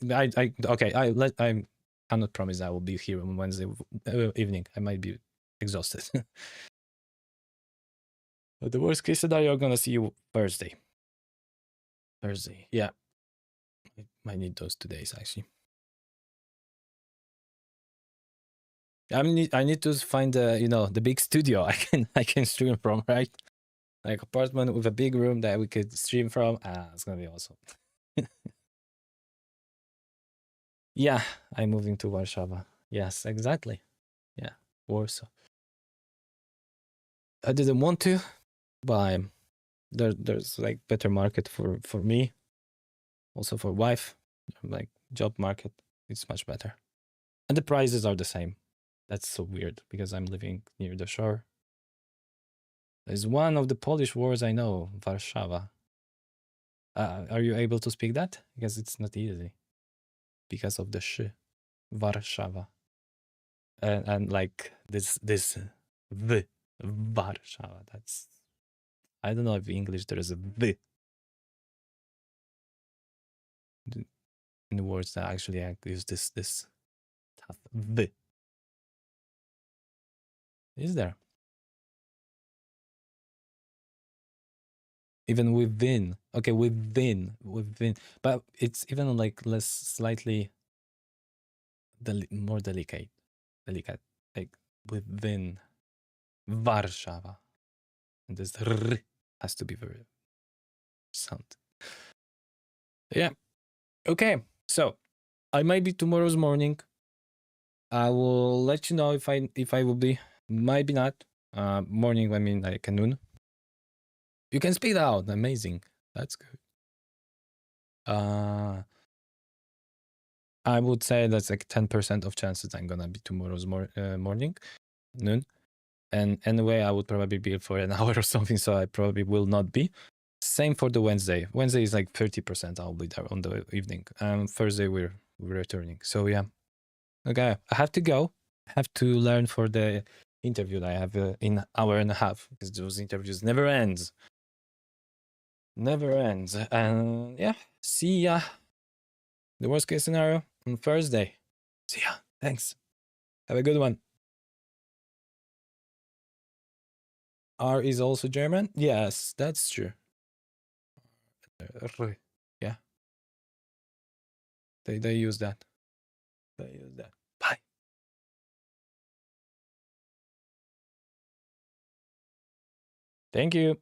cannot promise I will be here on Wednesday evening. I might be exhausted. But the worst case scenario, I'm gonna see you Thursday. Yeah. I might need those 2 days actually. I need to find the big studio I can stream from, right? Like apartment with a big room that we could stream from. It's gonna be awesome. Yeah, I'm moving to Warsaw. Yes, exactly. Yeah, Warsaw. I didn't want to, but there's like better market for me, also for wife. Like job market, it's much better, and the prices are the same. That's so weird because I'm living near the shore. It's one of the Polish words I know, Warszawa. Are you able to speak that? Because it's not easy. Because of the sh. Warszawa. And like this v. Warszawa. That's, I don't know if in English there is a v in the words that actually I use this tough v. Is there? Even within. Okay, within. But it's even like less slightly more delicate. Like within Warszawa. And this r has to be very sound. Yeah. Okay. So I might be tomorrow's morning. I will let you know if I will be. Might be not. Morning, I mean like noon. You can speak out. Amazing. That's good. I would say that's like 10% of chances I'm gonna be tomorrow's morning, noon. And anyway, I would probably be for an hour or something, so I probably will not be. Same for the Wednesday. Wednesday is like 30%. I'll be there on the evening. Thursday we're returning. So yeah. Okay, I have to go. I have to learn for the interview that I have in hour and a half because those interviews never ends. Never ends. And yeah, see ya. The worst case scenario on Thursday. See ya. Thanks. Have a good one. R is also German? Yes, that's true. Yeah. They use that. They use that. Bye. Thank you.